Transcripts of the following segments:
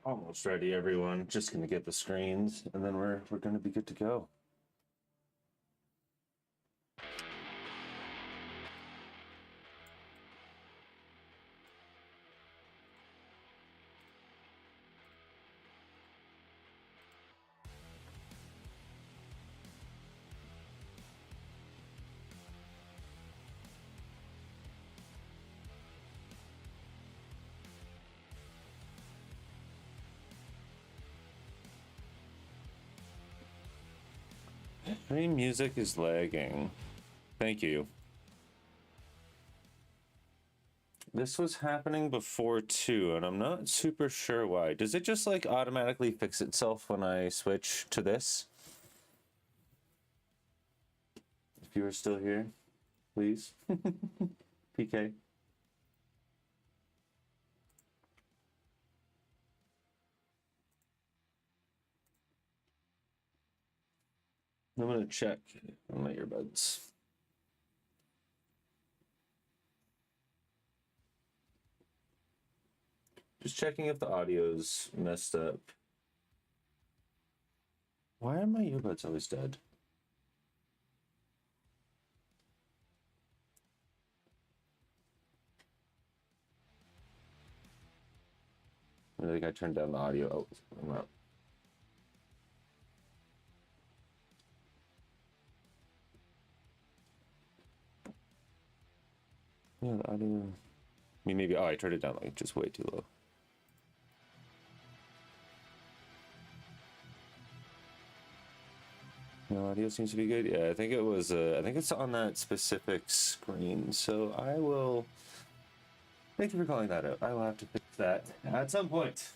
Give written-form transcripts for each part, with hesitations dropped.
Almost ready, everyone. Just gonna get the screens, and then we're gonna be good to go. Stream music is lagging. Thank you. This was happening before too, and I'm not super sure why. Does it just like automatically fix itself when I switch to this? If you are still here, please. PK. I'm gonna check on my earbuds. Just checking if the audio's messed up. Why are my earbuds always dead? I think I turned down the audio. Oh, I'm out. Yeah, the audio. I mean, maybe. Oh, I turned it down like just way too low. No, audio seems to be good. Yeah, I think it was. I think it's on that specific screen. So I will. Thank you for calling that out. I will have to fix that at some point.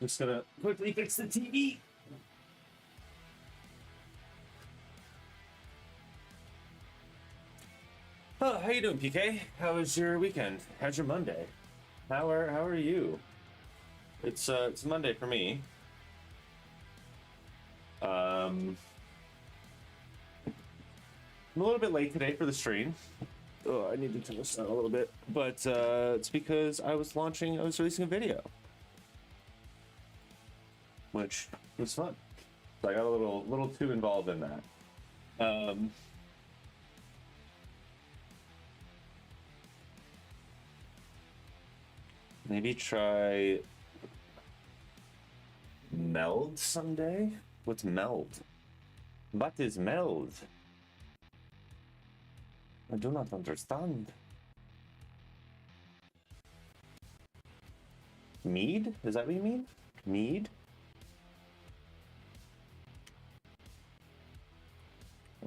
Just gonna quickly fix the TV. Oh, how you doing, PK? How was your weekend? How's your Monday? How are you? It's Monday for me. I'm a little bit late today for the stream. Oh, I need to turn this down a little bit, but it's because I was releasing a video, which was fun. So I got a little too involved in that. Maybe try meld someday. What's meld? What is meld? I do not understand. Mead? Is that what you mean? Mead?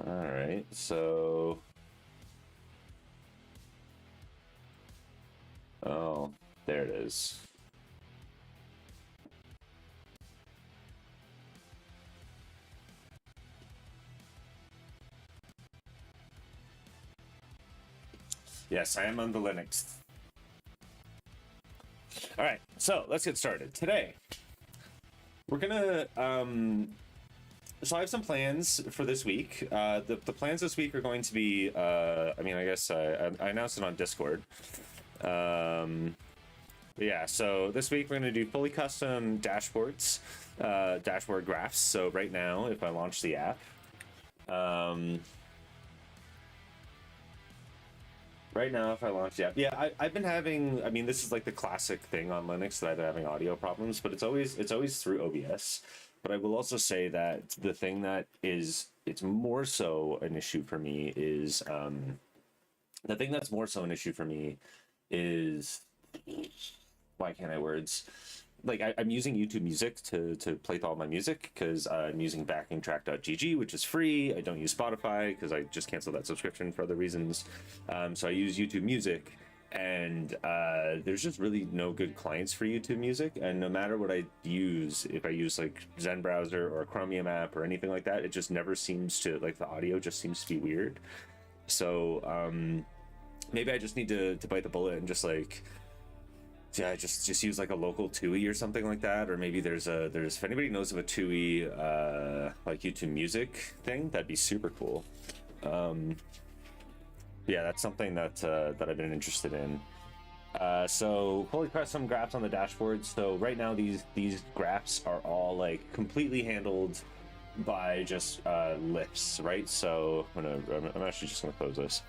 Alright, so... Oh, there it is. Yes, I am on the Linux. All right, so let's get started. Today, we're gonna, so I have some plans for this week. The plans this week are going to be, I mean, I guess I announced it on Discord. Yeah, so this week we're gonna do fully custom dashboards, dashboard graphs. So right now, if I launch the app, right now, if I launch the app, yeah, I've been having. I mean, this is like the classic thing on Linux that I've been having audio problems, but it's always through OBS. But I will also say that the thing that it's more so an issue for me is the thing that's more so an issue for me is why can't I words? Like I'm using YouTube Music to play all my music because I'm using backingtrack.gg, which is free. I don't use Spotify because I just canceled that subscription for other reasons. So I use YouTube Music, and there's just really no good clients for YouTube Music. And no matter what I use, if I use like Zen browser or Chromium app or anything like that, it just never seems to, like, the audio just seems to be weird. So maybe I just need to bite the bullet and just like, yeah, just use like a local TUI or something like that. Or maybe there's if anybody knows of a TUI like YouTube Music thing, that'd be super cool. Yeah, that's something that I've been interested in. So fully custom graphs on the dashboard. So right now these graphs are all like completely handled by just lifts, right? So I'm actually just gonna close this.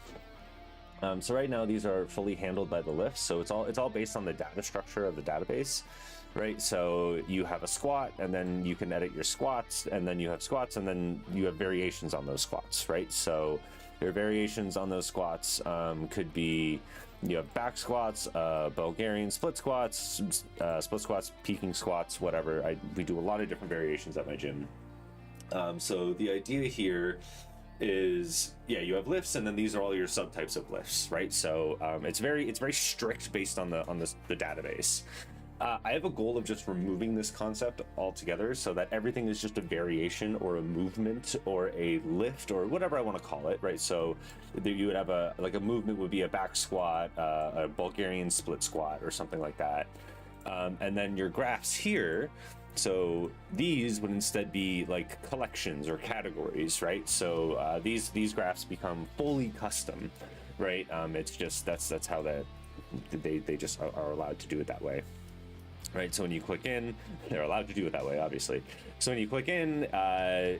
So right now these are fully handled by the lifts. So it's all based on the data structure of the database, right? So you have a squat, and then you can edit your squats, and then you have squats, and then you have variations on those squats, right? So your variations on those squats could be, you have back squats, Bulgarian split squats, peaking squats, whatever. We do a lot of different variations at my gym. So the idea here is, yeah, you have lifts, and then these are all your subtypes of lifts, right? So it's very strict based on the database. I have a goal of just removing this concept altogether, so that everything is just a variation or a movement or a lift or whatever I want to call it, right? So you would have a movement would be a back squat, a Bulgarian split squat, or something like that. And then your graphs here, so these would instead be like collections or categories, right? So these graphs become fully custom, right? It's just that's how they just are allowed to do it that way, right? So when you click in, they're allowed to do it that way, obviously. So when you click in,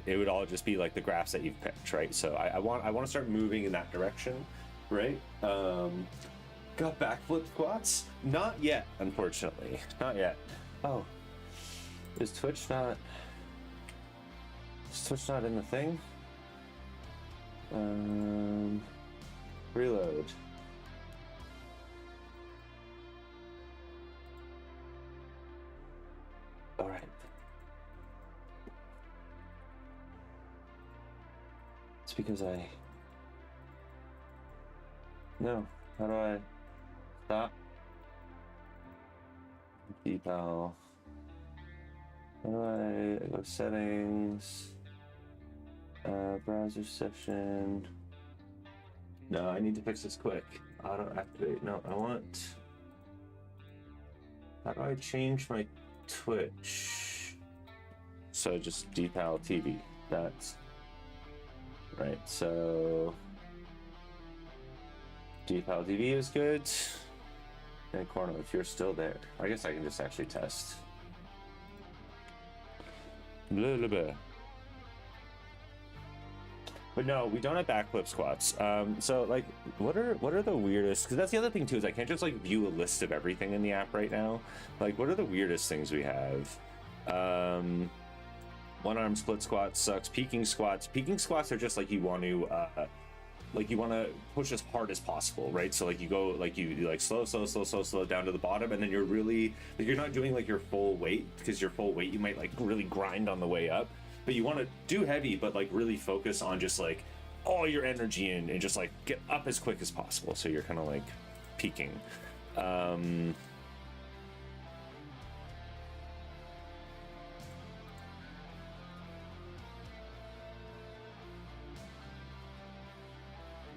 it would all just be like the graphs that you've picked, right? So I want to start moving in that direction, right? Got backflip squats? Not yet, unfortunately. Not yet. Oh. Is Twitch not in the thing? Reload. All right. It's because no. How do I stop? DPAL. How do I go settings? Browser session. No, I need to fix this quick. Auto activate. No, I want. How do I change my Twitch? So just DPAL TV. That's right. So DPAL TV is good. And Corno, if you're still there, I guess I can just actually test. Blah, blah, blah. But no, we don't have backflip squats. So like, what are the weirdest? Because that's the other thing too, is I can't just like view a list of everything in the app right now. Like, what are the weirdest things we have? One arm split squat sucks. Peaking squats. Peaking squats are just like you want to push as hard as possible, right? So like you go like you like slow down to the bottom, and then you're really like, you're not doing like your full weight, because your full weight you might like really grind on the way up, but you want to do heavy, but like really focus on just like all your energy in and just like get up as quick as possible. So you're kind of like peaking.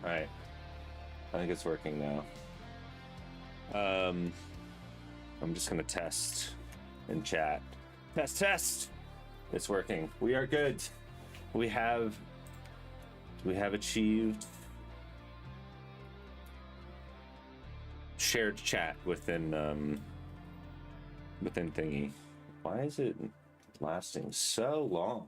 All right, I think it's working now. I'm just gonna test in chat. Test. It's working. We are good. We have achieved shared chat within thingy. Why is it lasting so long?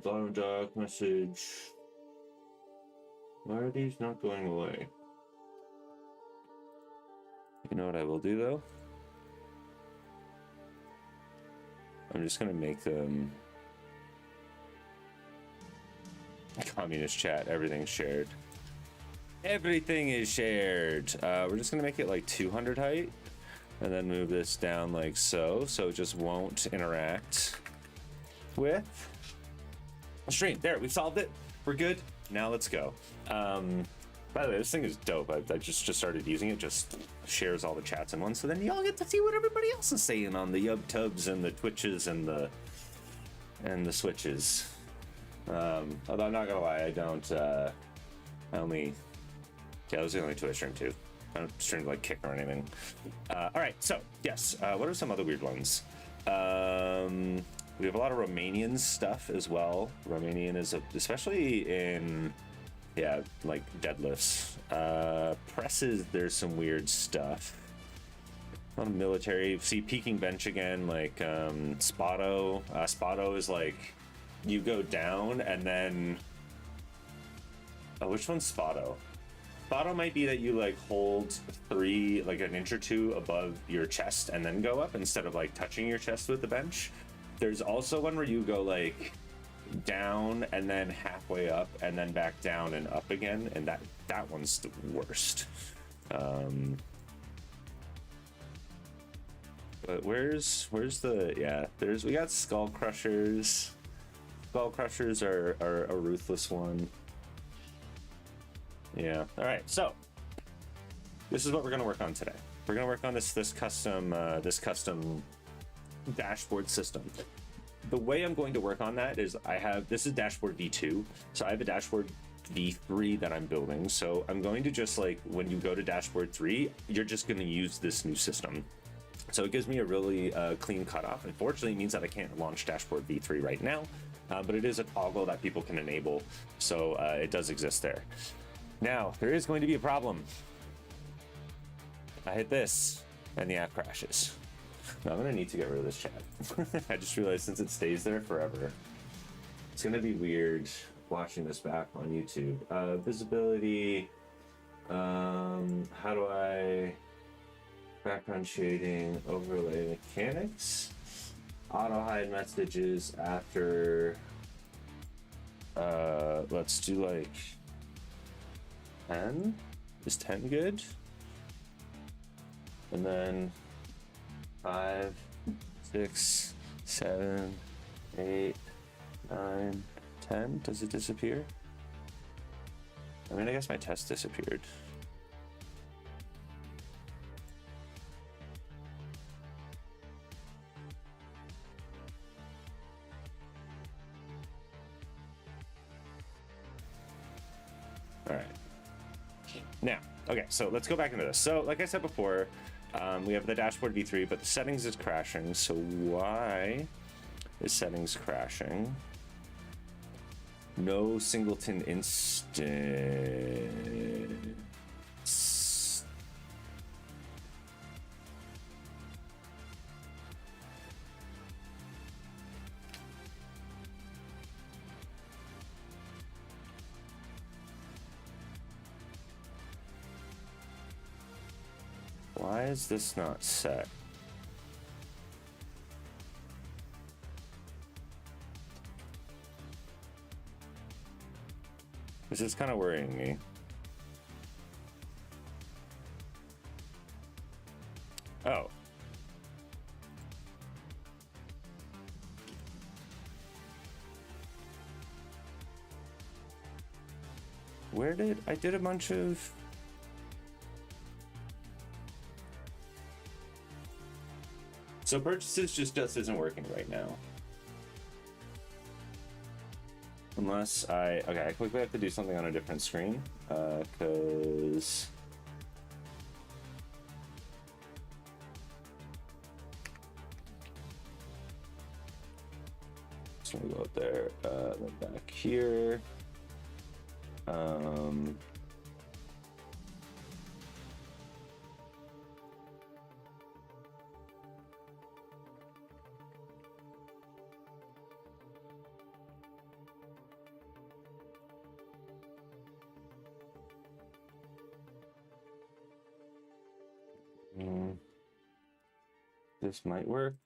Bottom doc message. Why are these not going away? You know what I will do though? I'm just gonna make them communist chat. Everything's shared. Everything is shared. We're just gonna make it like 200 height, and then move this down like so it just won't interact with the stream. There, we've solved it. We're good. Now let's go. By the way, this thing is dope. I just started using it. Just shares all the chats in one, so then y'all get to see what everybody else is saying on the YubTubs and the Twitches and the Switches. Although I'm not gonna lie, I don't. I only. Yeah, those are the only two I stream too. I don't stream like Kick or anything. All right, so yes. What are some other weird ones? We have a lot of Romanian stuff as well. Romanian is especially in, yeah, like deadlifts. Presses, there's some weird stuff. A lot of military. See, peaking bench again, like Spotto. Spotto is like you go down and then. Oh, which one's Spotto? Spotto might be that you like hold 3, like an inch or 2 above your chest and then go up instead of like touching your chest with the bench. There's also one where you go like down and then halfway up and then back down and up again, and that one's the worst. But where's the, yeah, we got skull crushers. Skull crushers are a ruthless one. Yeah. All right. So this is what we're gonna work on today. We're gonna work on this custom dashboard system. The way I'm going to work on that is this is dashboard V2, so I have a dashboard V3 that I'm building. So I'm going to just like, when you go to dashboard 3, you're just going to use this new system. So it gives me a really clean cutoff. Unfortunately, it means that I can't launch dashboard V3 right now, but it is a toggle that people can enable. So it does exist there. Now, there is going to be a problem. I hit this and the app crashes. Now, I'm gonna need to get rid of this chat. I just realized since it stays there forever, it's gonna be weird watching this back on YouTube. Visibility, how do I, background shading, overlay mechanics, auto hide messages after, let's do like 10, is 10 good? And then 5, 6, 7, 8, 9, 10. Does it disappear? I mean, I guess my test disappeared. All right. Now, okay, so let's go back into this. So, like I said before, we have the dashboard V3, but the settings is crashing. So why is settings crashing? No singleton instance. Why is this not set? This is kind of worrying me. Oh. Where did I did a bunch of... So purchases just isn't working right now. Unless okay, I quickly have to do something on a different screen, because just gonna go out there, then back here. This might work.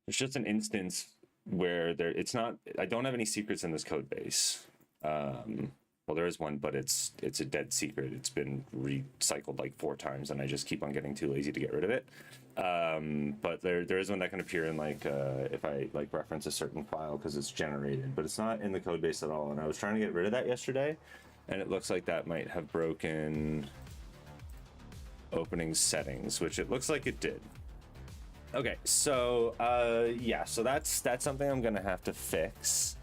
It's just an instance where it's not, I don't have any secrets in this code base. Well, there is one, but it's a dead secret. It's been recycled like 4 times, and I just keep on getting too lazy to get rid of it. But there is one that can appear in like if I like reference a certain file, because it's generated, but it's not in the code base at all. And I was trying to get rid of that yesterday, and it looks like that might have broken opening settings, which it looks like it did. Okay, so yeah, so that's something I'm gonna have to fix.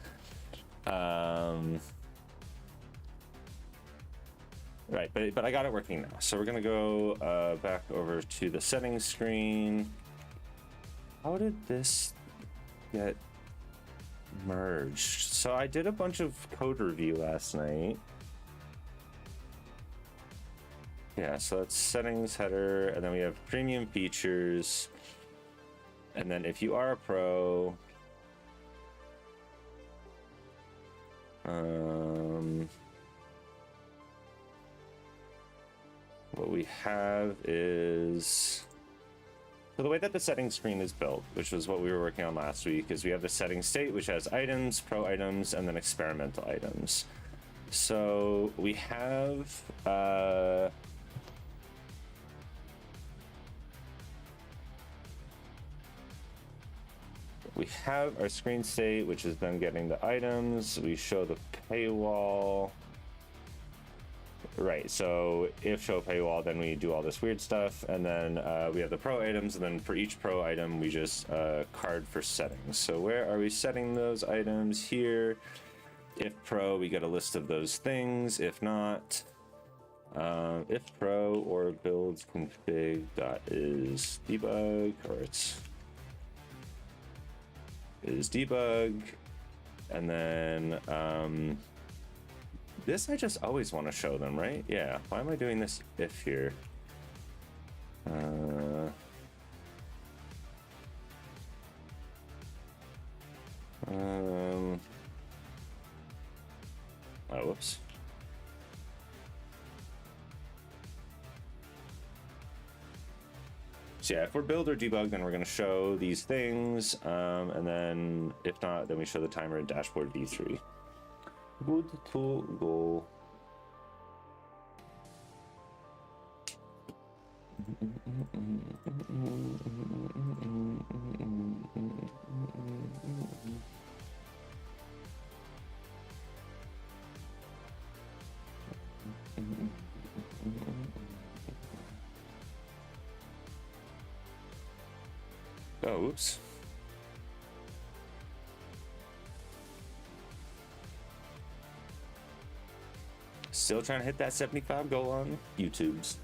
Right, but I got it working now. So we're gonna go back over to the settings screen. How did this get merged? So I did a bunch of code review last night. Yeah, so that's settings header, and then we have premium features. And then if you are a pro, what we have is, so the way that the settings screen is built, which was what we were working on last week, is we have the settings state, which has items, pro items, and then experimental items. So we have our screen state, which has been getting the items. We show the paywall. Right, so if show paywall, then we do all this weird stuff, and then we have the pro items, and then for each pro item, we just card for settings. So where are we setting those items? Here. If pro, we get a list of those things. If not, if pro or builds config dot is debug, or it's is debug, and then this I just always want to show them, right? Yeah. Why am I doing this if here? Oh, whoops. So yeah, if we're build or debug, then we're going to show these things, and then if not, then we show the timer in dashboard v3. Good to go. Oh, oops. Still trying to hit that 75 goal on YouTube's.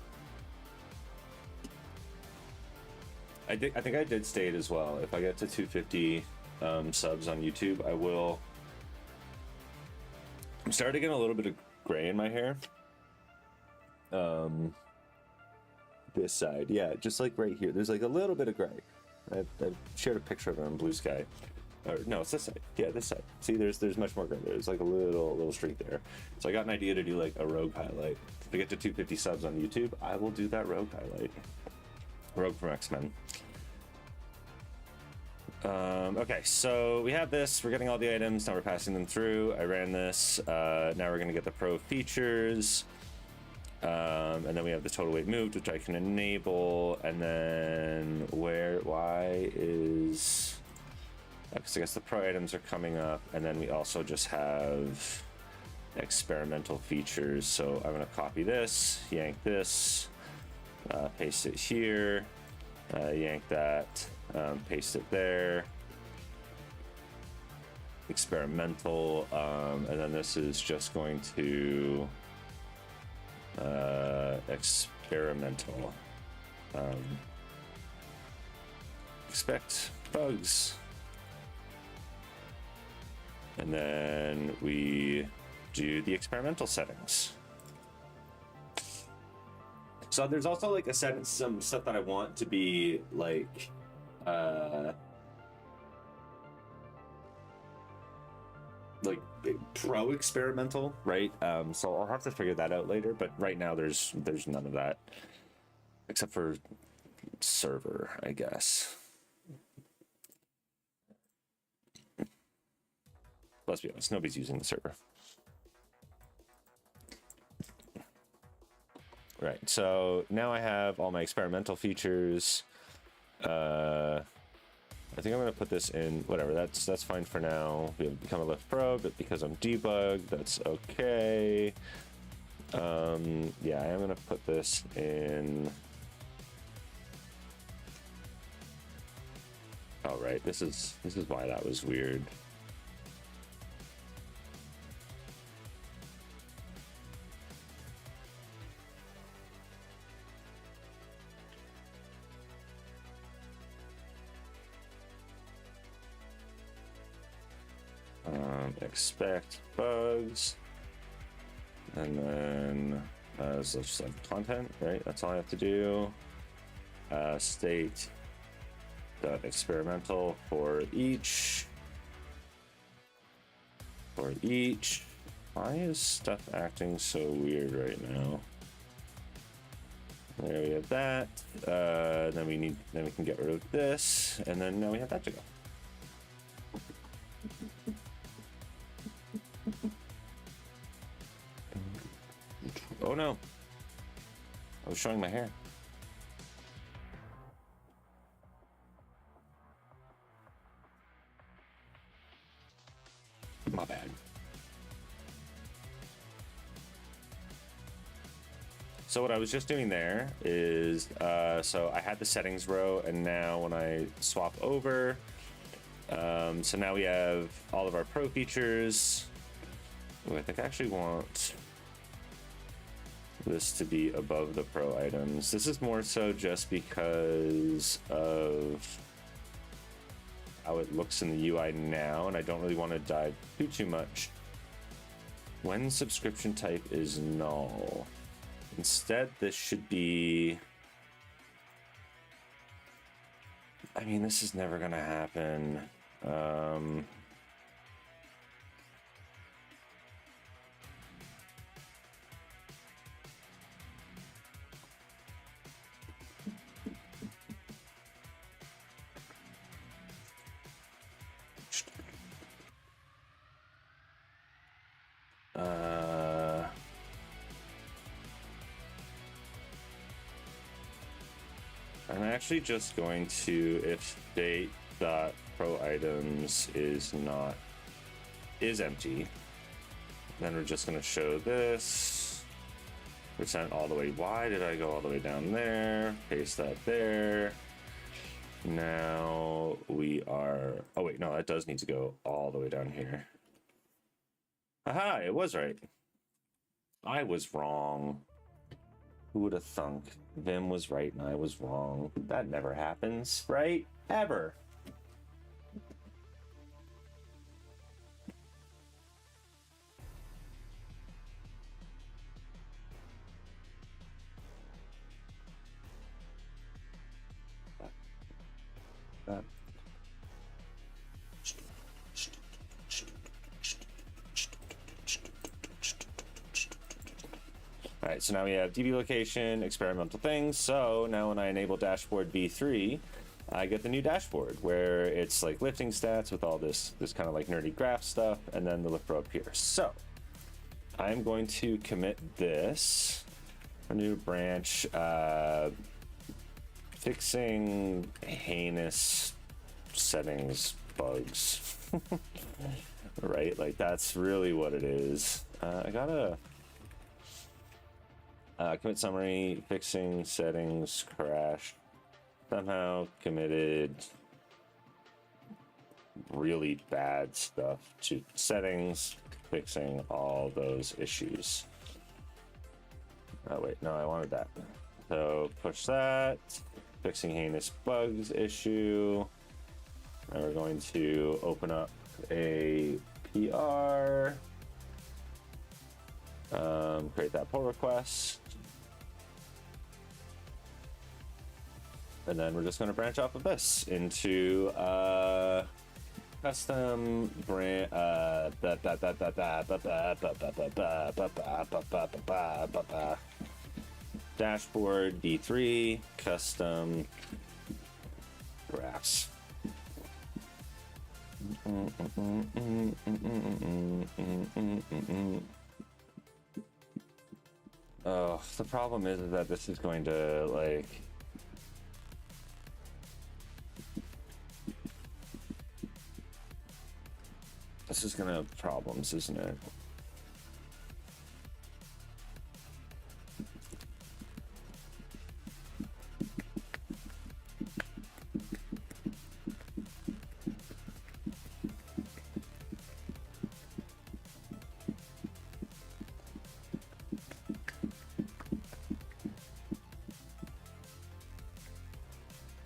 I think I did state as well. If I get to 250 subs on YouTube, I will. I'm starting to get a little bit of gray in my hair. This side, yeah, just like right here. There's like a little bit of gray. I've shared a picture of it on Blue Sky. Or no, it's this side. Yeah, this side. See, there's much more gray. There's like a little streak there. So I got an idea to do like a rogue highlight. If I get to 250 subs on YouTube, I will do that rogue highlight. Rogue from X-Men. Okay, so we have this. We're getting all the items. Now we're passing them through. I ran this. Now we're going to get the pro features. And then we have the total weight moved, which I can enable. And then why is... Because I guess the pro items are coming up. And then we also just have experimental features. So I'm going to copy this, yank this, paste it here, yank that, paste it there. Experimental. And then this is just going to... experimental. Expect bugs. And then we do the experimental settings. So there's also like some stuff that I want to be like pro experimental, right? So I'll have to figure that out later, but right now there's none of that except for server, I guess. Let's be honest, nobody's using the server. Right, so now I have all my experimental features. I think I'm going to put this in, whatever, that's fine for now. We have become a Liftbro, but because I'm debugged, that's okay. Yeah, I am going to put this in. Oh, right, this is why that was weird. expect bugs, and then so just like content, right? That's all I have to do. State dot experimental for each. Why is stuff acting so weird right now? There we have that. Then we can get rid of this, and then now we have that to go. Oh no! I was showing my hair. My bad. So what I was just doing there is, so I had the settings row, and now when I swap over, so now we have all of our pro features. Ooh, I think I actually want this to be above the pro items. This is more so just because of how it looks in the UI now, and I don't really want to dive too much. When subscription type is null. Instead, this should be... I mean, this is never gonna happen. I'm actually just going to, if state dot pro items is empty, then we're just going to show this percent all the way. Why did I go all the way down there? Paste that there. Now we are, oh wait, no, that does need to go all the way down here. Aha, it was right. I was wrong. Who would have thunk? Vim was right and I was wrong. That never happens, right? Ever. All right, so now we have DB location, experimental things. So now when I enable dashboard V3, I get the new dashboard where it's like lifting stats with all this kind of like nerdy graph stuff, and then the Liftbro up here. So I'm going to commit this, a new branch, fixing heinous settings bugs, right? Like that's really what it is. I gotta commit summary, fixing settings, crash, somehow committed really bad stuff to settings, fixing all those issues. Oh wait, no, I wanted that. So push that, fixing heinous bugs issue. And we're going to open up a PR, create that pull request. And then we're just going to branch off of this into custom brand dashboard D3 custom graphs. Oh, the problem is that this is going to like this is gonna have problems, isn't it?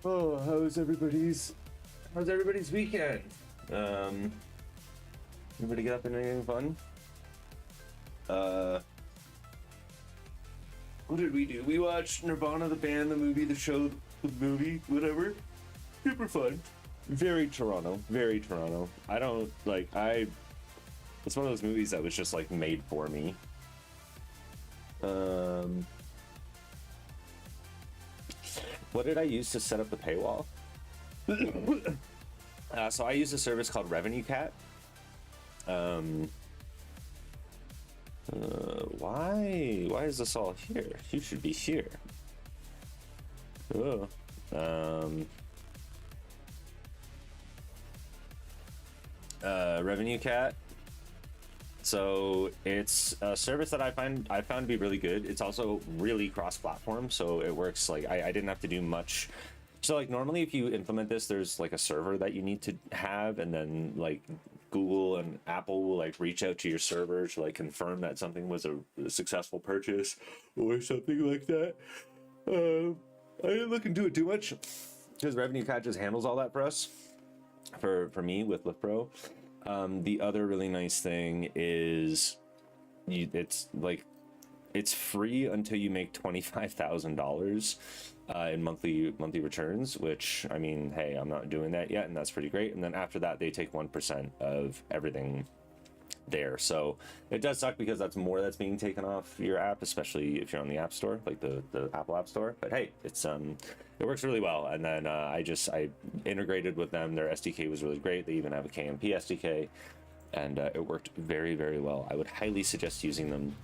Oh, how's everybody's weekend? Anybody get up into anything fun? What did we do? We watched Nirvana, the band, the movie, the show, the movie, whatever. Super fun. Very Toronto. Very Toronto. I don't, like, it's one of those movies that was just, like, made for me. What did I use to set up the paywall? So I use a service called Revenue Cat. Why is this all here? You should be here. Oh. Revenue Cat. So it's a service that I found to be really good. It's also really cross-platform, so it works. Like I didn't have to do much. So like normally if you implement this, there's like a server that you need to have, and then like Google and Apple will like reach out to your server to like confirm that something was a successful purchase or something like that. I didn't look into it too much because Revenue Cat just handles all that for us, for me with Liftbro. The other really nice thing is it's free until you make $25,000 in monthly returns, which, I mean, hey, I'm not doing that yet, and that's pretty great. And then after that, they take 1% of everything there. So it does suck because that's more that's being taken off your app, especially if you're on the App Store, like the Apple App Store. But hey, it's it works really well. And then I integrated with them. Their SDK was really great. They even have a KMP SDK, and it worked very, very well. I would highly suggest using them.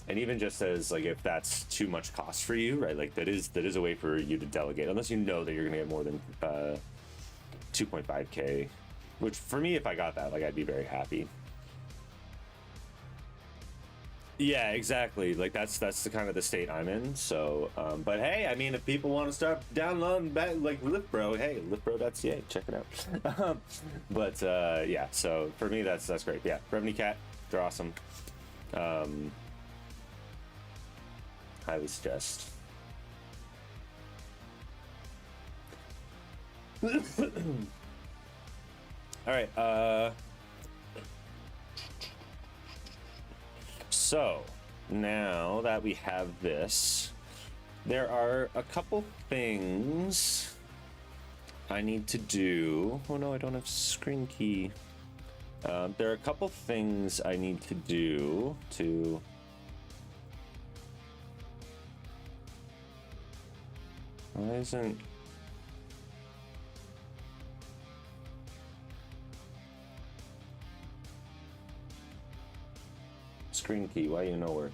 And even just as like if that's too much cost for you, right? Like that is a way for you to delegate, unless you know that you're gonna get more than 2.5K, which for me, if I got that, like I'd be very happy. Yeah, exactly. Like that's the kind of the state I'm in. So, but hey, I mean, if people want to start downloading back like Liftbro, hey, liftbro.ca, check it out. But yeah, so for me, that's great. Yeah, Revenue Cat, they're awesome. Highly suggest. All right. So now that we have this, there are a couple things I need to do. Oh no, I don't have screen key. There are a couple things I need to do to. Why isn't screen key? Why you no work?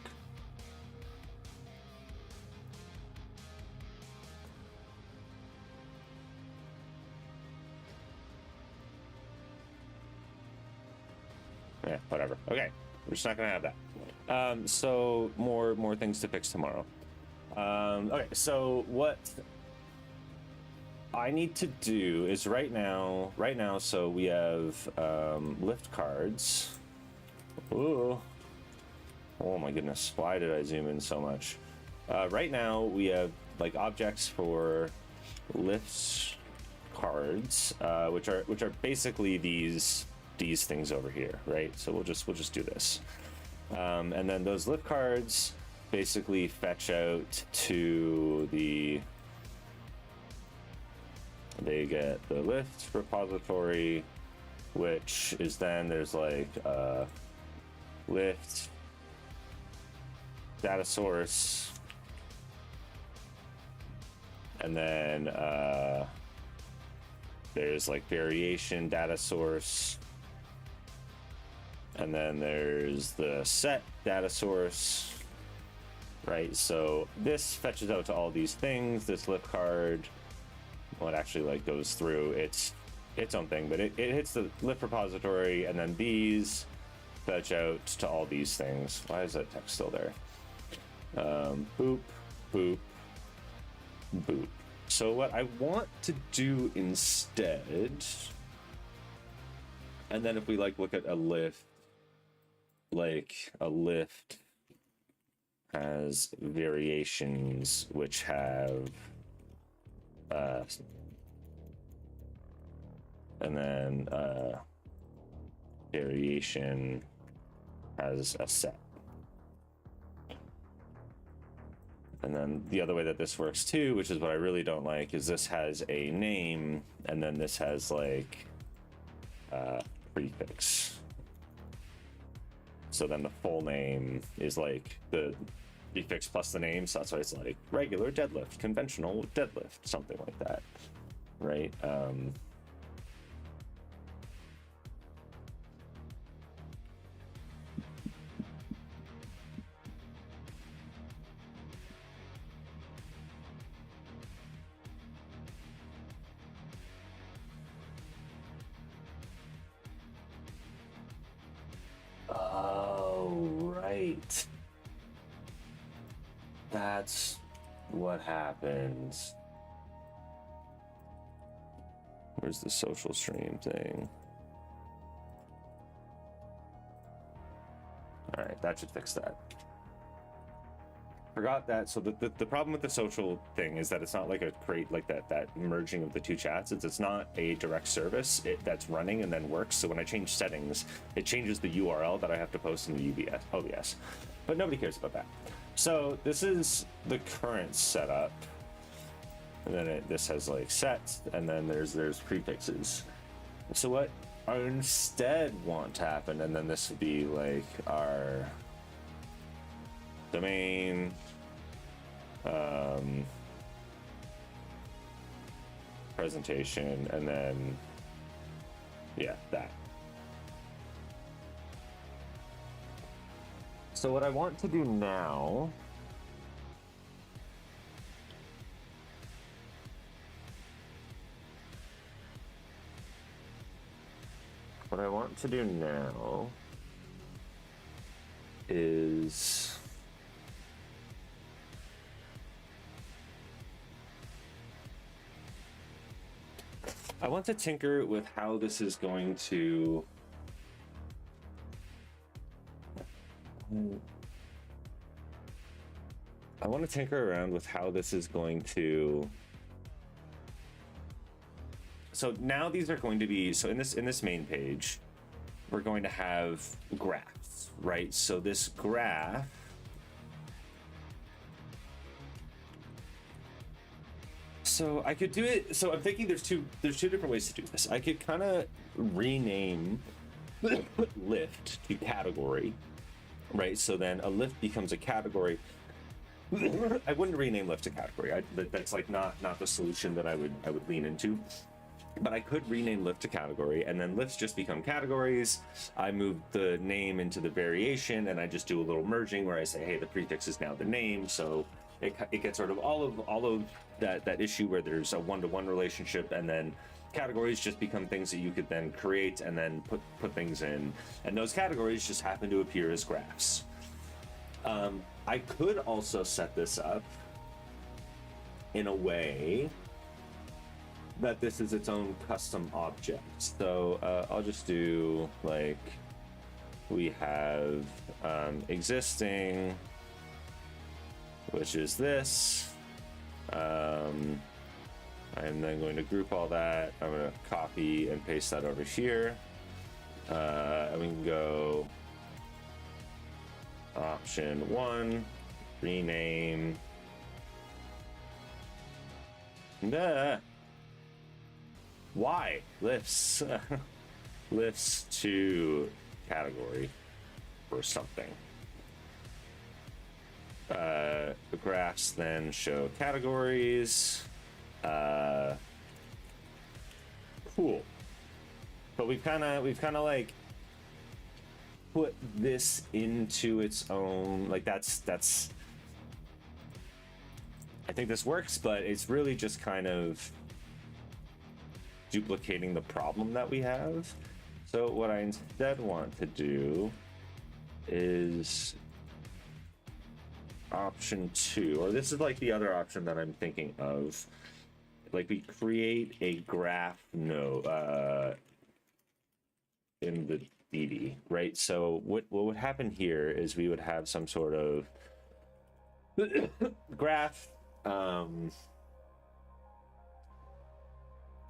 Yeah, whatever. Okay, we're just not gonna have that. So more things to fix tomorrow. Okay, so what I need to do is right now, so we have lift cards. Ooh. Oh my goodness, why did I zoom in so much? Right now we have like objects for lift cards, which are basically these things over here, right? So we'll just do this. And then those lift cards basically fetch out to they get the lift repository, which is then there's like lift data source, and then there's like variation data source, and then there's the set data source, right? So this fetches out to all these things. This lift card, well, it actually like goes through its own thing, but it hits the lift repository, and then these fetch out to all these things. Why is that text still there? Boop, boop, boop. So what I want to do instead, and then if we like look at a lift, like a lift has variations which have and then variation has a set. And then the other way that this works too, which is what I really don't like, is this has a name and then this has like prefix. So then the full name is like the prefix plus the name. So that's why it's like regular deadlift, conventional deadlift, something like that, right? Oh, right. That's what happens. Where's the social stream thing? All right, that should fix that. Forgot that. So the problem with the social thing is that it's not like a crate like that merging of the two chats. It's not a direct service that's running and then works. So when I change settings, it changes the URL that I have to post in the OBS. But nobody cares about that. So this is the current setup. And then this has like sets, and then there's prefixes. So what I instead want to happen, and then this would be like our domain, presentation, and then yeah, that. So what I want to do now is I want to tinker with how this is going to tinker around with how this is going to. So now these are going to be, so in this main page, we're going to have graphs, right? So this graph so I could do it. So I'm thinking there's two different ways to do this. I could kind of rename lift to category, right? So then a lift becomes a category. I wouldn't rename lift to category. That's like not the solution that I would lean into. But I could rename lift to category, and then lifts just become categories. I move the name into the variation, and I just do a little merging where I say, hey, the prefix is now the name. So it gets rid of all of that issue where there's a one-to-one relationship, and then categories just become things that you could then create and then put things in, and those categories just happen to appear as graphs. I could also set this up in a way that this is its own custom object. So I'll just do like, we have existing, which is this. I am then going to group all that. I'm going to copy and paste that over here. And we can go option 1, rename. Why? Lifts. Lifts to category or something. The graphs then show categories. Cool. But we've kind of like put this into its own, like that's I think this works, but it's really just kind of duplicating the problem that we have. So what I instead want to do is option 2, or this is like the other option that I'm thinking of. Like we create a graph node in the DD, right? So what would happen here is we would have some sort of graph or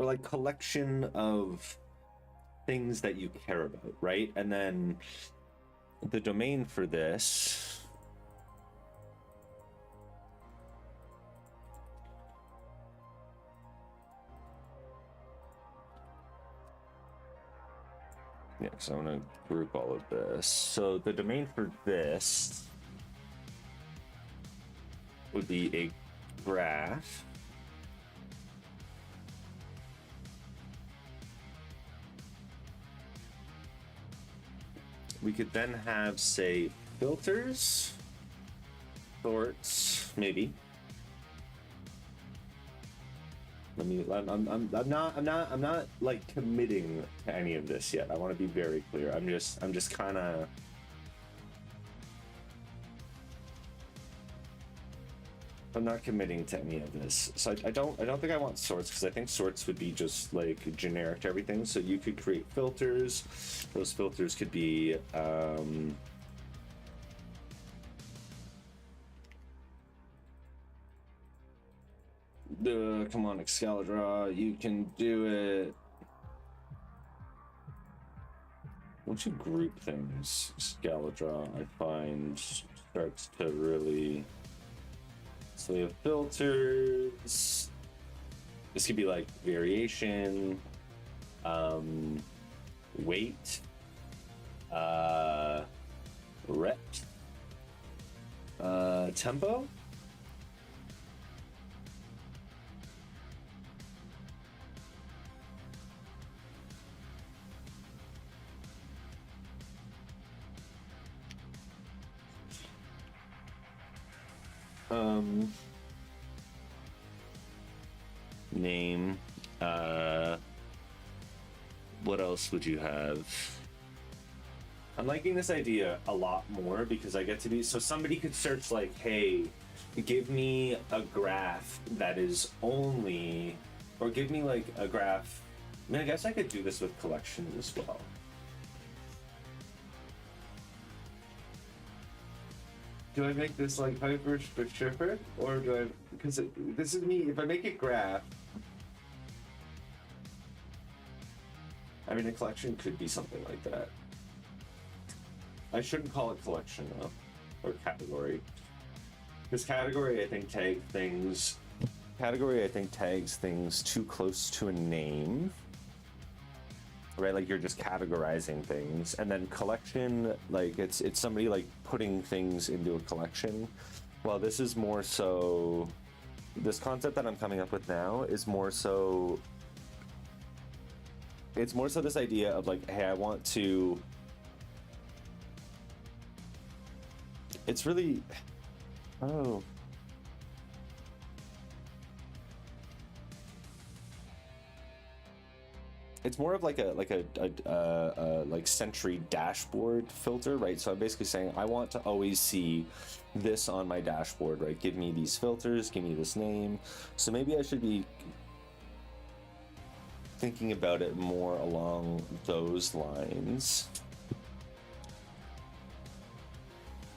like collection of things that you care about, right? And then the domain for this, yeah, so I'm going to group all of this. So the domain for this would be a graph. We could then have, say, filters, sorts, maybe. I'm not like committing to any of this yet. I want to be very clear. I'm just kind of. I'm not committing to any of this. So I don't think I want sorts, because I think sorts would be just like generic to everything. So you could create filters. Those filters could be come on, Excalibur, you can do it. Once you group things, Excalibur, I find starts to really. So we have filters. This could be like variation, weight, rep, tempo. Name. What else would you have? I'm liking this idea a lot more because I get to be, so somebody could search like, hey, give me a graph that is only, or give me like a graph. I mean, I guess I could do this with collections as well. Do I make this like hyper specific, or do I, because this is me, if I make a graph, I mean, a collection could be something like that. I shouldn't call it collection though, or category. Because category, I think, tags things too close to a name. Right, like you're just categorizing things, and then collection, like it's somebody like putting things into a collection. Well, this is more so, this concept that I'm coming up with now is more so, it's more so this idea of like, hey, I want to, it's really, oh. It's more of like a like Sentry dashboard filter, right? So I'm basically saying I want to always see this on my dashboard, right? Give me these filters, give me this name. So maybe I should be thinking about it more along those lines.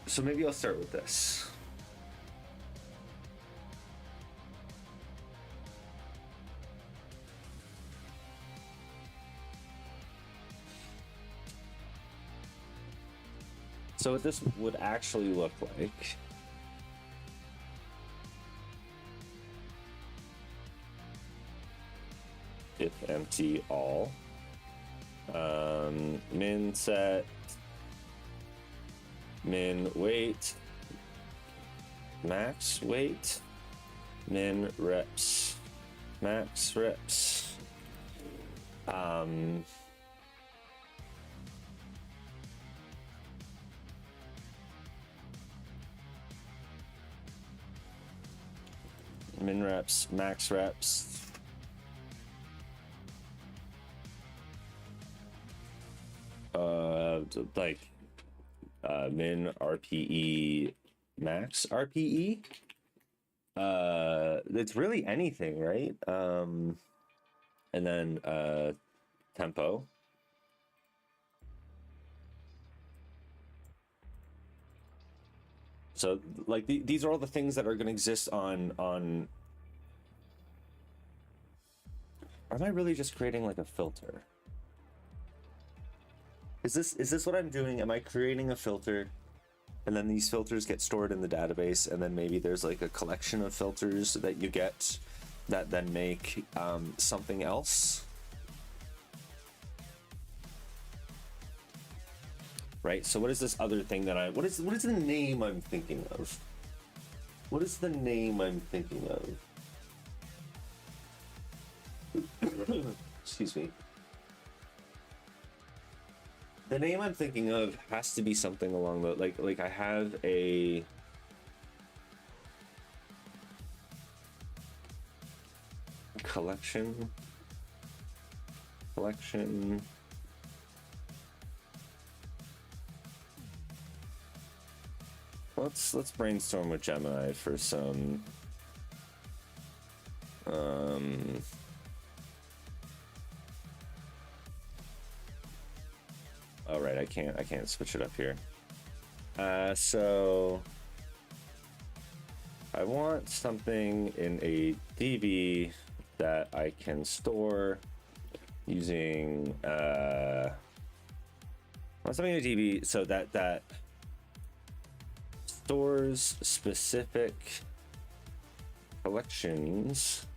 So maybe I'll start with this. So what this would actually look like, if empty all, min set, min weight, max weight, min reps, max reps, min reps, max reps, like min RPE, max RPE. It's really anything, right? And then tempo. So like these are all the things that are going to exist on. Am I really just creating like a filter? Is this what I'm doing? Am I creating a filter, and then these filters get stored in the database, and then maybe there's like a collection of filters that you get that then make something else? Right. So what is this other thing that what is the name I'm thinking of? What is the name I'm thinking of? Excuse me. The name I'm thinking of has to be something along the like I have a collection. Let's brainstorm with Gemini for some oh right, I can't switch it up here. So I want something in a DB that I can store using I want something in a DB so that stores specific collections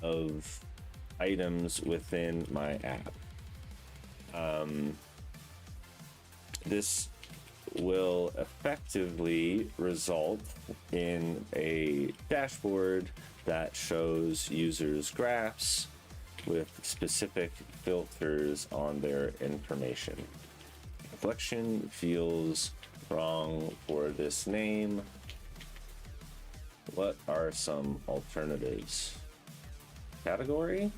of items within my app. This will effectively result in a dashboard that shows users graphs with specific filters on their information. Collection feels wrong for this name. What are some alternatives? Category?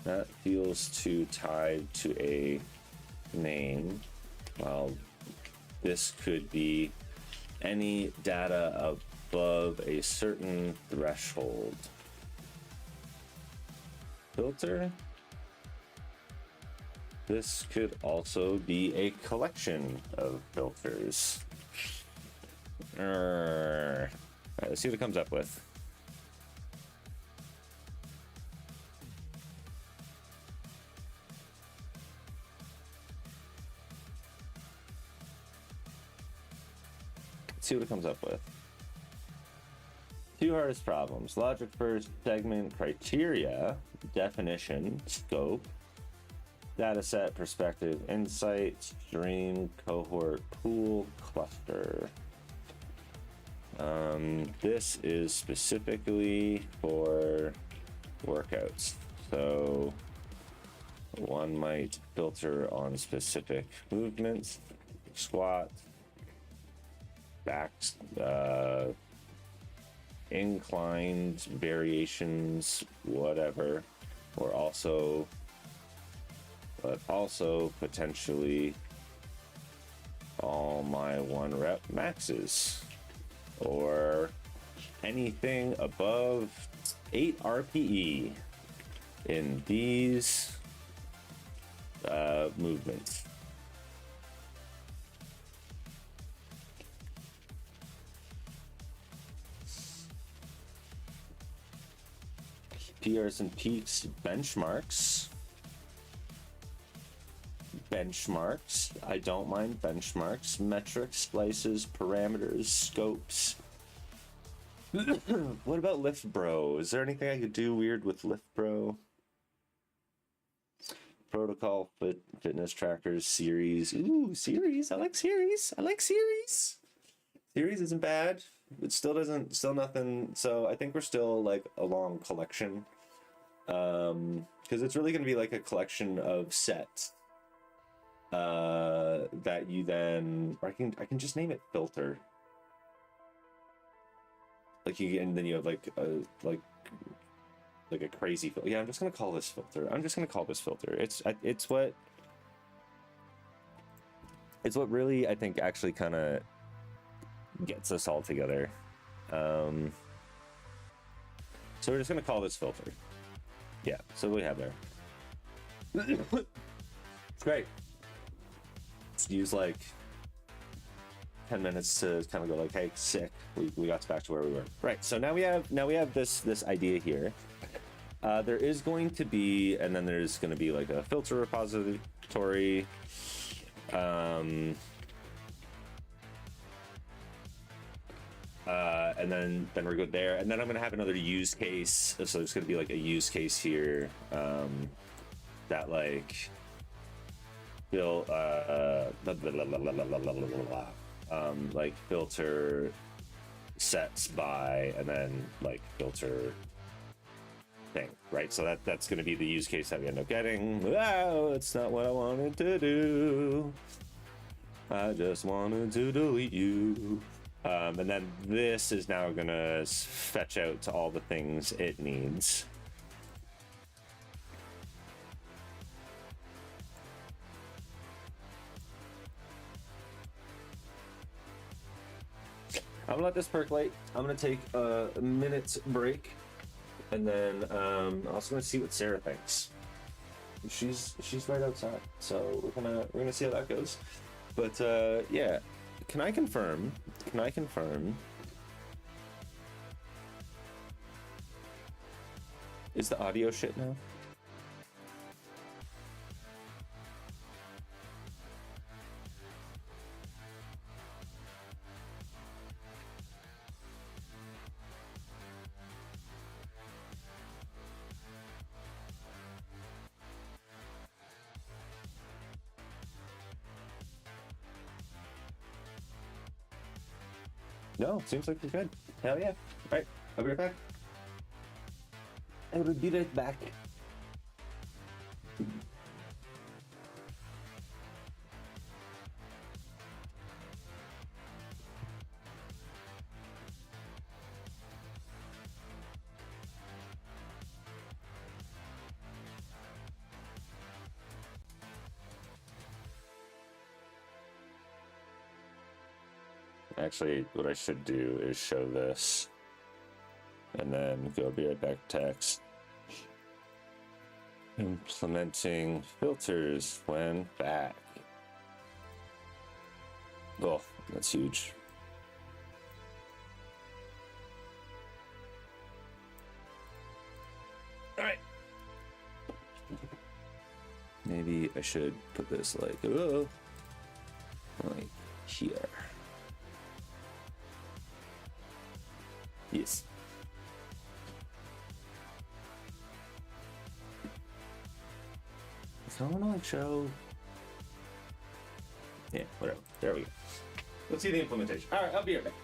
That feels too tied to a name. Well, this could be any data above a certain threshold. Filter? This could also be a collection of filters. All right, let's see what it comes up with. See what it comes up with. Two hardest problems: logic first, segment, criteria, definition, scope, dataset, perspective, insight, stream, cohort, pool, cluster. This is specifically for workouts. So one might filter on specific movements, squat, back, inclined variations, whatever, but also potentially all my 1 rep maxes or anything above 8 RPE in these movements. PRs and peaks, benchmarks. I don't mind benchmarks. Metrics, splices, parameters, scopes. What about Liftbro? Is there anything I could do weird with Liftbro? Protocol, fitness trackers, series. Ooh, series. I like series. Series isn't bad. It still nothing. So I think we're still like a long collection. Because it's really going to be like a collection of sets that you then, or I can just name it filter. Like and then you have like a crazy filter. Yeah, I'm just gonna call this filter. It's what really I think actually kind of gets us all together. So we're just gonna call this filter. Yeah, so we have there. It's great. Let's use like 10 minutes to kind of go like, hey, sick. We got back to where we were. Right. So now we have this idea here. There is going to be, and then there's going to be like a filter repository. And then we're good there. And then I'm gonna have another use case. So there's gonna be like a use case here that like will like filter sets by, and then like filter thing, right? So that's going to be the use case that we end up getting. Wow, it's not what I wanted to do. I just wanted to delete you. And then this is now going to fetch out to all the things it needs. I'm gonna let this percolate. I'm gonna take a minute's break, and then I'm also gonna see what Sarah thinks. She's right outside, so we're gonna see how that goes. But yeah, can I confirm? Is the audio shit now? No, seems like we're good. Hell yeah. All right, I'll be right back. I will be right back. Actually, what I should do is show this and then go be right back text. Implementing filters when back. Oh, that's huge. All right. Maybe I should put this like here. Yes. So I want to like show. Yeah, whatever. There we go. Let's see the implementation. All right, I'll be right back.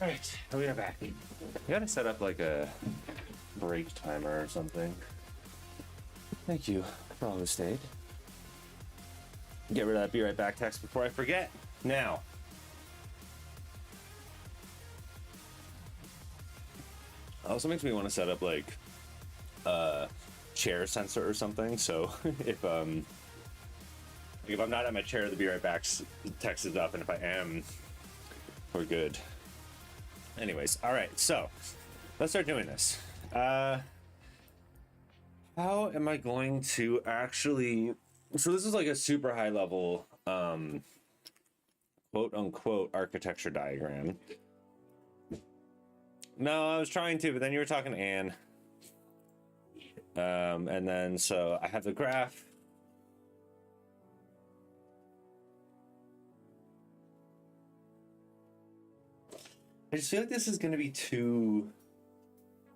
Alright, we are back. You gotta set up like a break timer or something. Thank you for all who stayed. Get rid of that be right back text before I forget. Now. Also makes me want to set up like a chair sensor or something. So if I'm not at my chair, the be right back text is up, and if I am, we're good. Anyways, all right, so let's start doing this. How am I going to actually... So this is like a super high level, quote unquote, architecture diagram. No, I was trying to, but then you were talking to Anne. And then, so I have the graph. I just feel like this is going to be too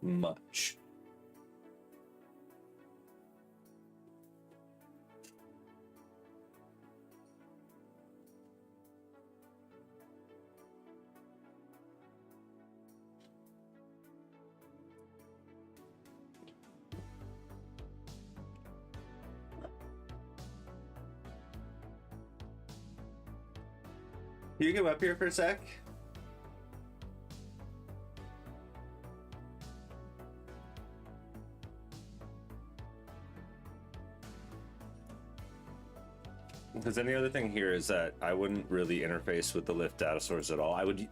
much. You come up here for a sec? Because then the other thing here is that I wouldn't really interface with the lift data source at all. I would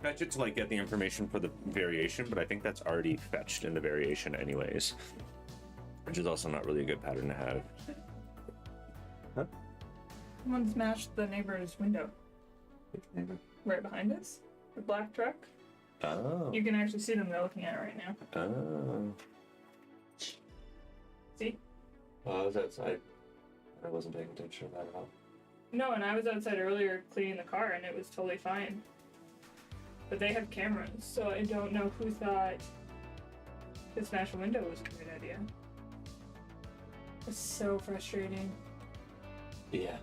fetch it to like get the information for the variation, but I think that's already fetched in the variation anyways, which is also not really a good pattern to have. Huh? Someone smashed the neighbor's window. Which neighbor? Right behind us. The black truck. Oh. You can actually see them. They're looking at it right now. Oh. See? Well, I was outside. I wasn't paying attention to that at all. No, and I was outside earlier cleaning the car, and it was totally fine. But they have cameras, so I don't know who thought to smash a window was a great idea. It's so frustrating. Yeah.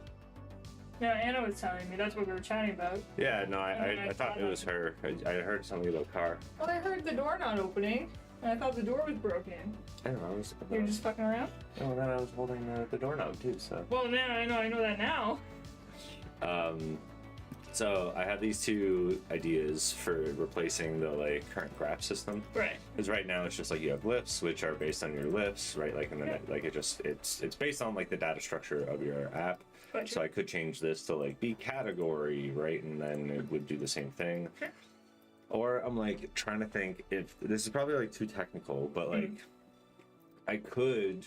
No, Anna was telling me, that's what we were chatting about. Yeah, no, I thought it was her. I heard something about a car. Well, I heard the door not opening, and I thought the door was broken. I don't know. You're just fucking around? Oh, then I was holding the doorknob too, so. Well, now I know that now. So I have these two ideas for replacing the like current graph system. Right. Because right now it's just like you have lifts, which are based on your lifts, right? Like, and then like it's based on like the data structure of your app. Gotcha. So I could change this to like be category, right? And then it would do the same thing. Sure. Or I'm like trying to think if this is probably like too technical, but like I could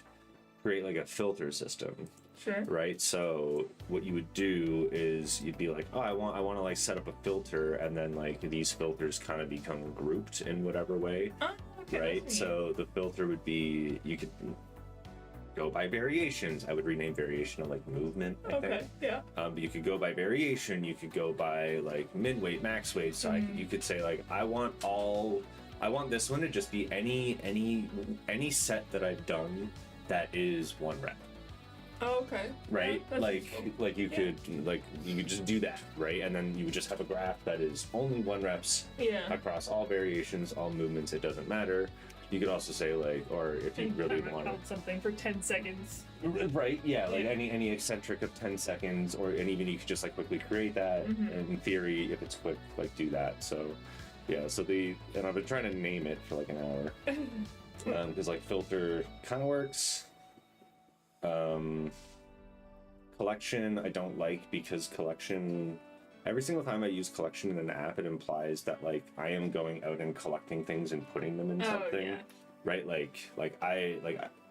create like a filter system. Sure. Right. So what you would do is you'd be like, oh, I want to like set up a filter, and then like these filters kind of become grouped in whatever way. Oh, okay. Right. So the filter would be, you could go by variations. I would rename variation to like movement, I think. Yeah. But you could go by variation. You could go by like mid weight, max weight. So you could say like, I want this one to just be any set that I've done that is 1 rep. Oh, okay. Right. Yeah, like you could just do that, right? And then you would just have a graph that is only 1 reps across all variations, all movements. It doesn't matter. You could also say like, or if you really want something for 10 seconds. Right. Yeah. Like any eccentric of 10 seconds, and even you could just like quickly create that. And in theory, if it's quick, like do that. So yeah. So and I've been trying to name it for like an hour. Because like filter kind of works. Collection I don't like, because collection, every single time I use collection in an app, it implies that like I am going out and collecting things and putting them in something, right? Like I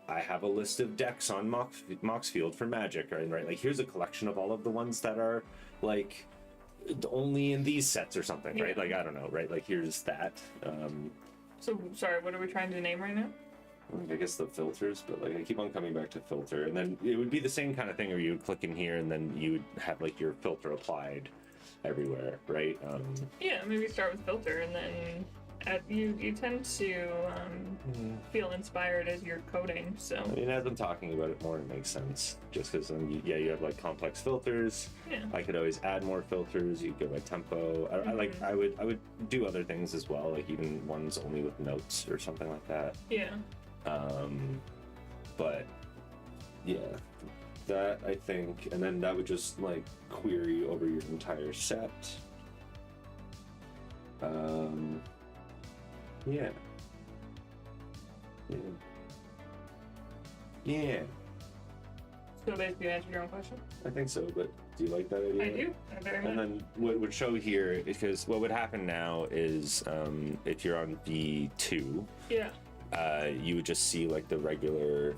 have a list of decks on Moxfield for Magic, right? Like here's a collection of all of the ones that are like only in these sets or something, right? Like I don't know, right? Like here's that. So sorry, what are we trying to name right now? I guess the filters, but like I keep on coming back to filter, and then it would be the same kind of thing where you would click in here and then you would have like your filter applied everywhere, right? Yeah, maybe start with filter and then You tend to feel inspired as you're coding, so. I mean, as I'm talking about it more, it makes sense. Just because then, you have like complex filters. Yeah. I could always add more filters. You go by tempo. I would do other things as well, like even ones only with notes or something like that. Yeah. But yeah, that I think, and then that would just like query over your entire set. Yeah. Yeah. So basically you answered your own question? I think so, but do you like that idea? I do. I very much. And then what would show here, because what would happen now is if you're on V2, Yeah. you would just see like the regular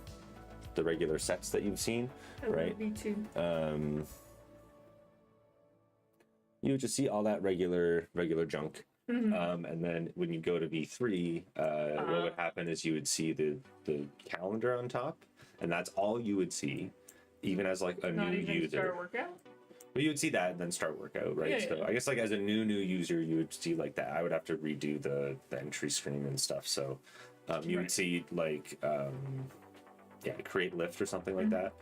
sets that you've seen, right? V2. You would just see all that regular junk. Mm-hmm. And then when you go to V3, what would happen is you would see the calendar on top, and that's all you would see, even as like a Not new even user. start workout? But you would see that and then start workout, right? Yeah, So yeah. I guess like as a new user, you would see like that. I would have to redo the entry screen and stuff. So you would see like create lift or something like that,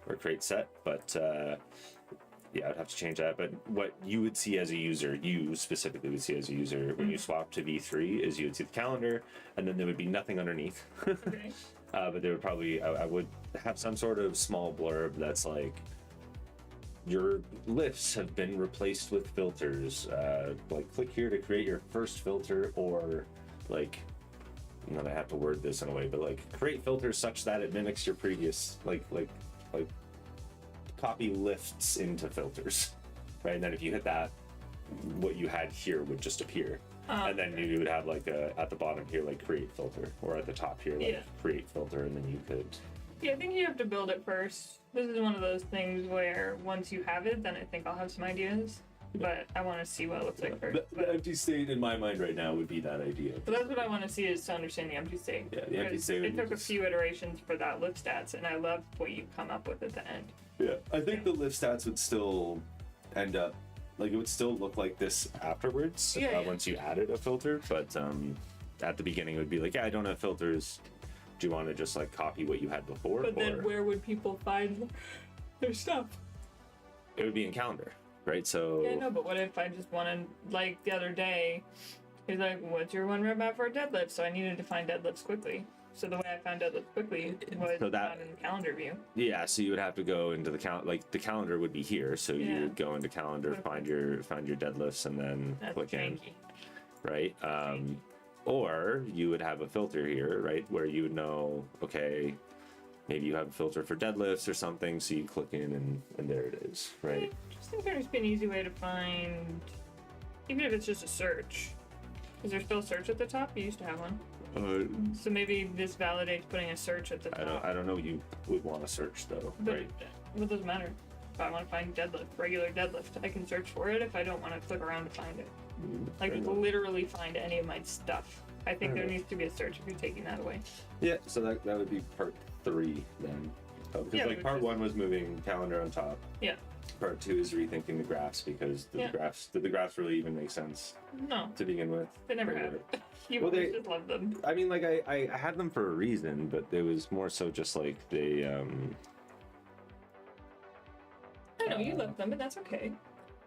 or create set. But yeah, I'd have to change that. But what you would see as a user, you specifically would see as a user when you swap to V3 is you would see the calendar, and then there would be nothing underneath. Okay. But there would probably, I would have some sort of small blurb that's like, your lifts have been replaced with filters. Like click here to create your first filter, or like, you know, I have to word this in a way, but like create filters such that it mimics your previous, like copy lifts into filters, right? And then if you hit that, what you had here would just appear. And then you would have like at the bottom here, like create filter, or at the top here, like create filter, and then you could. Yeah, I think you have to build it first. This is one of those things where once you have it, then I think I'll have some ideas. But I want to see what it looks like first. The empty state in my mind right now would be that idea. But that's what I want to see, is to understand the empty state. Yeah, the empty state. It took a few iterations for that lift stats, and I love what you come up with at the end. Yeah, I think the lift stats would still end up, like it would still look like this afterwards, once you added a filter. But at the beginning, it would be like, yeah, I don't have filters. Do you want to just like copy what you had before? But then where would people find their stuff? It would be in calendar, right? So Yeah, no, but what if I just wanted, like the other day, he's like, what's your 1 rep out for a deadlift? So I needed to find deadlifts quickly. So the way I found deadlift quickly was not in the calendar view. Yeah, so you would have to go into the like the calendar would be here. So you would go into calendar, find your deadlifts, and then click in, right? Or you would have a filter here, right, where you would know, okay, maybe you have a filter for deadlifts or something, so you click in and there it is, right? I just think there's been an easy way to find, even if it's just a search. Is there still a search at the top? You used to have one. So maybe this validates putting a search at the top. I don't know what you would want to search though, but right? It doesn't matter. If I want to find deadlift, regular deadlift, I can search for it if I don't want to click around to find it. Like literally find any of my stuff. I think there needs to be a search if you're taking that away. Yeah, so that would be part 3 then. Because like part 1 was moving calendar on top. Yeah. Part 2 is rethinking the graphs, because did the graphs really even make sense? No. To begin with? They never have. You just love them. I mean, like I had them for a reason, but it was more so just like they I know you love them, but that's okay.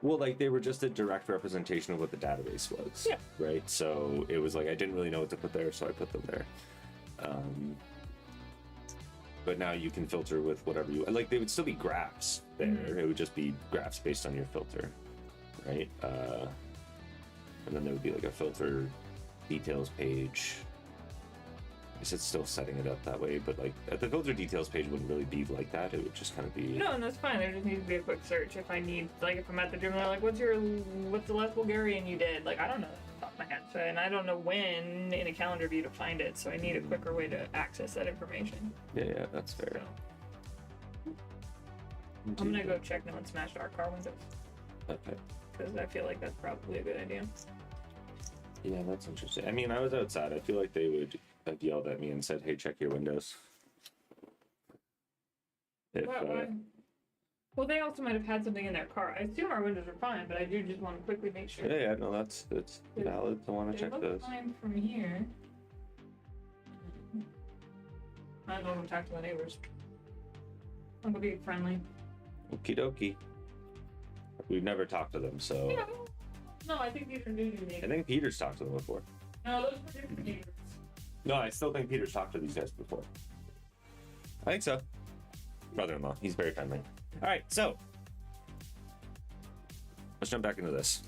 Well, like they were just a direct representation of what the database was. Yeah. Right. So it was like I didn't really know what to put there, so I put them there. But now you can filter with whatever you like. They would still be graphs there. It would just be graphs based on your filter, right? And then there would be like a filter details page. I guess it's still setting it up that way, but like the filter details page wouldn't really be like that. It would just kind of be. No, and that's fine. There just needs to be a quick search if I need, like, if I'm at the gym and they're like, what's the last Bulgarian you did? Like, I don't know off the top of my head, so, and I don't know when in a calendar view to find it, so I need a quicker way to access that information. Yeah, that's fair. So, I'm gonna go check no one smashed our car windows. Okay. Because I feel like that's probably a good idea. Yeah, that's interesting. I mean, I was outside. I feel like they would have yelled at me and said, "Hey, check your windows." If, Why Well, they also might have had something in their car. I assume our windows are fine, but I do just want to quickly make sure. Yeah, no, that's valid to want to check look those. fine from here. I don't know if I'm talking to the neighbors. I'm gonna be friendly. Okie dokie. We've never talked to them, so. Yeah. No, I think these are new neighbors. I think Peter's talked to them before. No, those were different neighbors. No, I still think Peter's talked to these guys before. I think so. Brother-in-law, he's very friendly. All right, so let's jump back into this.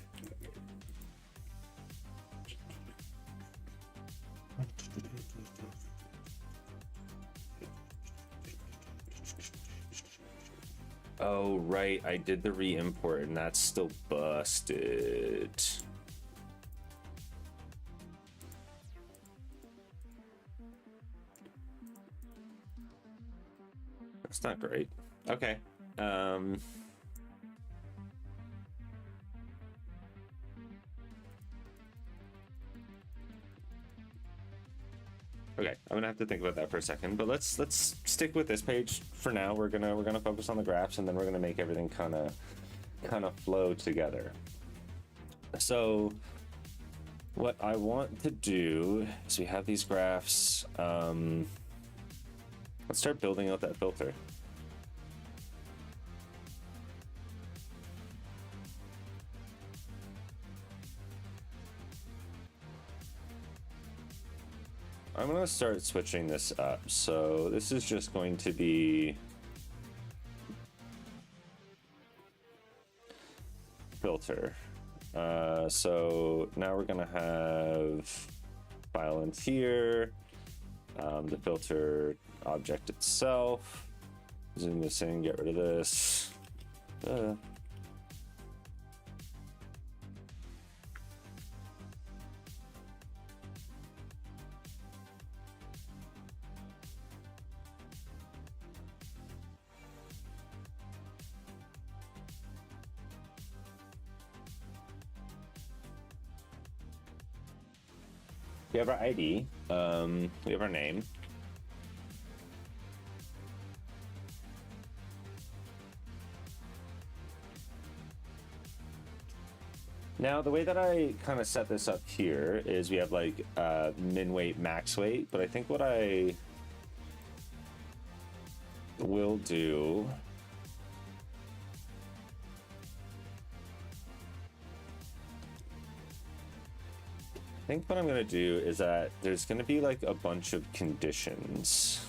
Oh, right, I did the re-import and that's still busted. That's not great. Okay. Okay, I'm gonna have to think about that for a second, but let's stick with this page for now. We're gonna focus on the graphs, and then we're gonna make everything kind of flow together. So what I want to do is we have these graphs. Let's start building out that filter. I'm going to start switching this up. So this is just going to be filter. So now we're going to have violence here, the filter object itself. Zoom this in, get rid of this. We have our ID, we have our name. Now, the way that I kind of set this up here is we have like min weight, max weight, but I think what I will do what I'm going to do is that there's going to be like a bunch of conditions.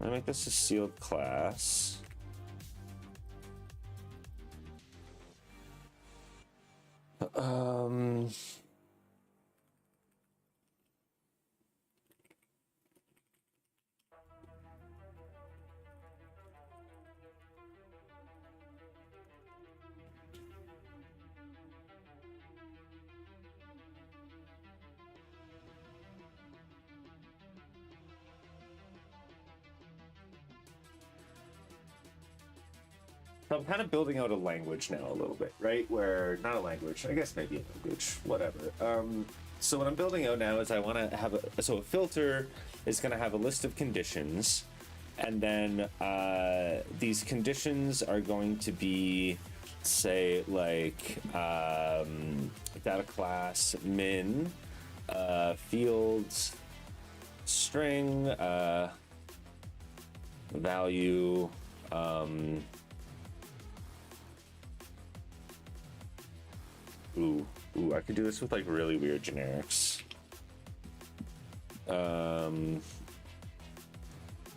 I'm going to make this a sealed class. So I'm kind of building out a language now a little bit, right? Where, not a language, I guess maybe a language, whatever. So what I'm building out now is I want to have a filter is going to have a list of conditions, and then these conditions are going to be, say, like data class min, fields, string, value, Ooh, I could do this with like really weird generics.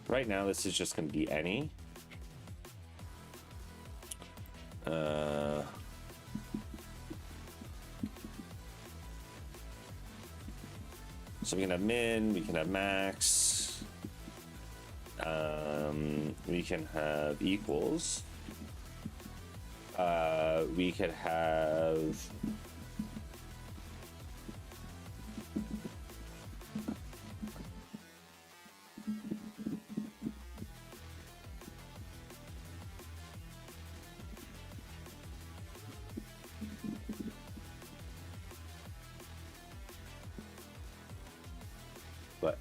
Right now, this is just going to be any. So we can have min, we can have max, we can have equals. We could have What?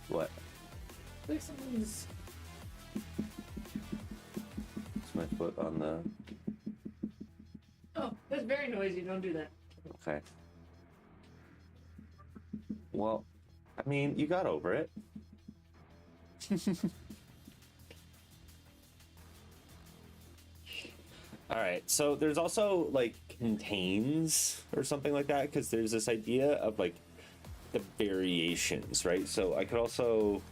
What? Like someone's. It's my foot on the. Oh, that's very noisy. Don't do that. Okay. Well, I mean, you got over it. All right, so there's also like contains or something like that, because there's this idea of like the variations, right? So I could also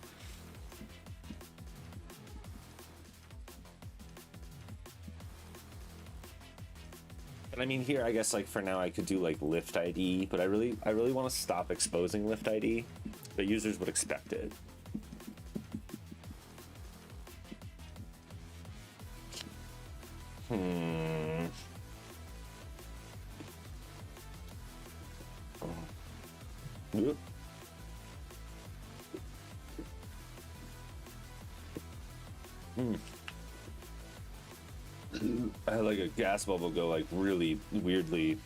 and I mean here I guess like for now I could do like lift ID, but I really want to stop exposing lift ID. The users would expect it. Yep. I had like a gas bubble go like really weirdly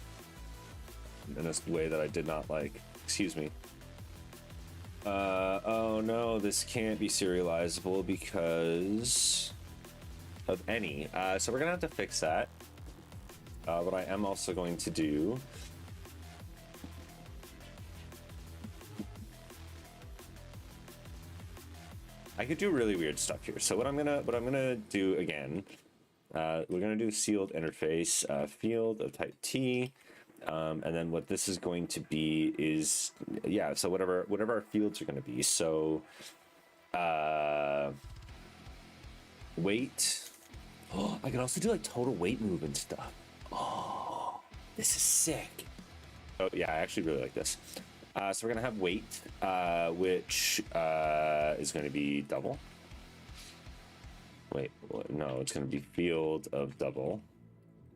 in this way that I did not like. Excuse me. Oh no, this can't be serializable because of any. So we're gonna have to fix that. What I am also going to do I could do really weird stuff here. So what I'm gonna do again, we're gonna do sealed interface field of type T, and then what this is going to be is so whatever our fields are going to be. So weight. Oh, I can also do like total weight move and stuff. Oh, this is sick. Oh yeah, I actually really like this. So we're gonna have weight, which is going to be double. Wait, no, it's going to be field of double.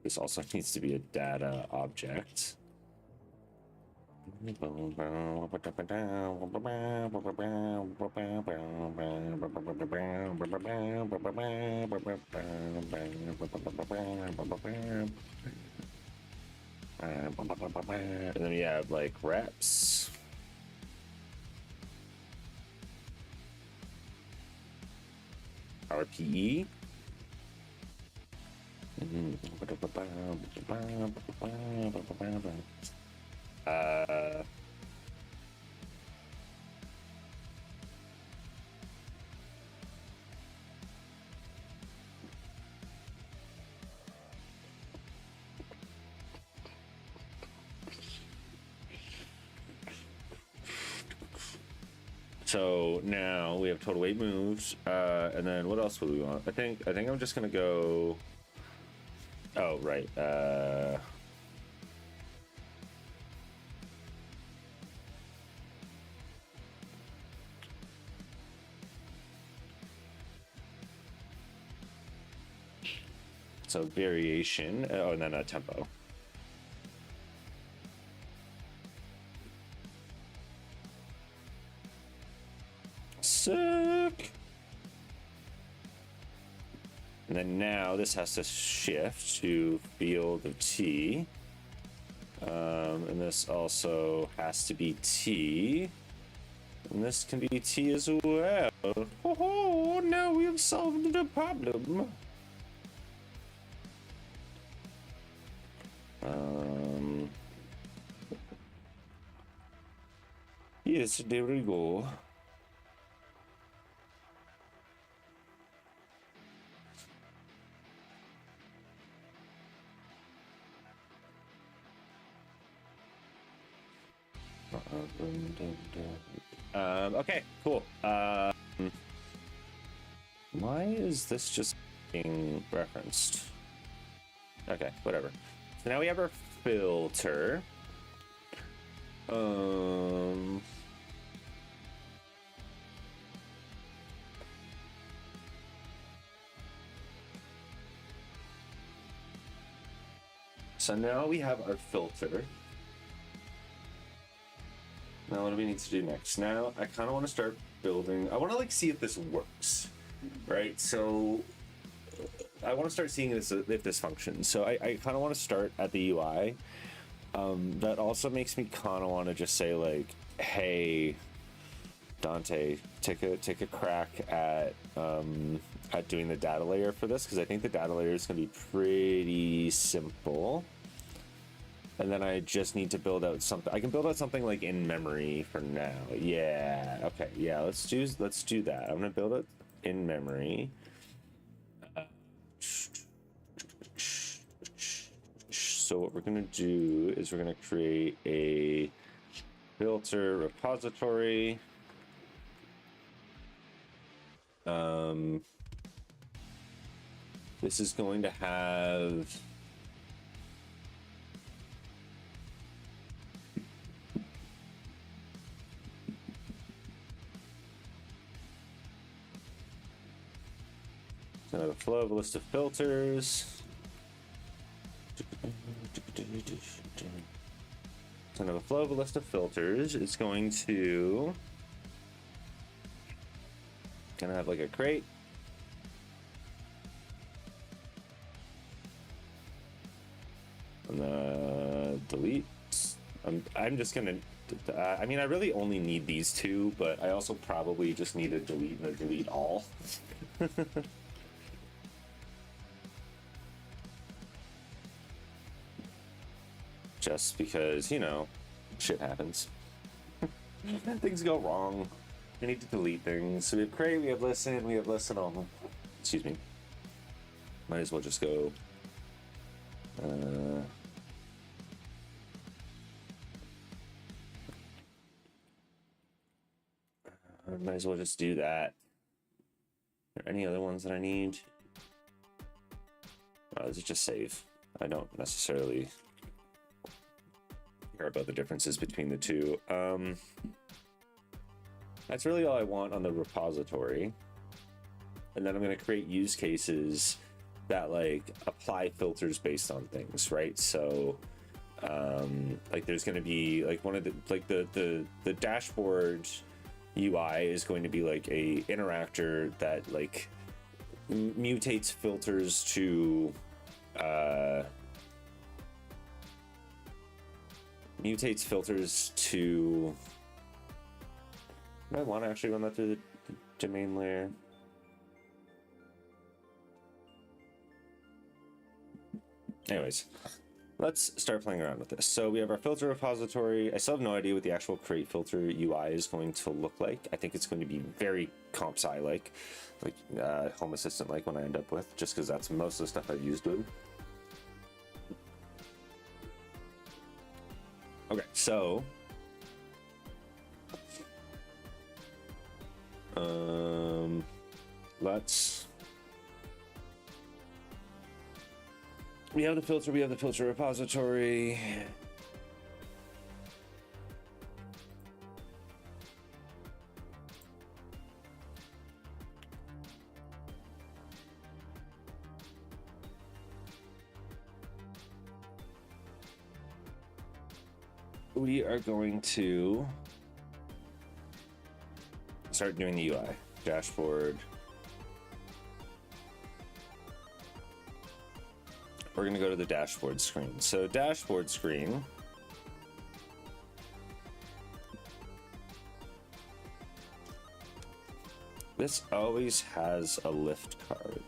This also needs to be a data object. And then we have like reps. RPE. So now we have total weight moves, and then what else would we want? I think I'm just gonna go. Oh right. So variation. Oh, and then a tempo. Sick. And then now this has to shift to field of T. And this also has to be T. And this can be T as well. Oh, now we have solved the problem. Yes, there we go. Okay, cool. Why is this just being referenced? Okay, whatever. So now we have our filter. So now we have our filter. Now what do we need to do next? Now I kind of want to start building. I want to like see if this works, right? So I want to start seeing this if this functions. So I kind of want to start at the UI That also makes me kind of want to just say like, hey, Dante, take a crack at doing the data layer for this, because I think the data layer is going to be pretty simple. And then I just need to build out something. I can build out something like in memory for now. Yeah. Okay. Yeah. Let's do that. I'm gonna build it in memory. So what we're gonna do is we're gonna create a filter repository. This is going to have a flow of a list of filters. Kind of a flow of a list of filters. It's going to kind of have like a crate. And delete. I'm just gonna. I mean, I really only need these two, but I also probably just need a delete and a delete all. Just because, you know, shit happens. Things go wrong. We need to delete things. So we have create, we have listen all. Excuse me. Might as well just go. Might as well just do that. Are there any other ones that I need? This is just save. I don't necessarily care about the differences between the two. That's really all I want on the repository. And then I'm going to create use cases that like apply filters based on things, right? So like there's going to be like one of the like the dashboard UI is going to be like a interactor that like mutates filters to do I want to actually run that through the domain layer? Anyways, let's start playing around with this. So we have our filter repository. I still have no idea what the actual create filter UI is going to look like. I think it's going to be very comp sci like Home Assistant like when I end up with, just because that's most of the stuff I've used with. Okay, so we have the filter repository. We are going to start doing the UI dashboard. We're going to go to the dashboard screen. So dashboard screen. This always has a lift card.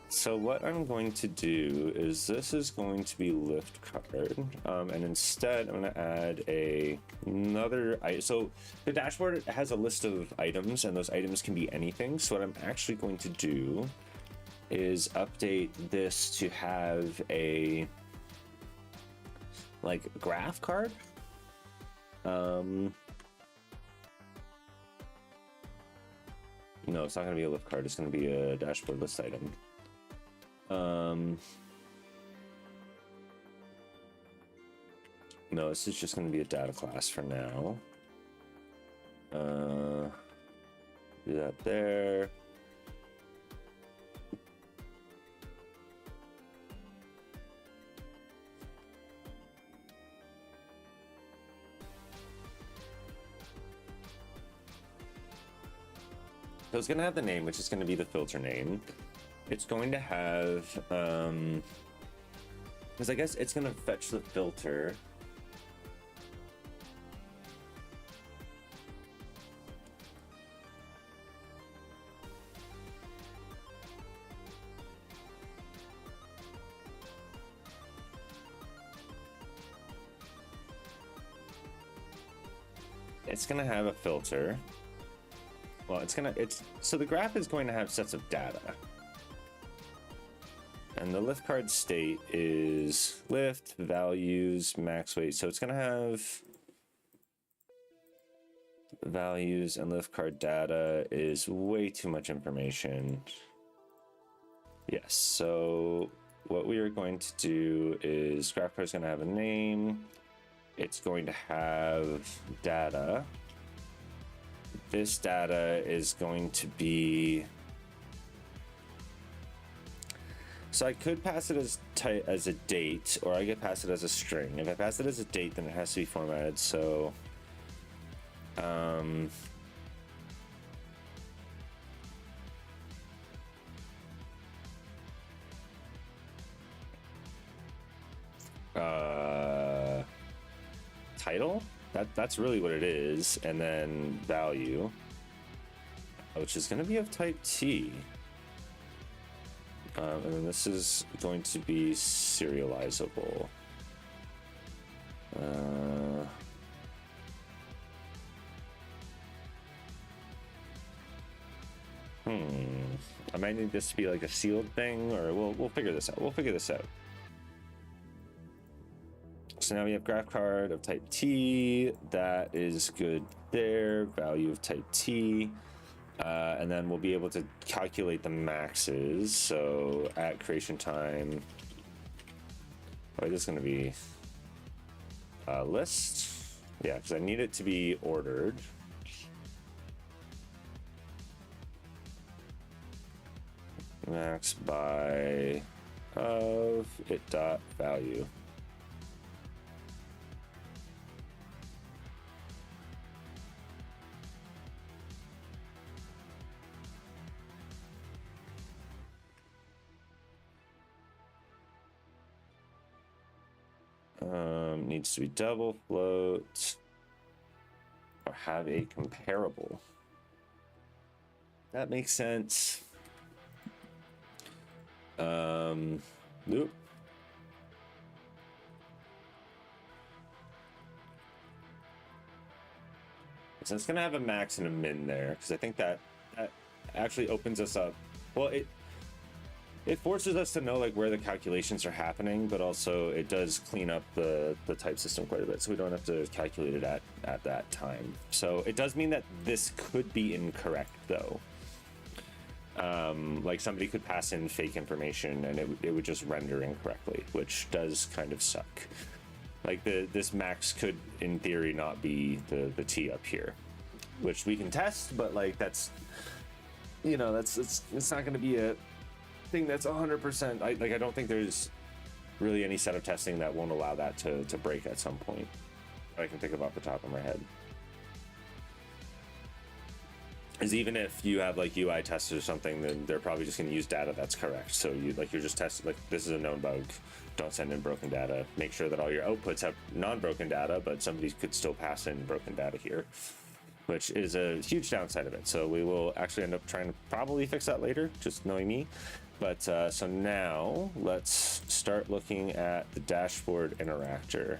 So what I'm going to do is this is going to be lift card. And instead I'm going to add another item. So the dashboard has a list of items and those items can be anything. So what I'm actually going to do is update this to have a like graph card. No, it's not going to be a lift card. It's going to be a dashboard list item. No, this is just going to be a data class for now. Do that there. So it's going to have the name, which is going to be the filter name. It's going to have Because I guess it's gonna fetch the filter. It's gonna have a filter. Well, so the graph is going to have sets of data. And the lift card state is lift, values, max weight. So it's gonna have values, and lift card data is way too much information. Yes, so what we are going to do is graph card is gonna have a name. It's going to have data. This data is going to be, so I could pass it as a date, or I could pass it as a string. If I pass it as a date, then it has to be formatted. So title, that's really what it is, and then value, which is going to be of type T, and then this is going to be serializable. I might need this to be like a sealed thing, or we'll figure this out. So now we have graph card of type T. That is good there. Value of type T. And then we'll be able to calculate the maxes. So at creation time, this is going to be a list. Yeah, because I need it to be ordered. Max by of it dot value. Needs to be double float or have a comparable. That makes sense. Nope. So it's gonna have a max and a min there, because I think that actually opens us up. Well, it forces us to know like where the calculations are happening, but also it does clean up the type system quite a bit, so we don't have to calculate it at that time. So it does mean that this could be incorrect though. Like somebody could pass in fake information and it would just render incorrectly, which does kind of suck. Like this max could in theory not be the T up here, which we can test, but like that's, you know, it's not going to be a thing that's 100%. I don't think there's really any set of testing that won't allow that to break at some point. I can think of off the top of my head. Is even if you have like UI testers or something, then they're probably just going to use data that's correct. So you're just testing, like, this is a known bug. Don't send in broken data. Make sure that all your outputs have non-broken data, but somebody could still pass in broken data here, which is a huge downside of it. So we will actually end up trying to probably fix that later, just knowing me. But so now let's start looking at the dashboard interactor.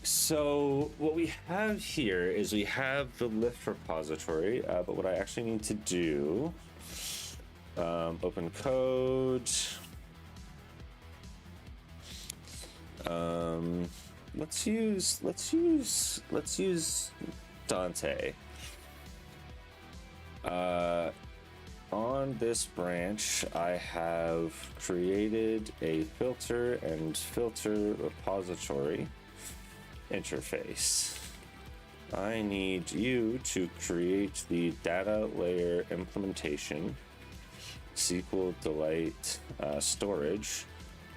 So what we have here is we have the lift repository, but what I actually need to do, open code. Let's use Dante. On this branch, I have created a filter and filter repository interface. I need you to create the data layer implementation, SQLite storage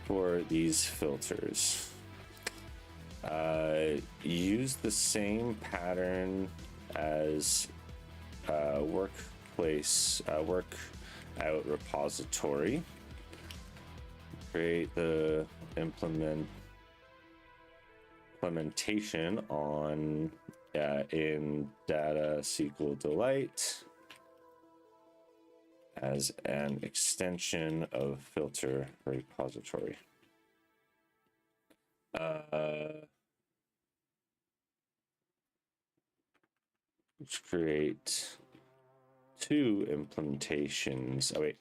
for these filters. Use the same pattern as workplace workout repository. create the implementation on in data SQL Delight as an extension of filter repository. Let's create 2 implementations. Oh wait,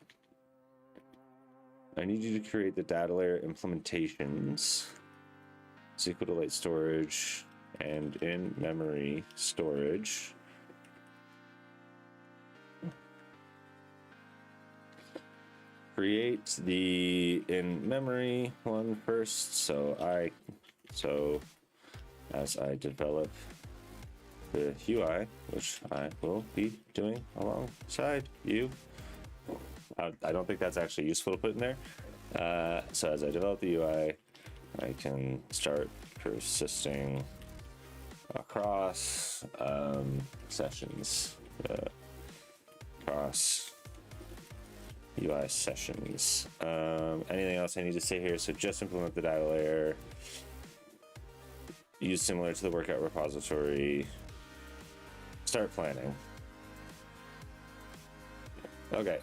I need you to create the data layer implementations, SQL Delight storage, and in-memory storage. Create the in-memory one first, so as I develop the UI, which I will be doing alongside you. I don't think that's actually useful to put in there. So as I develop the UI, I can start persisting across sessions, across UI sessions. Anything else I need to say here? So just implement the data layer. Use similar to the workout repository. Start planning. Okay,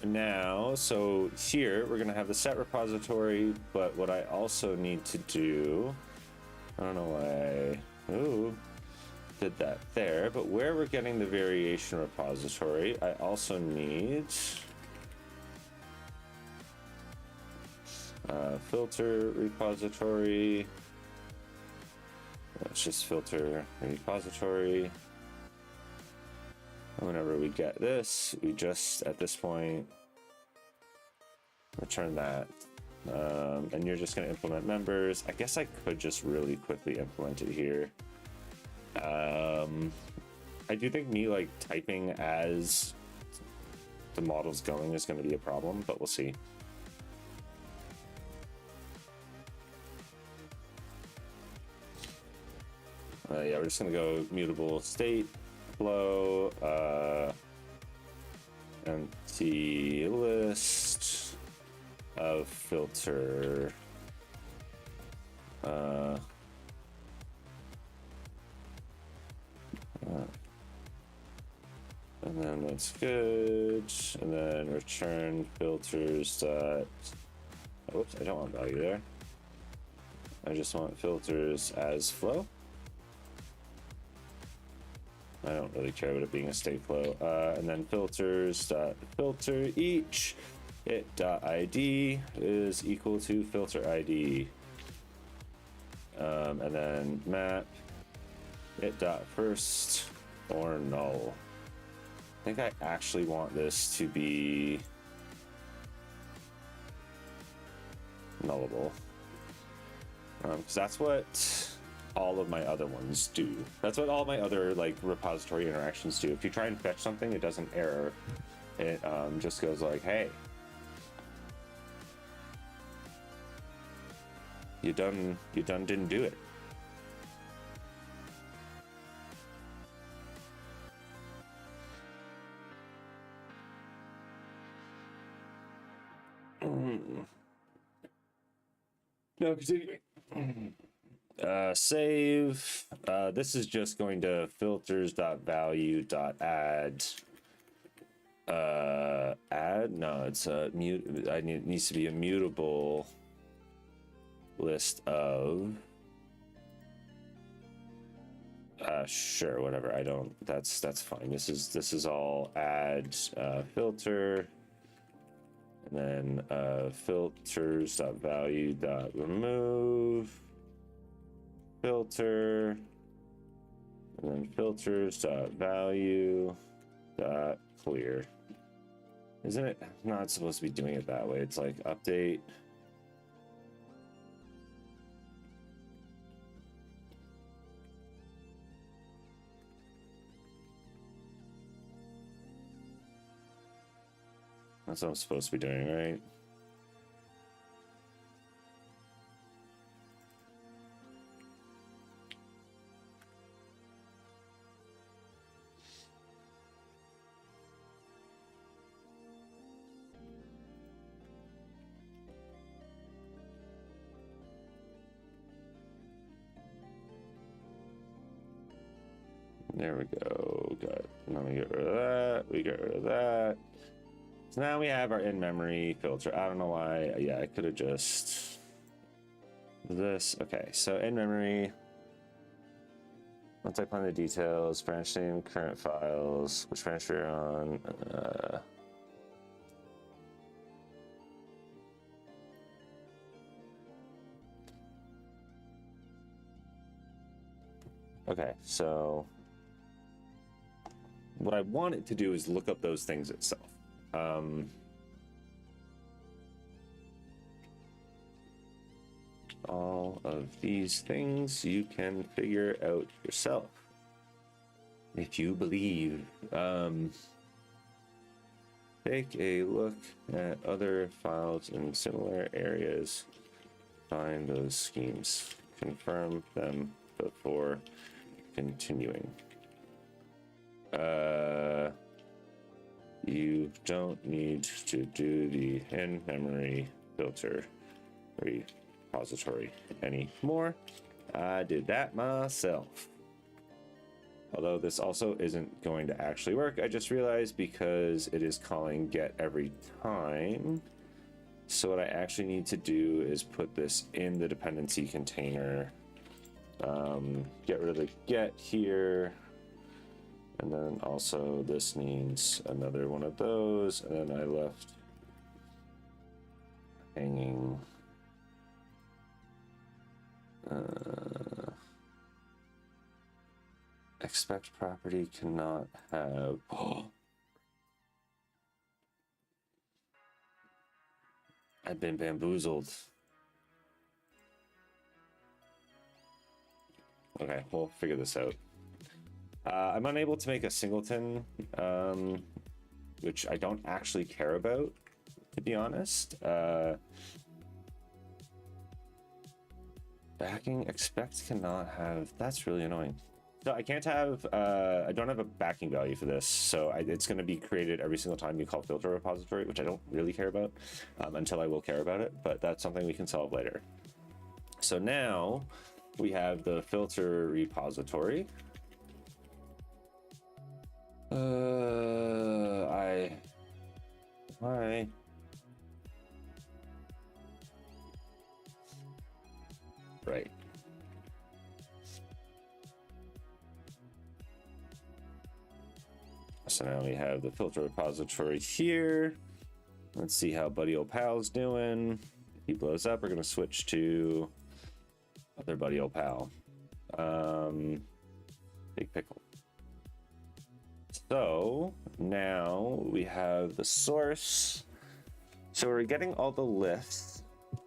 now, so here we're gonna have the set repository, but what I also need to do, I don't know why, ooh, did that there, but where we're getting the variation repository, I also need filter repository. Let's just filter repository. Whenever we get this, we just, at this point, return that. And you're just gonna implement members. I guess I could just really quickly implement it here. I do think me like typing as the model's going is gonna be a problem, but we'll see. Yeah, we're just gonna go mutable state, flow, empty list of filter, and then that's good, and then return filters dot, whoops, I don't want value there. I just want filters as flow. I don't really care about it being a state flow. And then filters dot filter each it dot ID is equal to filter ID. And then map it dot first or null. I think I actually want this to be nullable, because that's what all of my other ones do. That's what all my other like repository interactions do. If you try and fetch something, it doesn't error. It just goes like, hey, you done didn't do it. No, continuing. Save. This is just going to filters.value.add. Add? No, it's a mute. It needs to be a mutable list of. Sure, whatever. I don't. That's fine. This is all add filter. And then filters.value.remove filter, and then filters.value.clear. Isn't it not supposed to be doing it that way? It's like update. That's what I'm supposed to be doing, right? There we go. Good. Now we get rid of that. We get rid of that. So now we have our in-memory filter. I don't know why. Yeah, I could have just this. Okay, so in-memory. Once I plan the details, branch name, current files, which branch we're on. Okay, so what I want it to do is look up those things itself. All of these things you can figure out yourself if you believe. Take a look at other files in similar areas. Find those schemes. Confirm them before continuing. You don't need to do the in-memory filter repository anymore. I did that myself. Although this also isn't going to actually work, I just realized, because it is calling get every time. So what I actually need to do is put this in the dependency container. Get rid of the get here. And then also this needs another one of those. And then I left hanging. Expect property cannot have. Oh. I've been bamboozled. Okay, we'll figure this out. I'm unable to make a singleton, which I don't actually care about, to be honest. Backing expect cannot have. That's really annoying. So I can't have. I don't have a backing value for this, so it's going to be created every single time you call filter repository, which I don't really care about until I will care about it. But that's something we can solve later. So now we have the filter repository. Why? Right. So now we have the filter repository here. Let's see how Buddy Old Pal's doing. If he blows up, we're gonna switch to other Buddy Old Pal. Big Pickle. So now we have the source. So we're getting all the lifts.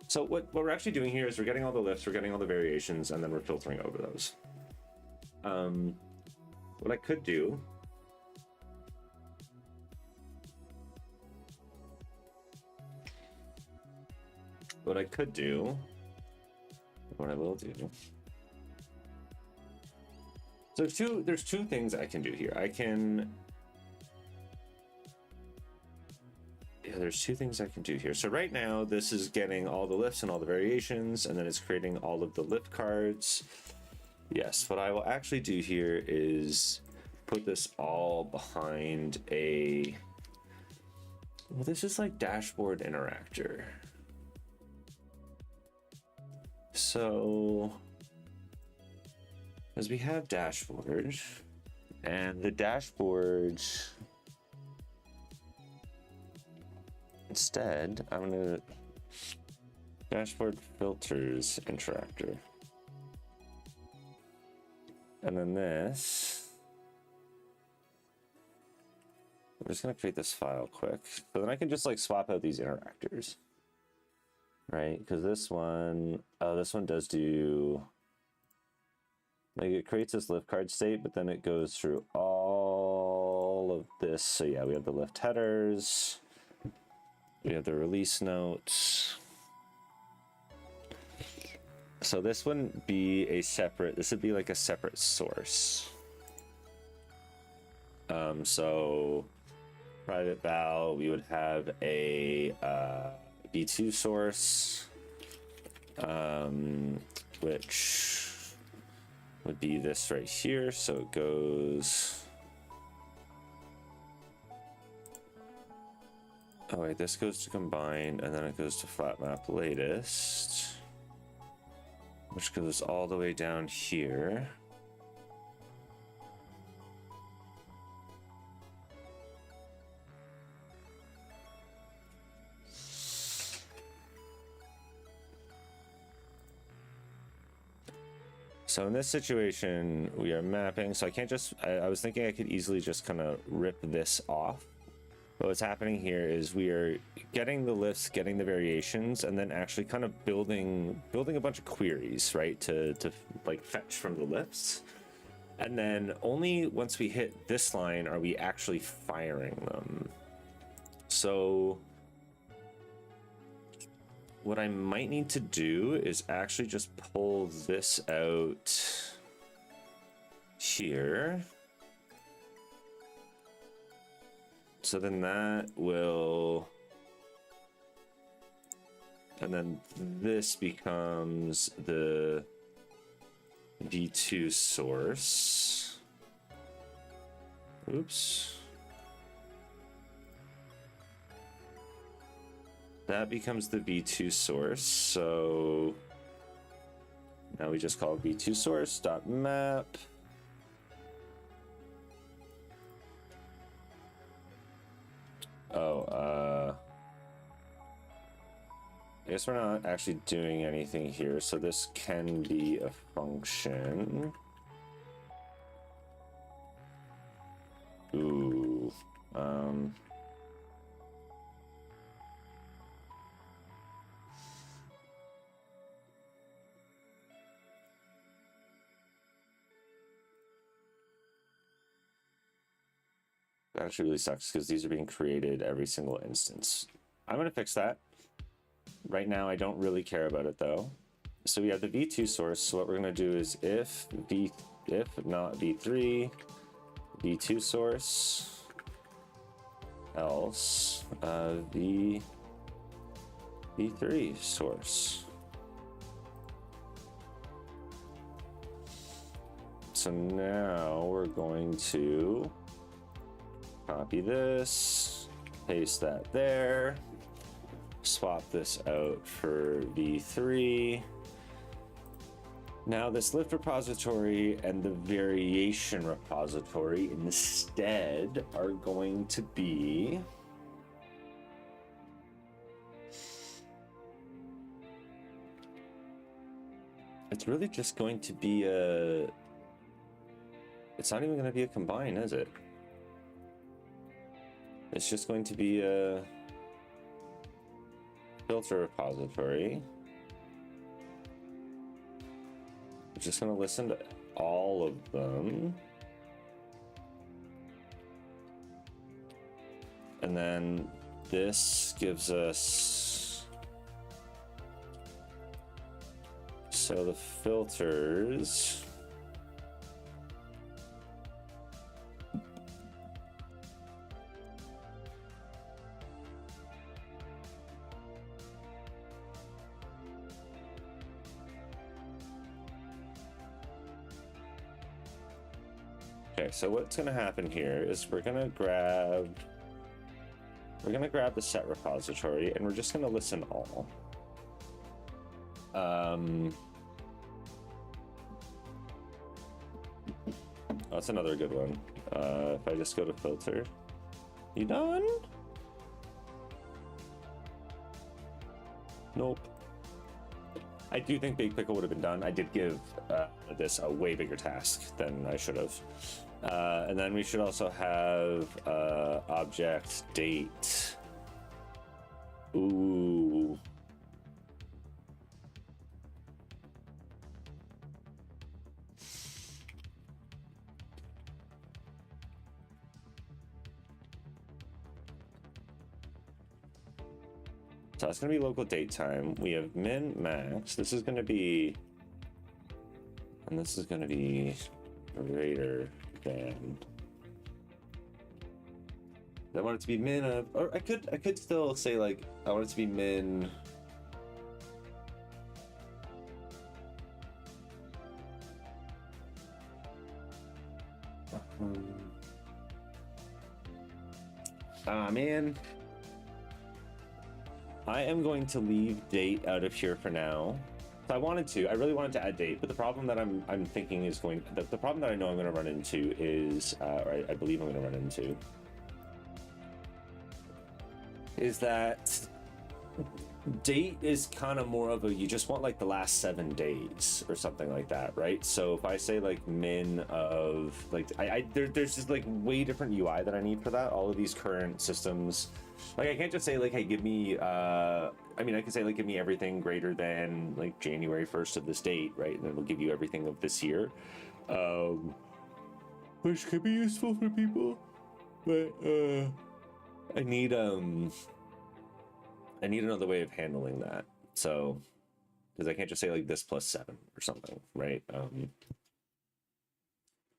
So what we're actually doing here is we're getting all the lifts, we're getting all the variations, and then we're filtering over those. What I could do what I will do. So there's two things I can do here. There's two things I can do here. So right now, this is getting all the lifts and all the variations, and then it's creating all of the lift cards. Yes, what I will actually do here is put this all behind a. Well, this is like dashboard interactor. So, as we have dashboard, and the dashboard, instead, I'm gonna dashboard filters interactor. And then this, I'm just gonna create this file quick. So then I can just like swap out these interactors. Right, because this one does do, like, it creates this lift card state, but then it goes through all of this. So yeah, we have the lift headers, we have the release notes. So this wouldn't be a separate, this would be like a separate source. So private val, we would have a B2 source, which would be this right here. So it goes. Oh wait, this goes to combined, and then it goes to flat map latest, which goes all the way down here. So in this situation, we are mapping, so I can't just, I was thinking I could easily just kind of rip this off. But what's happening here is we are getting the lifts, getting the variations, and then actually kind of building a bunch of queries, right, to like fetch from the lifts. And then only once we hit this line are we actually firing them. So what I might need to do is actually just pull this out here. So then that will, and then this becomes the V2 source. Oops. That becomes the V2 source. So now we just call V2 source.map. I guess we're not actually doing anything here, so this can be a function. Ooh. That actually really sucks because these are being created every single instance. I'm going to fix that. Right now, I don't really care about it though. So we have the V2 source. So what we're going to do is if not V3, V2 source, else V3 source. So now we're going to copy this, paste that there, swap this out for V3. Now this lift repository and the variation repository instead are going to be it's really just going to be a, it's not even going to be a combine, is it? It's just going to be a filter repository. We're just going to listen to all of them. And then this gives us, so the filters. Okay, so what's going to happen here is we're going to grab the set repository and we're just going to listen all. That's another good one. If I just go to filter, you done? Nope. I do think Big Pickle would have been done. I did give this a way bigger task than I should have. And then we should also have object date. Ooh. So that's going to be local date time. We have min, max. This is going to be, and this is going to be greater than. I want it to be min of, or I could still say like I want it to be min. Man. I am going to leave date out of here for now. So I really wanted to add date, but the problem that I'm thinking is the problem that I know I'm going to run into is, or I believe I'm going to run into, is that date is kind of more of a, you just want like the last 7 days or something like that, right? So if I say like min of like, there's just like way different UI that I need for that. All of these current systems, like I can't just say like, hey, give me, I mean, I can say like, give me everything greater than like January 1st of this date, right? And it'll give you everything of this year, which could be useful for people, but I need another way of handling that. So, because I can't just say like this plus 7 or something, right?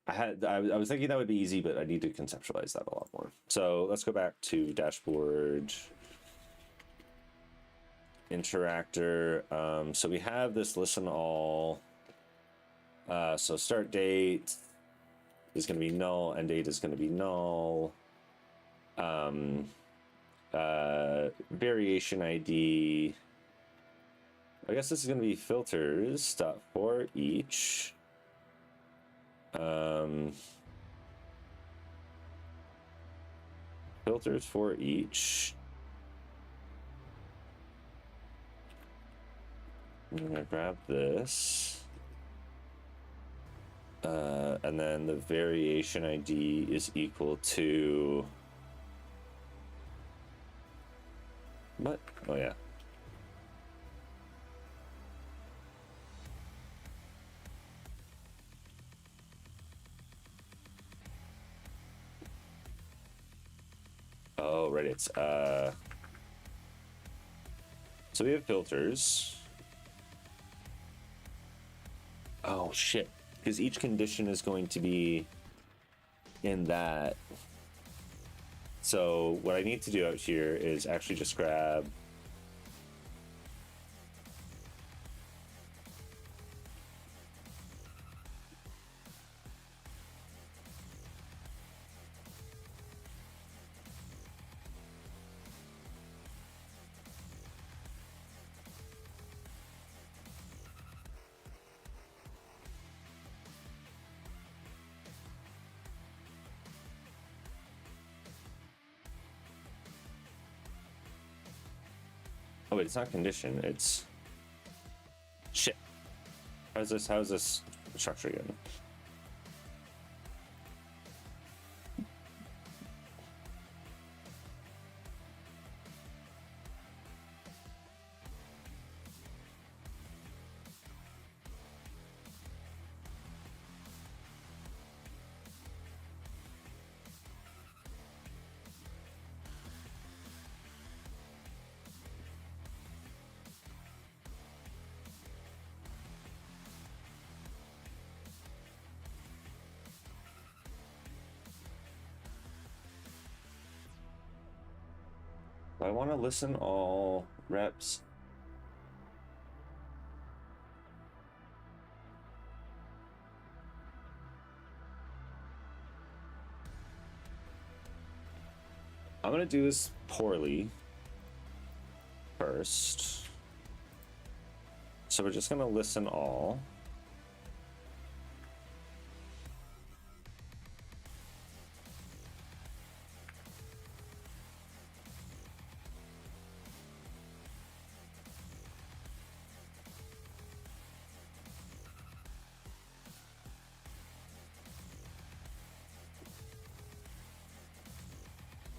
I was thinking that would be easy, but I need to conceptualize that a lot more. So let's go back to dashboard, interactor. So we have this listen all. So start date is going to be null, end date is going to be null. Variation ID. I guess this is going to be filters dot for each. Filters for each. I'm gonna grab this. And then the variation ID is equal to what? Oh yeah. Oh, right. It's so we have filters. Oh shit. Because each condition is going to be in that. So what I need to do out here is actually just grab oh wait, it's not condition, it's shit. How's this structure again? I want to listen all reps. I'm gonna do this poorly first. So we're just gonna listen all.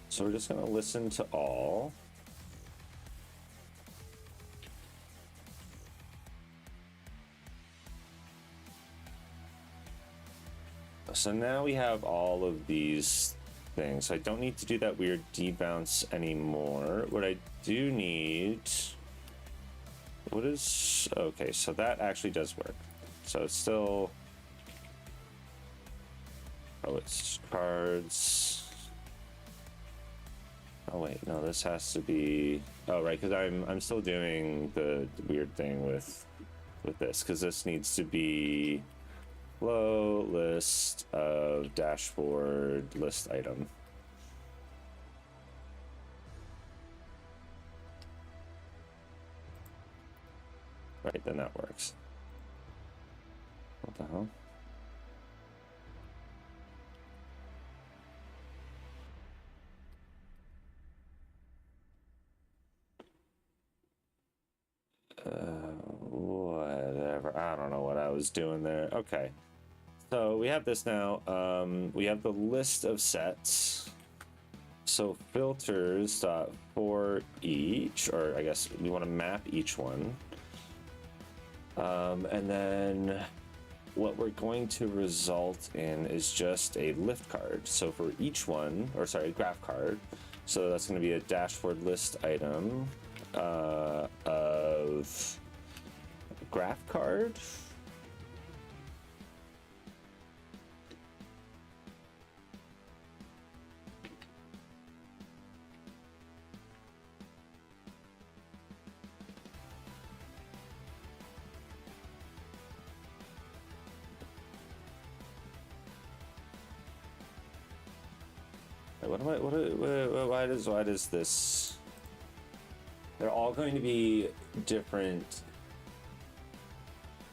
So we're just going to listen to all. So now we have all of these things. So I don't need to do that weird debounce anymore. What I do need... What is... Okay, so that actually does work. So it's still... Oh, it's cards... Oh wait, no, this has to be, oh right, because I'm still doing the weird thing with this, because this needs to be flow list of dashboard list item. Right, then that works. What the hell? Whatever. I don't know what I was doing there. Okay. So we have this now. We have the list of sets. So filters for each, or I guess we want to map each one. And then what we're going to result in is just a lift card. So for each one, or sorry, a graph card. So that's going to be a dashboard list item of graph card. Why does this? They're all going to be different.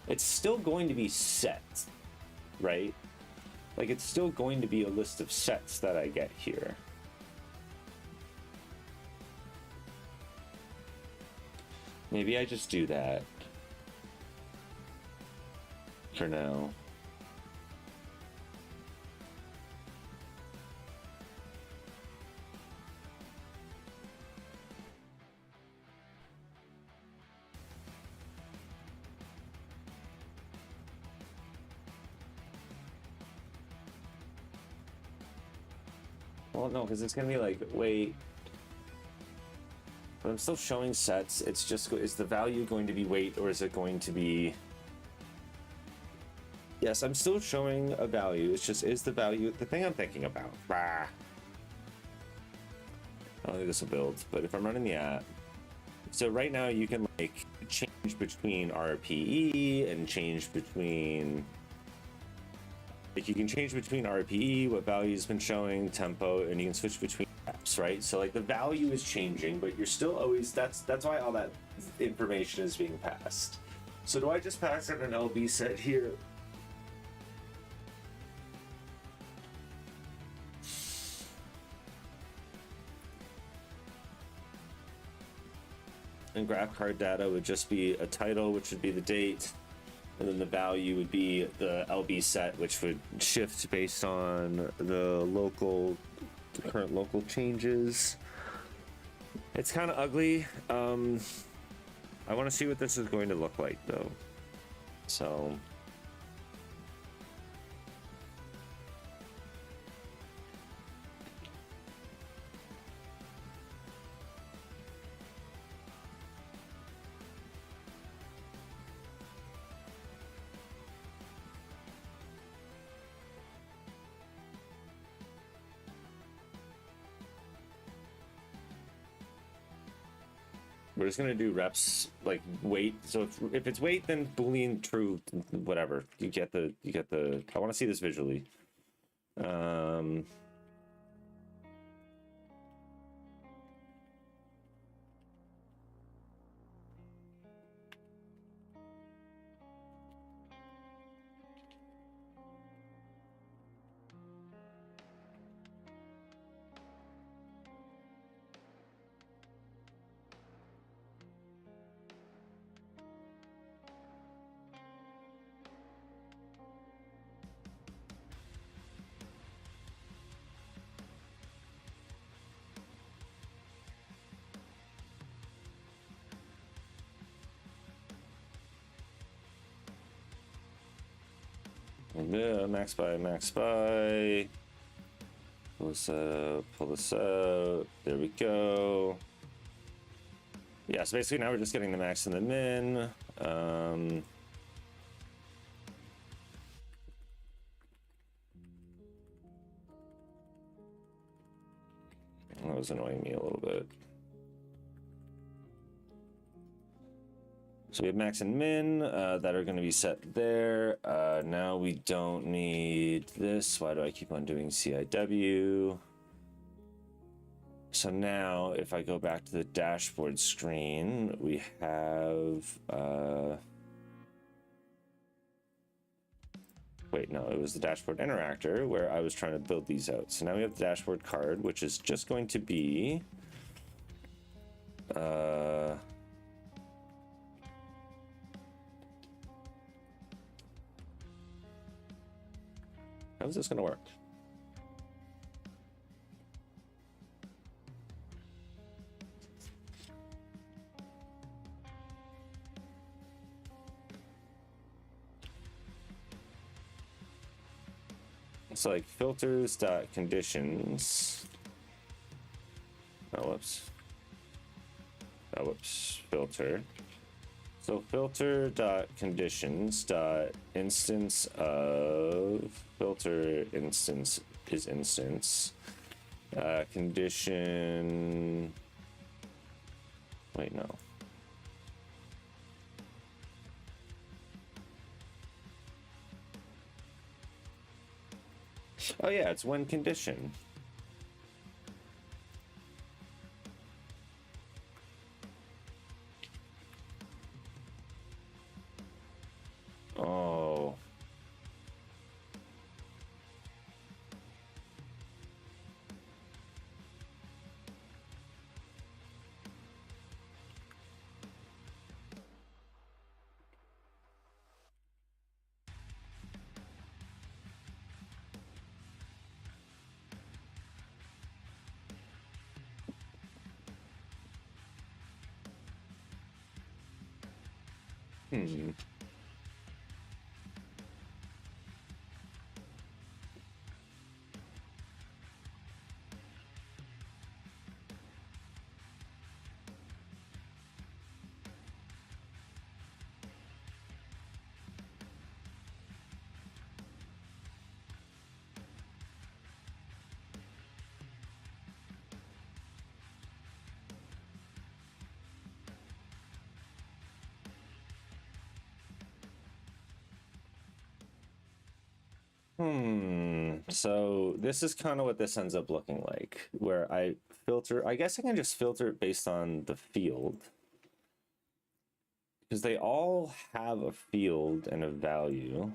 It's still going to be set, right? Like it's still going to be a list of sets that I get here. Maybe I just do that for now. Well, no, because it's gonna be like, wait, but I'm still showing sets. It's just, is the value going to be weight, or is it going to be? Yes, I'm still showing a value. It's just, is the value the thing I'm thinking about? Bah. I don't think this will build, but if I'm running the app, so right now you can like change between RPE and change between. Like you can change between RPE, what value has been showing, tempo, and you can switch between apps, right? So like the value is changing, but you're still always, that's why all that information is being passed. So do I just pass in an LB set here? And graph card data would just be a title, which would be the date. And then the value would be the LB set, which would shift based on the current local changes. It's kind of ugly. I want to see what this is going to look like, though. So. We're just gonna do reps like weight. So if it's weight, then Boolean true, whatever. You get the. I want to see this visually. Yeah, max by. Pull this up. There we go. Yeah, so basically now we're just getting the max and the min. That was annoying me a little bit. So we have max and min that are going to be set there. Now we don't need this. Why do I keep on doing CIW? So now if I go back to the dashboard screen, we have, wait, no, it was the dashboard interactor where I was trying to build these out. So now we have the dashboard card, which is just going to be, how is this going to work? It's like filters dot conditions. Oh, whoops. Oh, whoops. Filter. So filter dot conditions dot instance of filter instance is instance. Condition. Wait, no. Oh yeah, it's when condition. Oh. Hmm. So this is kind of what this ends up looking like, where I filter, I guess I can just filter it based on the field, because they all have a field and a value.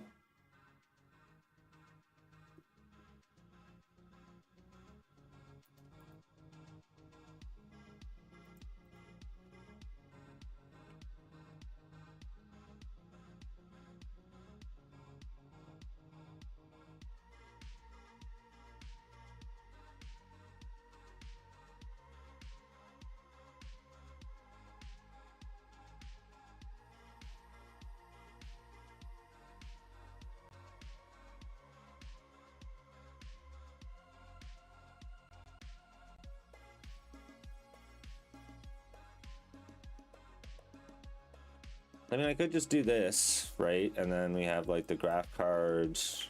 I mean, I could just do this, right? And then we have like the graph cards.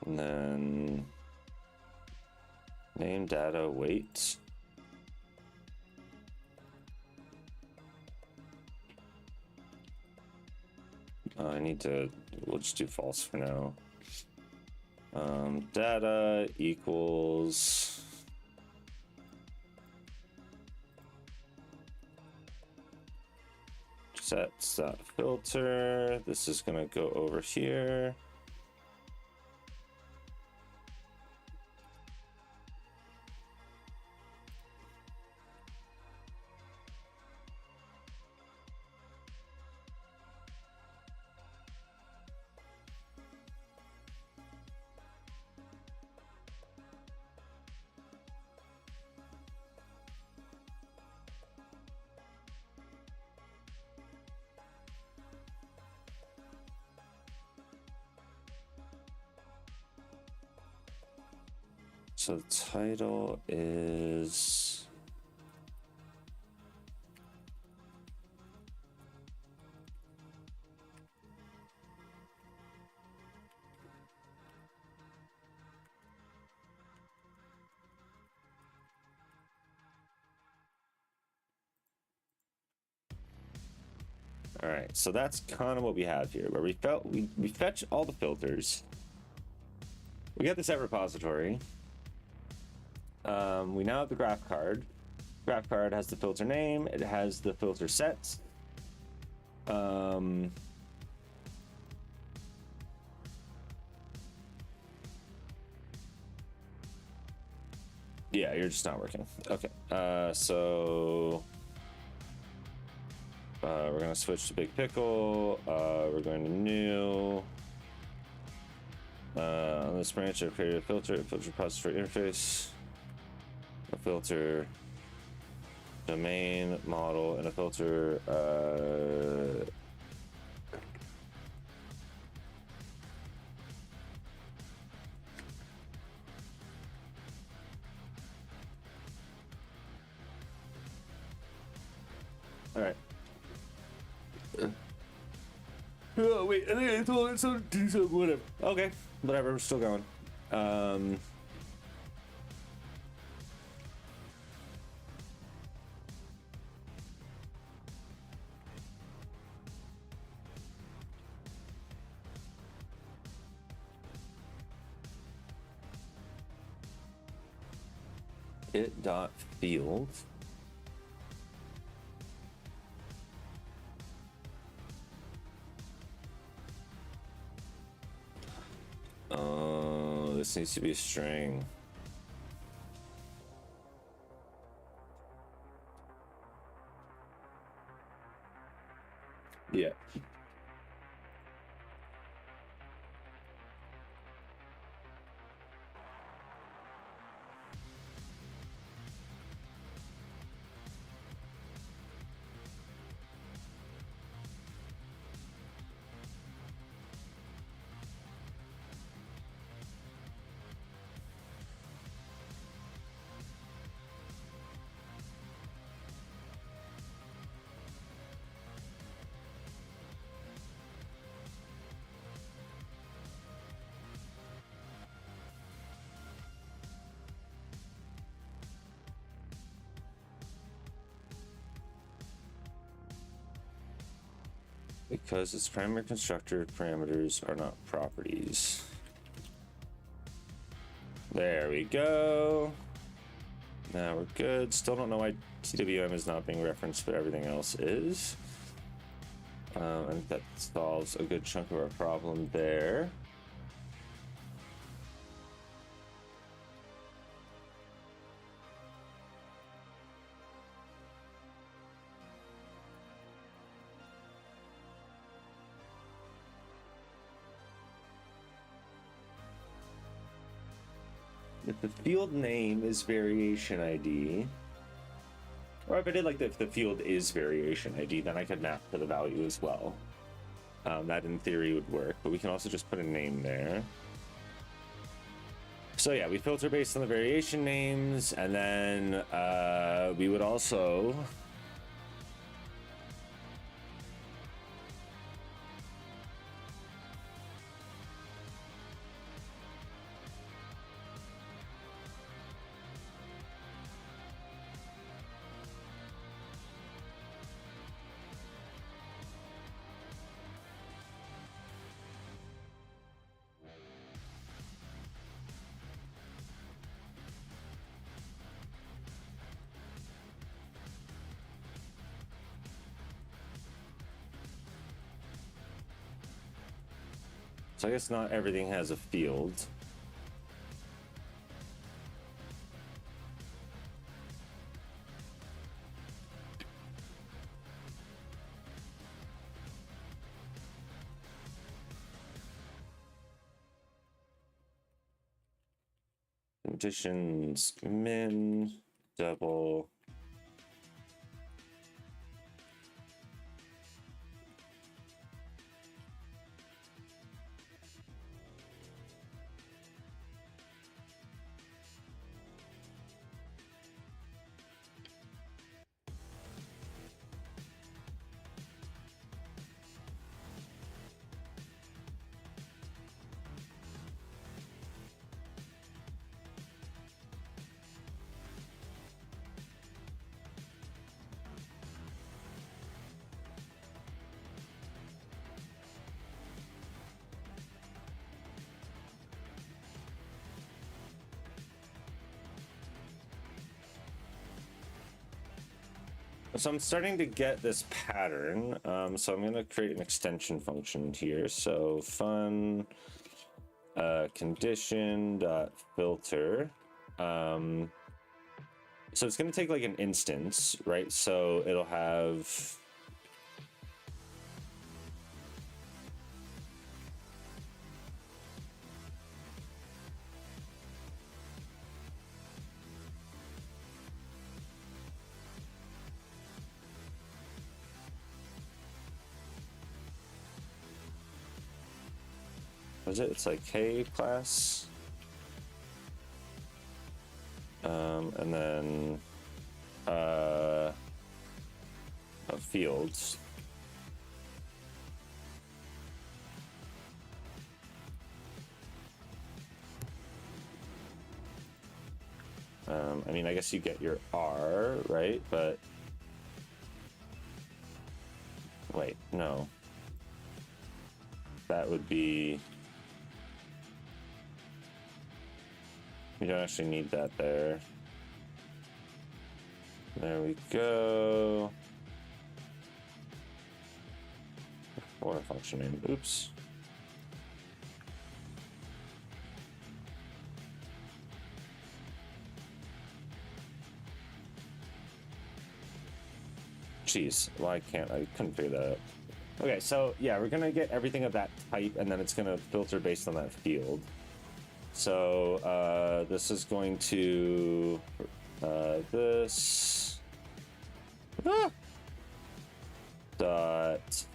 And then name, data, weight. I need to, we'll just do false for now. Data equals sets that filter. This is gonna go over here. So the title is All right, so that's kind of what we have here, where we fetch all the filters. We got the set repository. We now have the graph card. Graph card has the filter name. It has the filter sets. Yeah, you're just not working. Okay, so we're gonna switch to Big Pickle. We're going to new. On this branch, I've created a filter repository interface, a filter domain model, and a filter. All right. Oh wait, I think I told it so. Whatever. Okay, whatever. We're still going. It dot field. Oh, this needs to be a string. Yeah. Because its primary constructor parameters are not properties. There we go. Now we're good. Still don't know why TWM is not being referenced, but everything else is. And that solves a good chunk of our problem there. If the field name is variation ID, or if I did like if the field is variation ID, then I could map to the value as well. That in theory would work, but we can also just put a name there. So yeah, we filter based on the variation names, and then we would also so I guess not everything has a field. Conditions min double. So I'm starting to get this pattern. So I'm going to create an extension function here. So fun condition dot filter. So it's going to take like an instance, right? So it'll have what is it? It's like K class. And then fields. I mean, I guess you get your R, right? But wait, no. That would be... You don't actually need that there. There we go. Or a function name. Oops. Jeez, why can't I couldn't figure that out. Okay, so yeah, we're gonna get everything of that type, and then it's gonna filter based on that field. So this is going to this dot.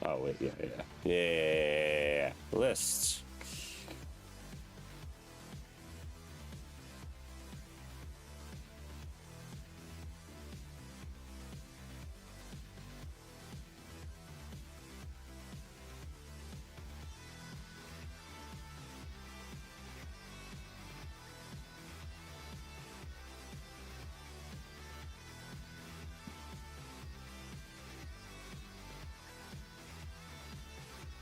Oh wait, yeah. Lists.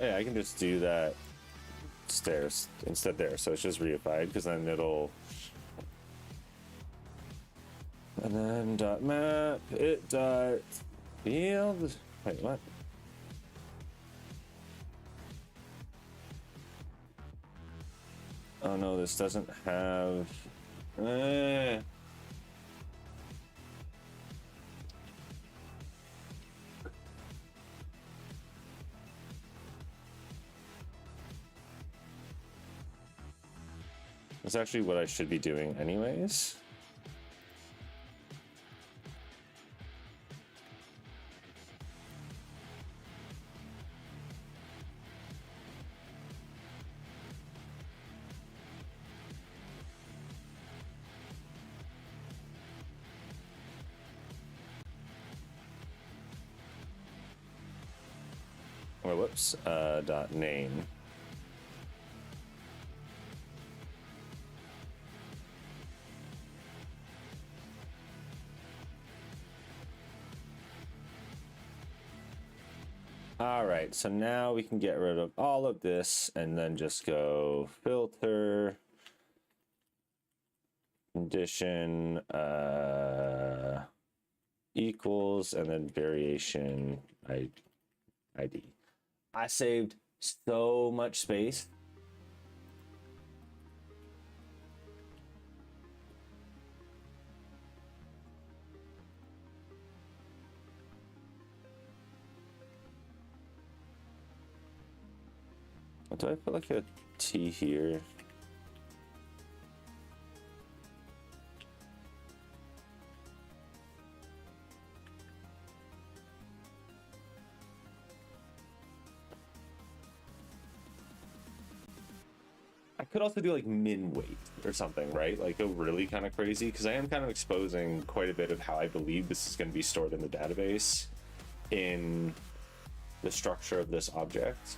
Yeah, I can just do that stairs instead there, so it's just reified because then it'll. And then dot map it dot field. Wait, what? Oh no, this doesn't have. That's actually what I should be doing anyways. Or whoops, dot name. All right, so now we can get rid of all of this and then just go filter, condition, equals, and then variation ID. I saved so much space. Do I put like a T here? I could also do like min weight or something, right? Like go really kind of crazy, because I am kind of exposing quite a bit of how I believe this is going to be stored in the database in the structure of this object.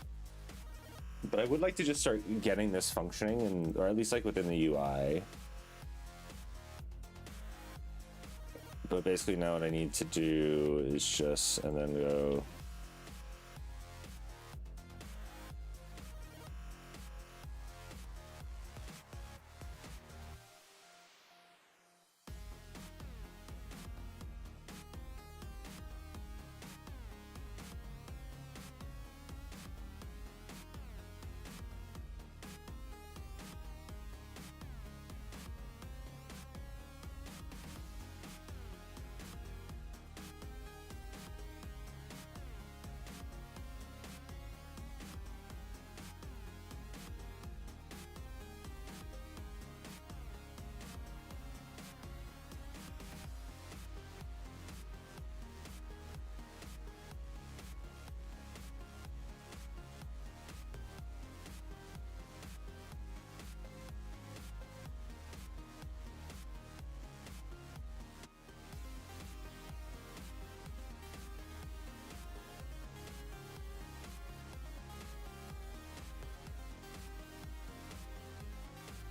But I would like to just start getting this functioning, and or at least like within the UI. But basically now what I need to do is just, and then go.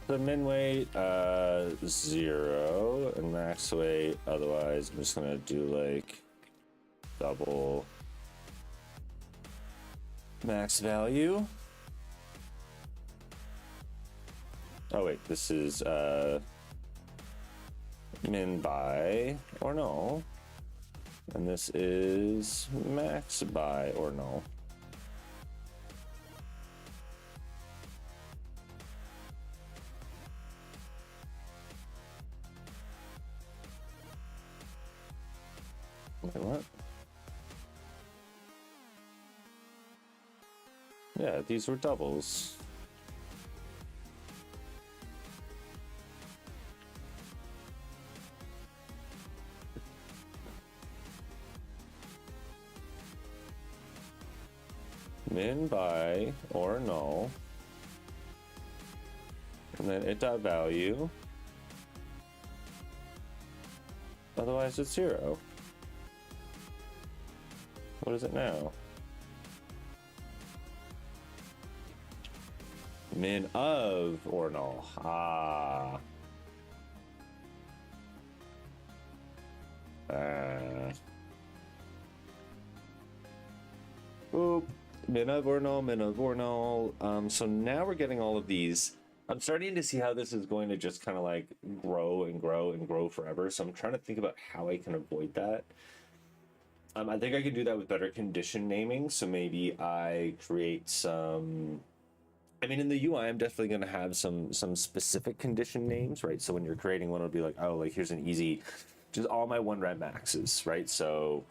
The min weight, 0, and max weight. Otherwise, I'm just gonna do like double max value. Oh wait, this is min by or null, and this is max by or null. Wait, what? Yeah, these were doubles. Min by or null, and then it dot value. Otherwise, it's 0. What is it now? Min of or null. Ah. Oop. Min of or null, min of or null. So now we're getting all of these. I'm starting to see how this is going to just kind of like grow and grow and grow forever. So I'm trying to think about how I can avoid that. I think I can do that with better condition naming. So maybe I create some. I mean, in the UI, I'm definitely going to have some specific condition names, right? So when you're creating one, it'll be like, oh, like here's an easy, just all my 1 rep maxes, right? So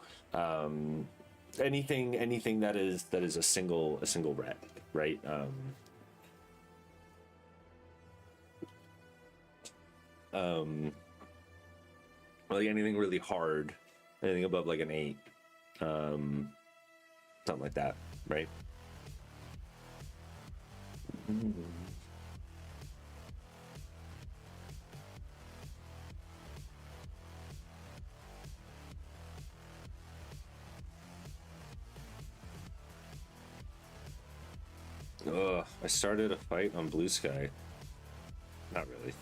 anything that is a single rep, right? Like anything really hard, anything above like an 8, something like that, right? Ugh, I started a fight on Blue Sky. Not really.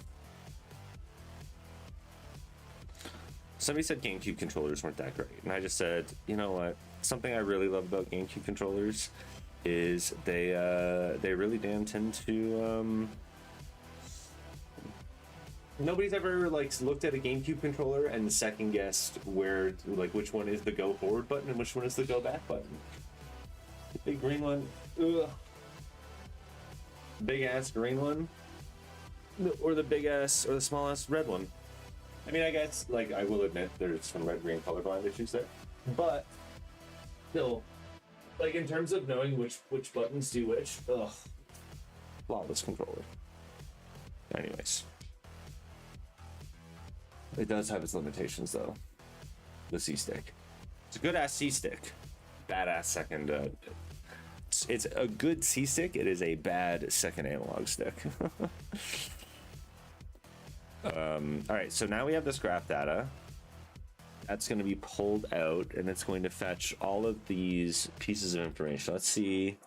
Somebody said GameCube controllers weren't that great, and I just said, you know what? Something I really love about GameCube controllers is they really damn tend to nobody's ever like looked at a GameCube controller and second guessed where like which one is the go forward button and which one is the go back button. The big green one, ugh. Big ass green one, or the big ass or the small ass red one. I mean, I guess like I will admit there's some red green colorblind issues there, but still, like in terms of knowing which buttons do which, ugh, flawless controller. Anyways, it does have its limitations though. The C stick, it's a good ass C stick, badass second. It's a good C stick. It is a bad second analog stick. All right, so now we have this graph data. That's going to be pulled out, and it's going to fetch all of these pieces of information. Let's see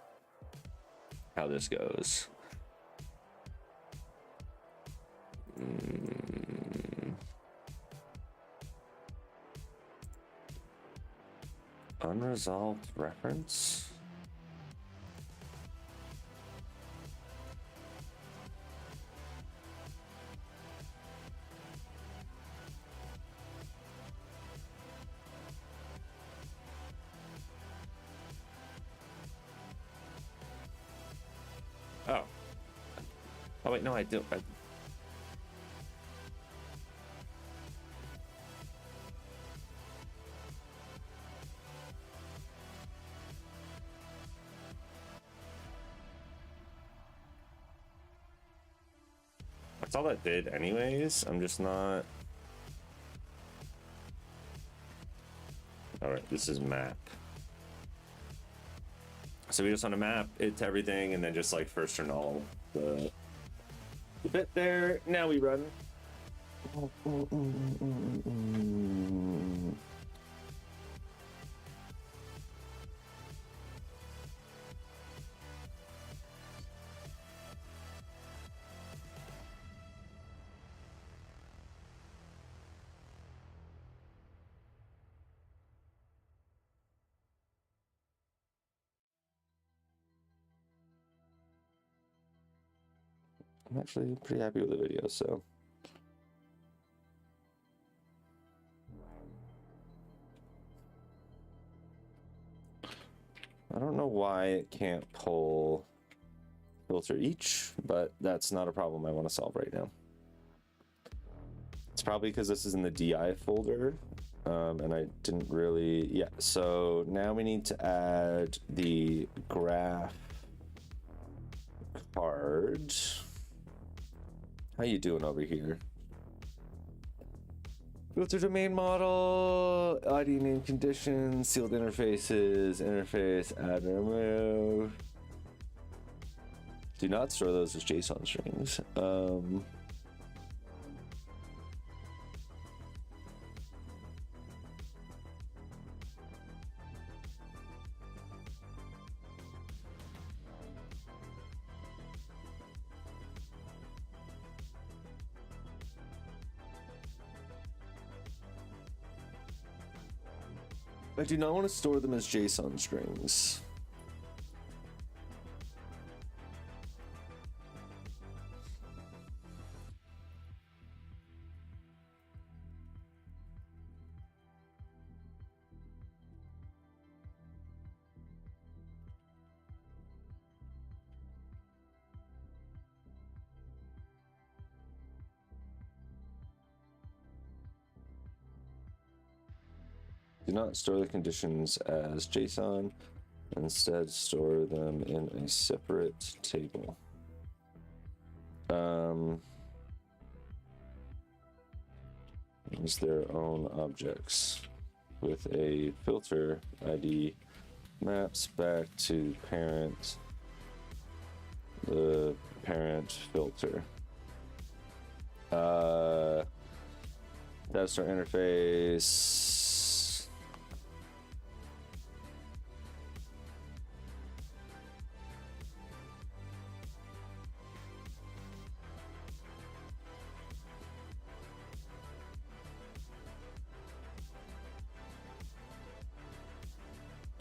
how this goes. Unresolved reference. Oh wait, no, I do. That's all that did anyways. I'm just not. All right, this is map. So we just want to map it to everything and then just like first or null the bit there. Now we run. I'm actually pretty happy with the video, so. I don't know why it can't pull filter each, but that's not a problem I want to solve right now. It's probably because this is in the DI folder, and I didn't really, yeah. So now we need to add the graph card. How you doing over here? Filter domain model, ID name conditions, sealed interfaces, interface add and remove. Do not store those as JSON strings. I do not want to store them as JSON strings. Do not store the conditions as JSON. Instead, store them in a separate table. Use their own objects with a filter ID maps back to parent, the parent filter. That's our interface.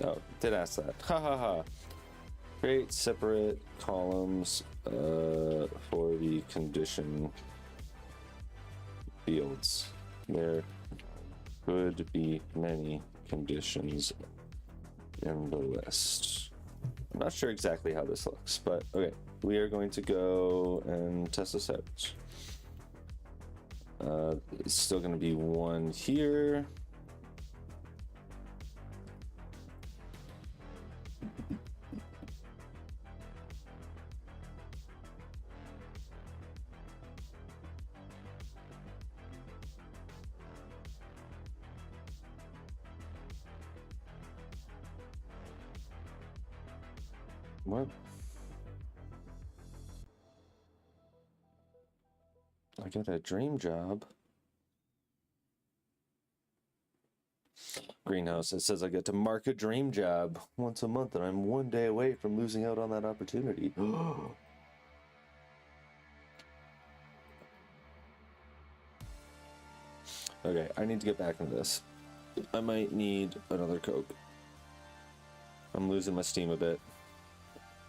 Oh, did ask that. Ha ha ha. Create separate columns for the condition fields. There could be many conditions in the list. I'm not sure exactly how this looks, but okay. We are going to go and test this out. It's still going to be one here. What? I got a dream job. Greenhouse, it says I get to mark a dream job once a month and I'm one day away from losing out on that opportunity. Okay, I need to get back into this. I might need another Coke. I'm losing my steam a bit.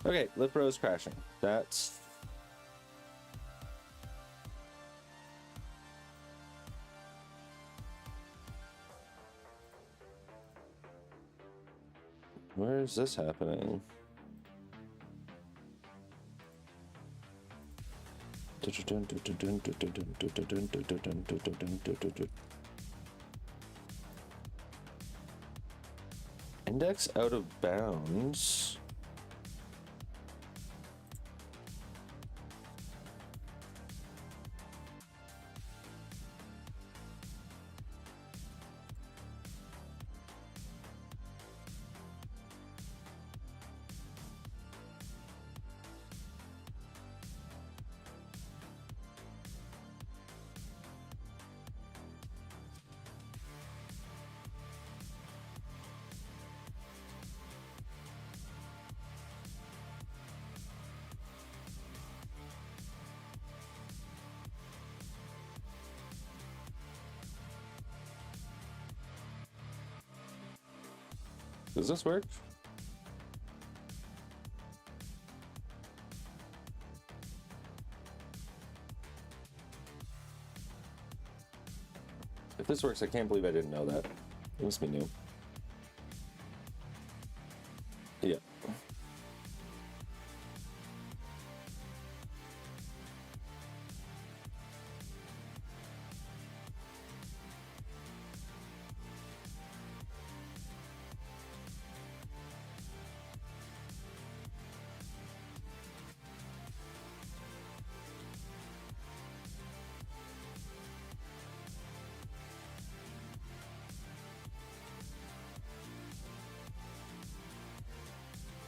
Okay, Liftbro is crashing. That's... Where is this happening? Index out of bounds. Does this work? This works. I can't believe I didn't know that. It must be new. Yeah.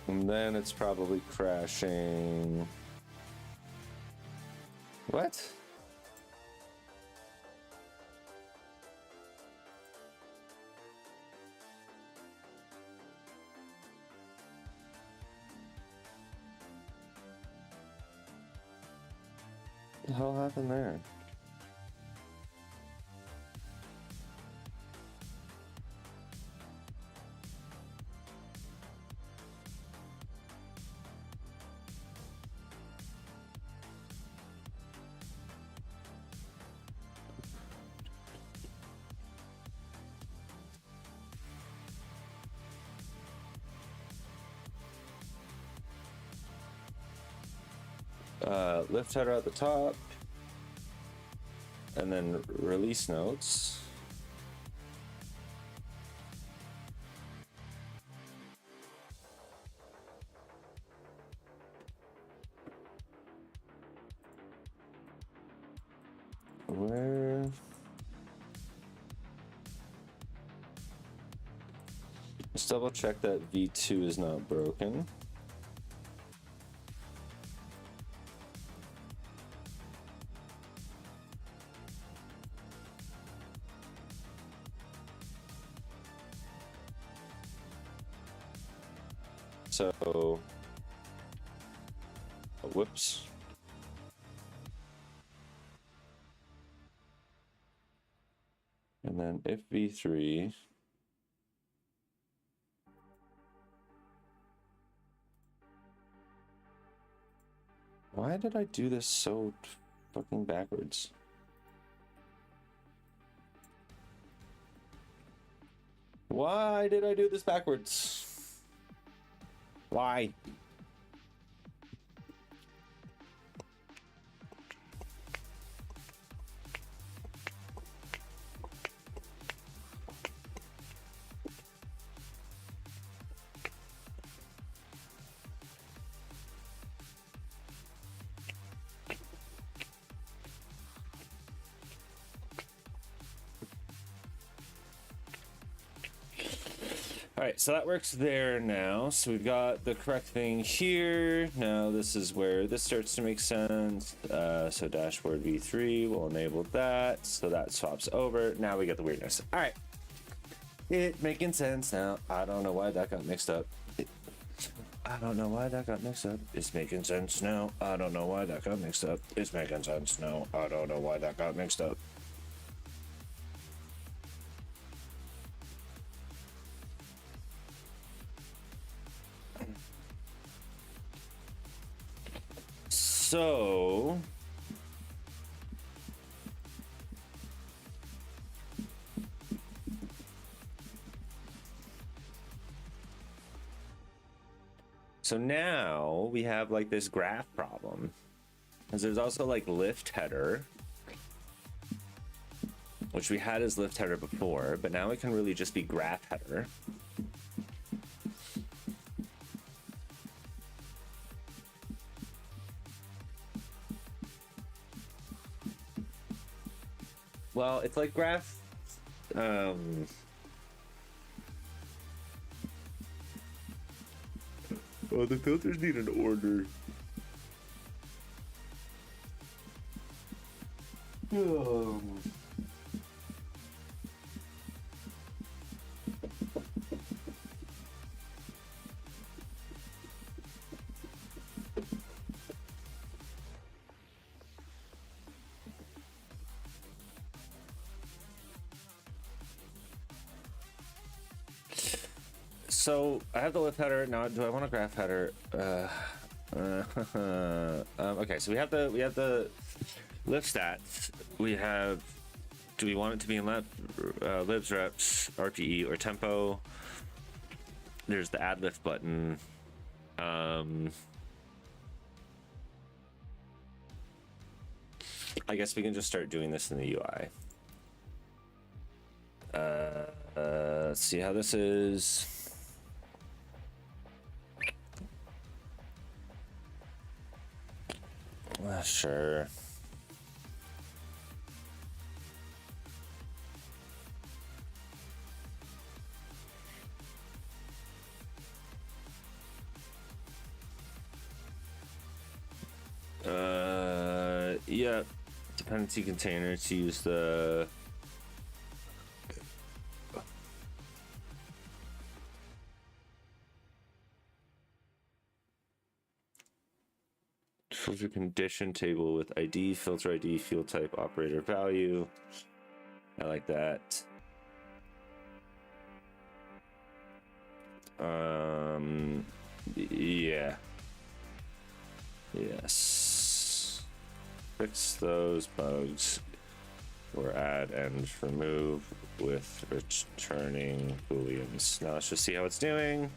And then it's probably crashing. What? What the hell happened there? Lift header at the top, and then release notes. Where? Let's double check that V2 is not broken. So, whoops. And then if V3, why did I do this so fucking backwards? Why did I do this backwards? Why? All right, so that works there now. So we've got the correct thing here. Now this is where this starts to make sense. So dashboard V3 will enable that. So that swaps over. Now we get the weirdness. All right. It making sense now. I don't know why that got mixed up. I don't know why that got mixed up. It's making sense now. I don't know why that got mixed up. It's making sense now. I don't know why that got mixed up. So now we have like this graph problem, because there's also like lift header, which we had as lift header before, but now it can really just be graph header. Well, it's like graph. Oh, the filters need an order. So I have the lift header now. Do I want a graph header? Okay, so we have the lift stats. We have Do we want it to be in libs, reps, RPE, or tempo? There's the add lift button. I guess we can just start doing this in the UI. Let's see how this is. Sure. Yeah, dependency container to use the filter condition table with ID, filter ID, field type, operator value. I like that. Yeah. Yes. Fix those bugs or add and remove with returning booleans. Now let's just see how it's doing.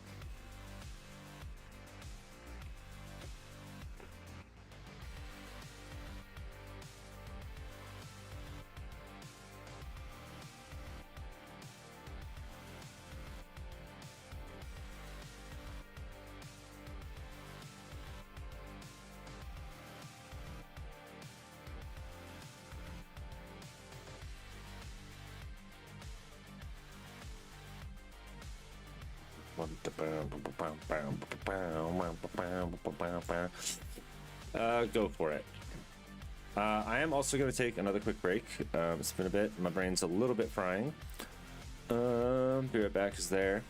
Go for it. I am also going to take another quick break. It's been a bit. My brain's a little bit frying. Be right back. Is there?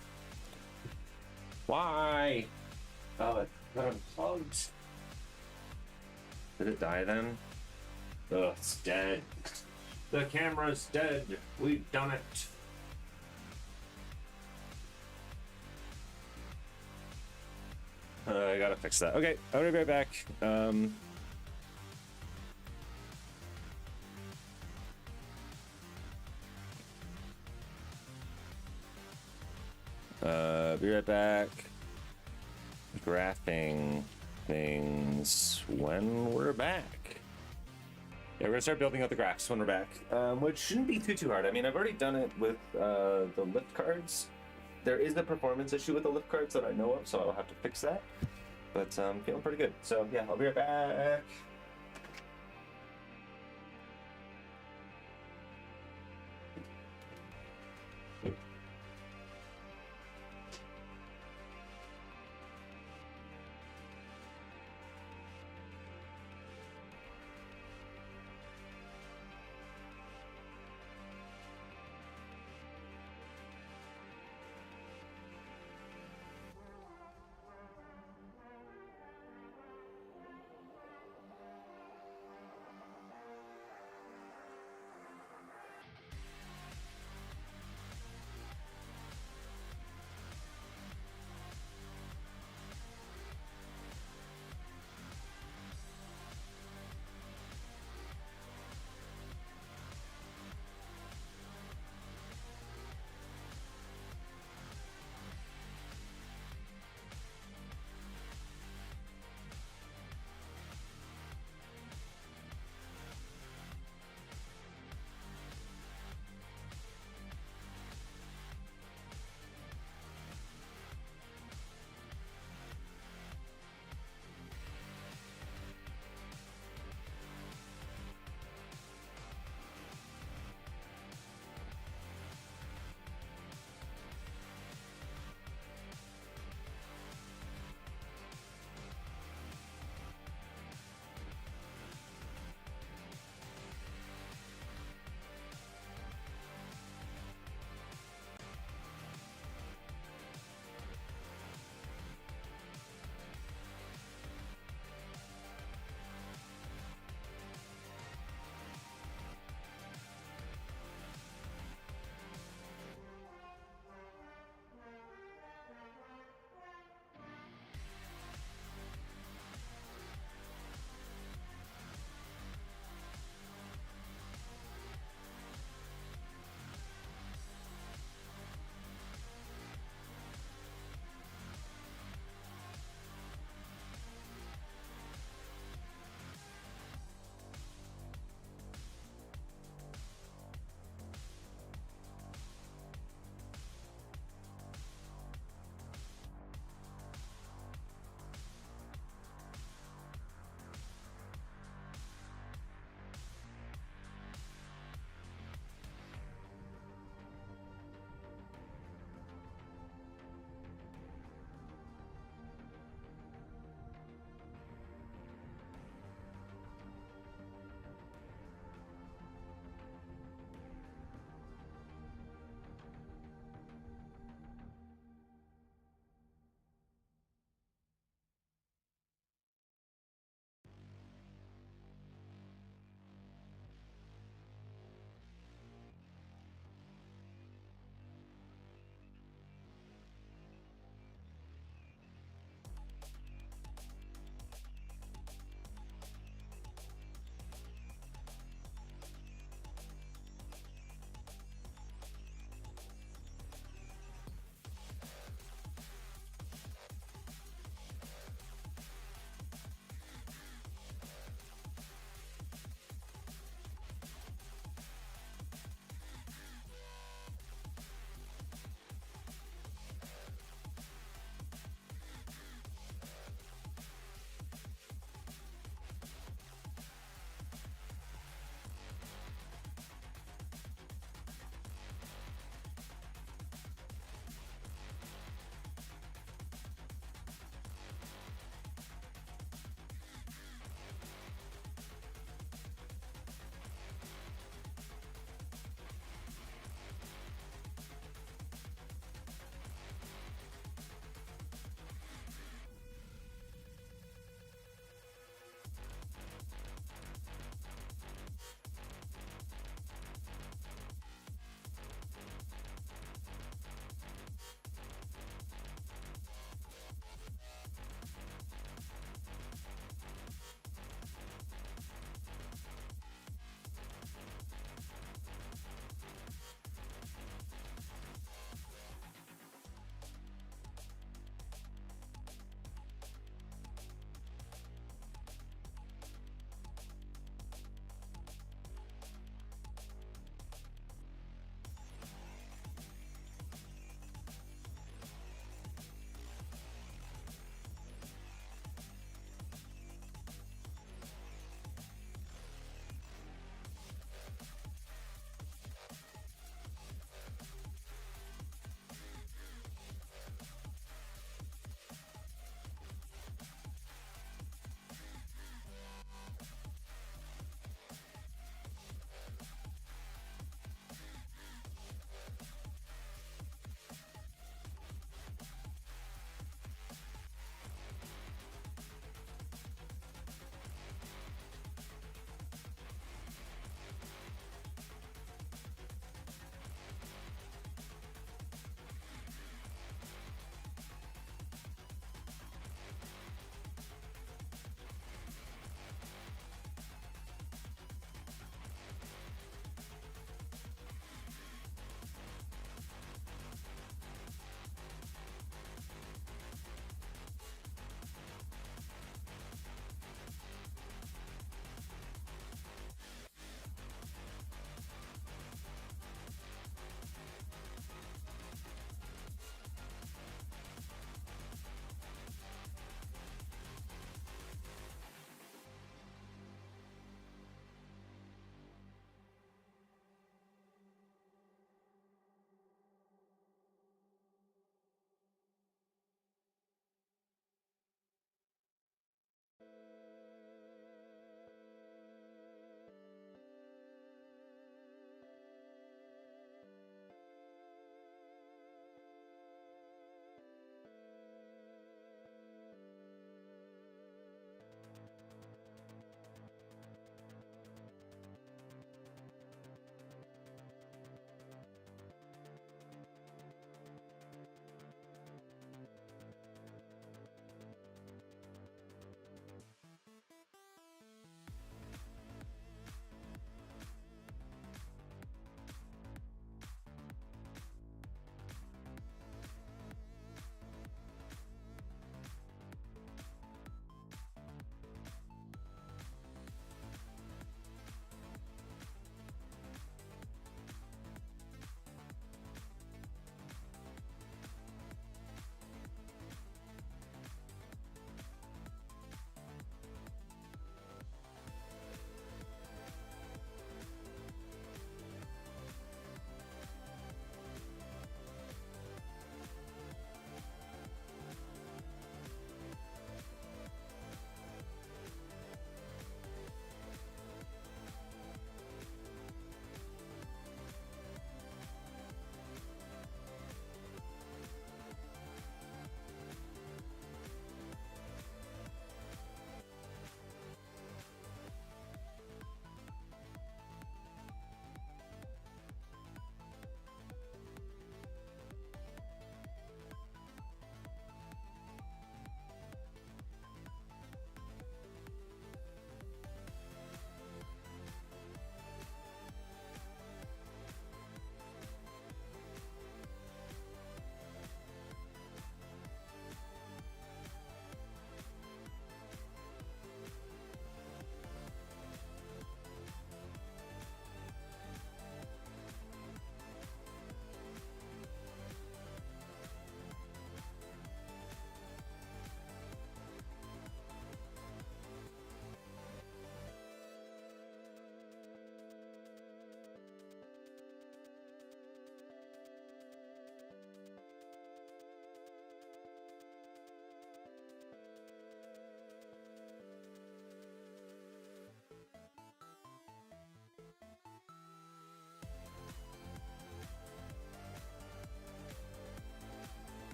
Why? Oh, it unplugged. Did it die then? Oh, it's dead. The camera's dead. We've done it. I gotta fix that. Okay, I'll be right back. Be right back. Graphing things when we're back. Yeah, we're gonna start building out the graphs when we're back, which shouldn't be too hard. I mean, I've already done it with the lift cards. There is a performance issue with the lift cards that I know of, so I'll have to fix that. But I'm feeling pretty good. So yeah, I'll be right back.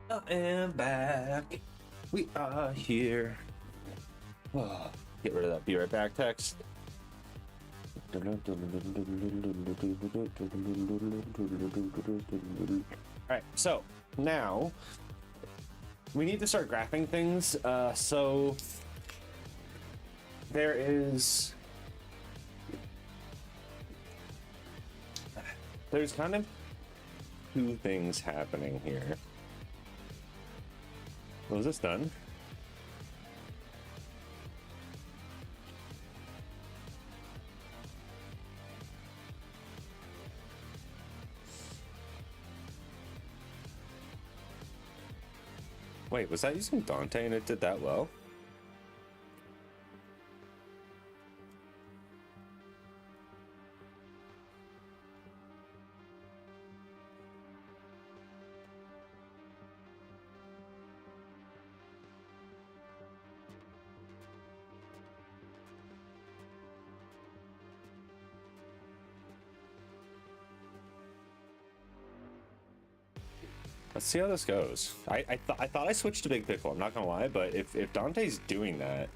I am back. We are here. Oh, get rid of that. Be right back text. All right, so now we need to start graphing things. So there's kind of two things happening here. Was this done? Wait, was that using Dante and it did that well? Let's see how this goes. I thought I switched to Big Pickle. I'm not gonna lie, but if Dante's doing that,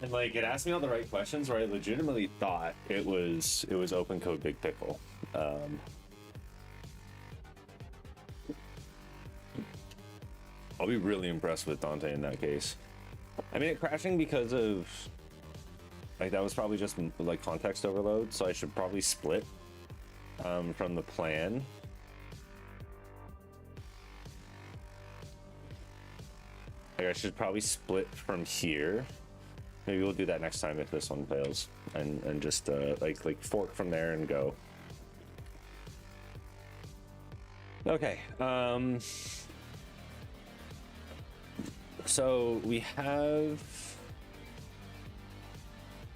and like it asked me all the right questions, where I legitimately thought it was open code Big Pickle. I'll be really impressed with Dante in that case. I mean, it crashing because of like that was probably just like context overload, so I should probably split from the plan. I should probably split from here. Maybe we'll do that next time if this one fails, and just like fork from there and go. Okay. So we have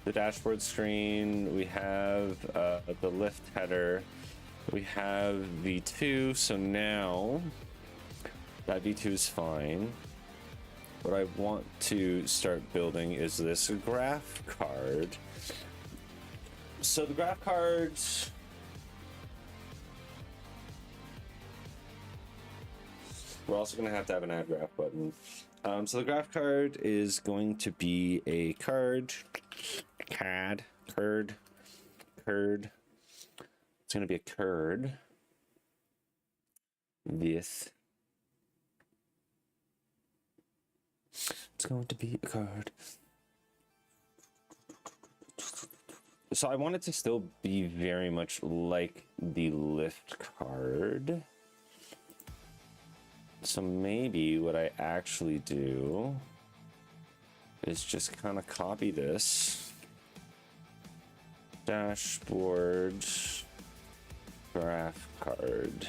the dashboard screen. We have the lift header. We have V2. So now that V2 is fine. What I want to start building is this graph card. So the graph cards, we're also going to have an add graph button. So the graph card is going to be a card. It's going to be a card with. It's going to be a card. So I want it to still be very much like the lift card. So maybe what I actually do is just kind of copy this dashboard graph card.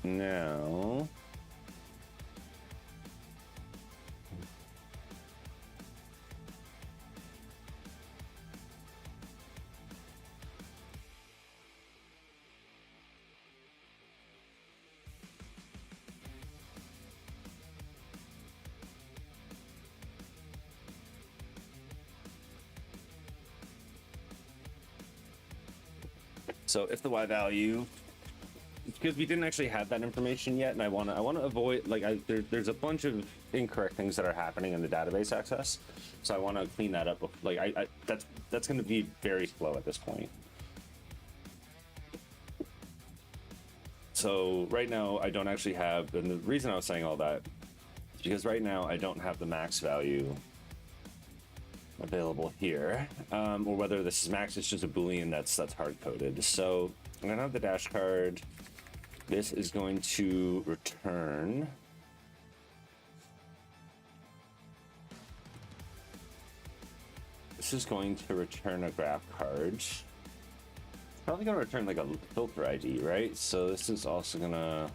Now, so if the y value, because we didn't actually have that information yet, and I want to avoid like there's a bunch of incorrect things that are happening in the database access, so I want to clean that up. Like that's going to be very slow at this point. So right now I don't actually have, and the reason I was saying all that is because right now I don't have the max value available here, or whether this is max, it's just a boolean that's hard coded. So I'm gonna have the dash card. This is going to return a graph card. It's probably going to return like a filter ID, right? So this is also gonna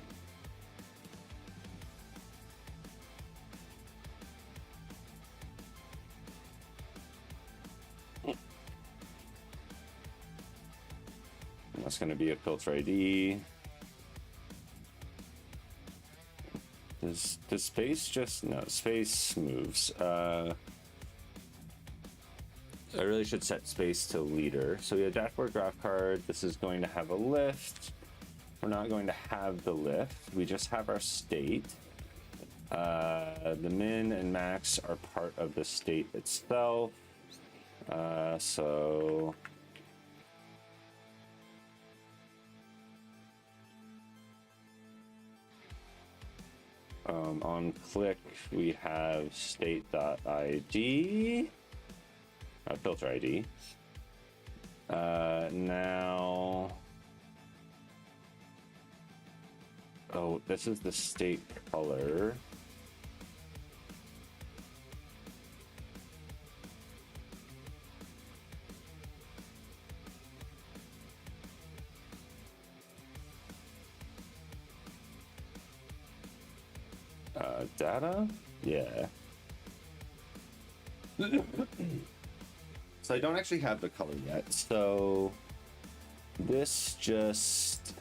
that's going to be a filter ID. Does space just no space moves? I really should set space to leader. So we have dashboard graph card. This is going to have a lift. We're not going to have the lift. We just have our state. The min and max are part of the state itself. So on click, we have state.id, filter ID. Now, oh, this is the state color. Data? Yeah. So I don't actually have the color yet. So this just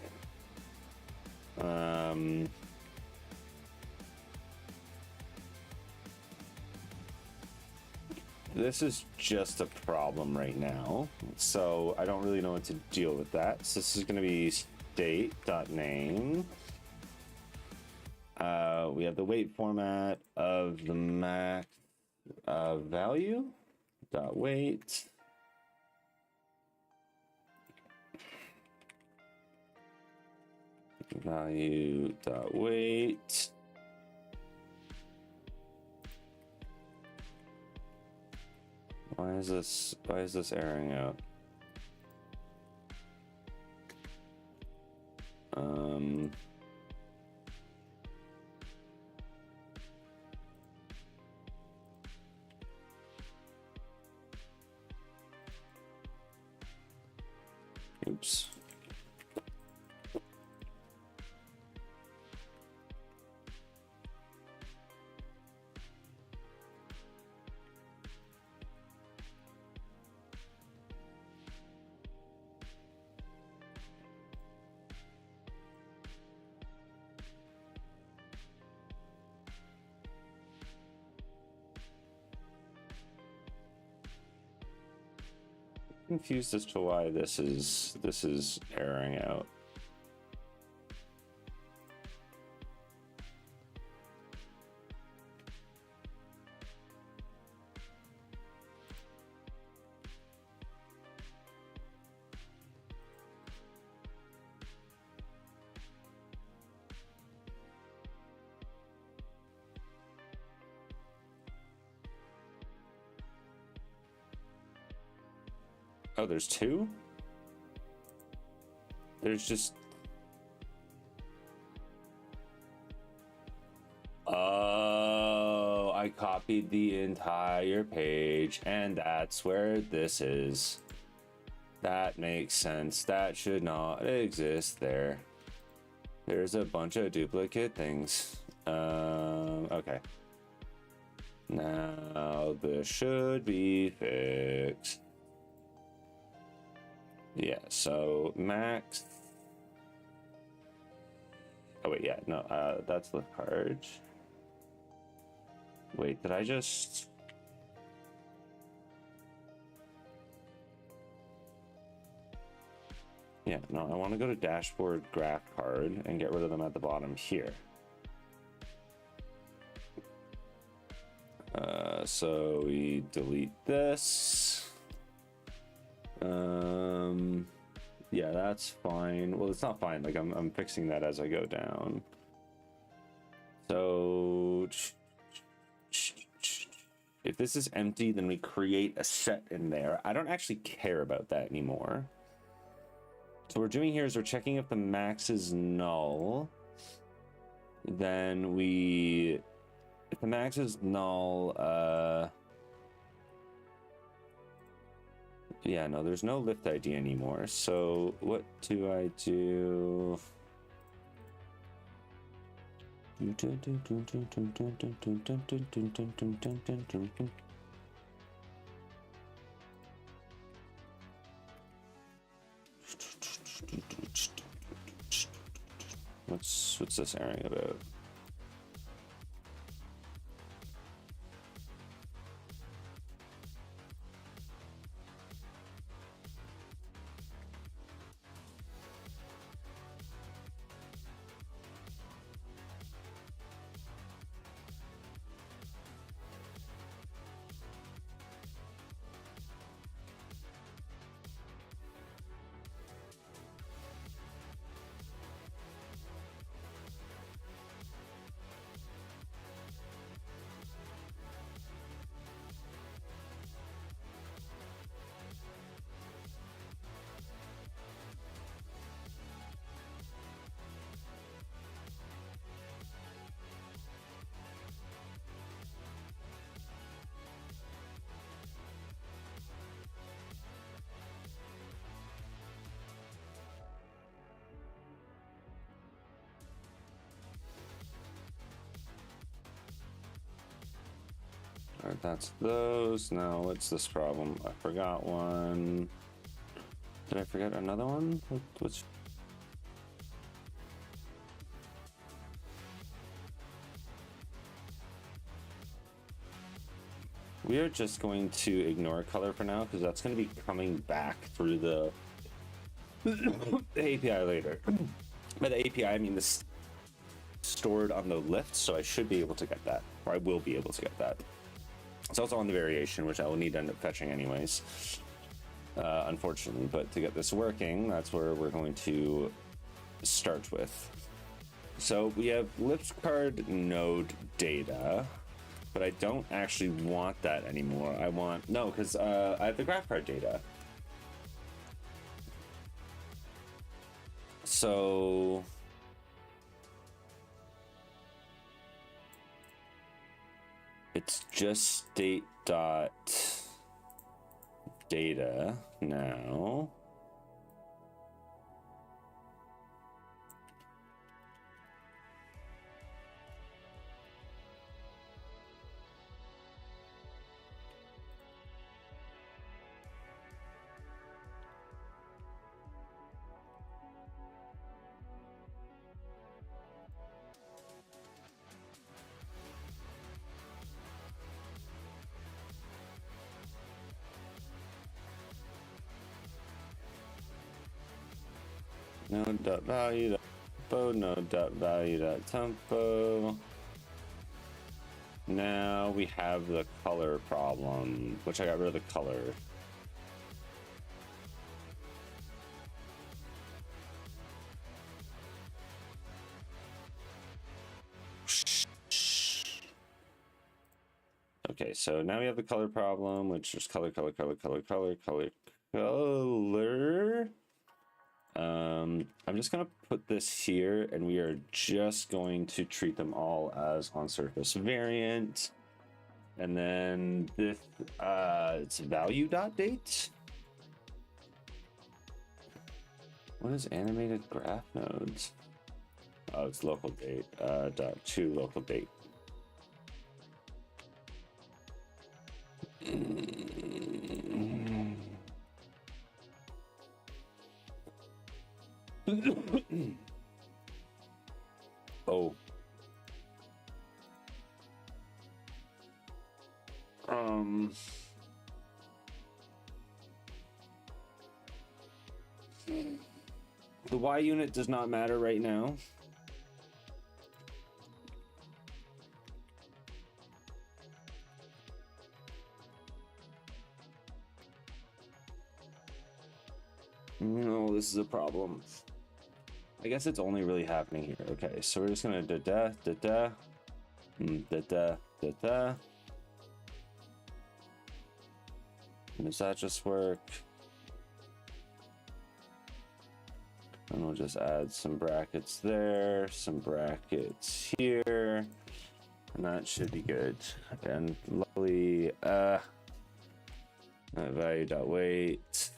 this is just a problem right now. So I don't really know what to deal with that. So this is going to be state.name. We have the weight format of the max value dot weight. Value dot weight. Why is this erroring out? Oops. Confused as to why this is erroring out. Oh, there's two? There's just... Oh, I copied the entire page, and that's where this is. That makes sense. That should not exist there. There's a bunch of duplicate things. Okay. Now this should be fixed. Yeah, so max. Oh wait, yeah, no, that's lift card. Wait, did I just? Yeah, no, I want to go to dashboard graph card and get rid of them at the bottom here. So we delete this. Yeah, that's fine. Well, it's not fine. Like I'm fixing that as I go down. So if this is empty, then we create a set in there. I don't actually care about that anymore. So what we're doing here is we're checking if the max is null. Then if the max is null, yeah, no, there's no lift ID anymore. So what do I do? What's this airing about? right, that's those. Now, what's this problem? I forgot one. Did I forget another one? What's... We are just going to ignore color for now because that's going to be coming back through the API later. By the API, I mean this stored on the lift, so I should be able to get that, or I will be able to get that. It's also on the variation, which I will need to end up fetching anyways, unfortunately. But to get this working, that's where we're going to start with. So we have lift card node data, but I don't actually want that anymore. I want, no, because I have the graph card data. So it's just state dot data now. Node dot value dot tempo, node dot value dot tempo. Now we have the color problem, which I got rid of the color. Okay, so now we have the color problem, which is color. I'm just gonna put this here, and we are just going to treat them all as on surface variant. And then this, it's value dot date. What is animated graph nodes? Oh, it's local date, dot to local date. Oh. The Y unit does not matter right now. No, this is a problem. I guess it's only really happening here. Okay, so we're just gonna da-da, da-da, da-da, da-da. Does that just work? And we'll just add some brackets there, some brackets here, and that should be good. And luckily, value.weight.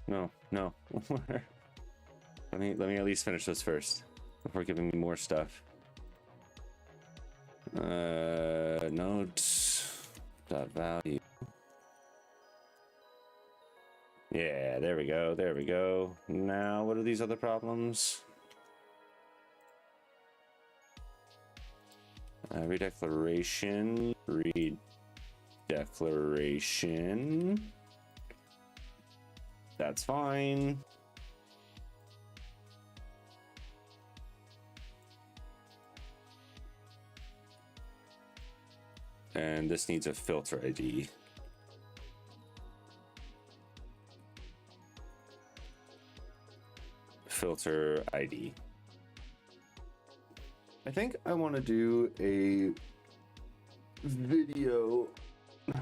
No. let me at least finish this first before giving me more stuff. Nodes dot value. Yeah, there we go. Now, what are these other problems? Redeclaration. That's fine. And this needs a filter ID. Filter ID. I think I want to do a video. I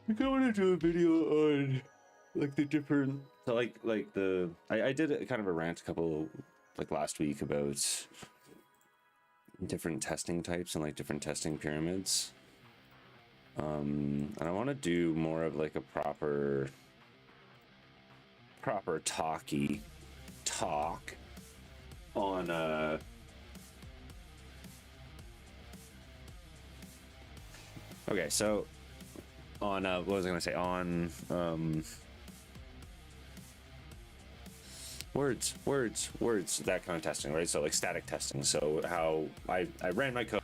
think I want to do a video on like the different, so like the I did a kind of a rant a couple like last week about different testing types and like different testing pyramids. And I want to do more of like a proper talk on okay, so on what was I gonna say, on words, that kind of testing, right? So like static testing. So how I ran my code,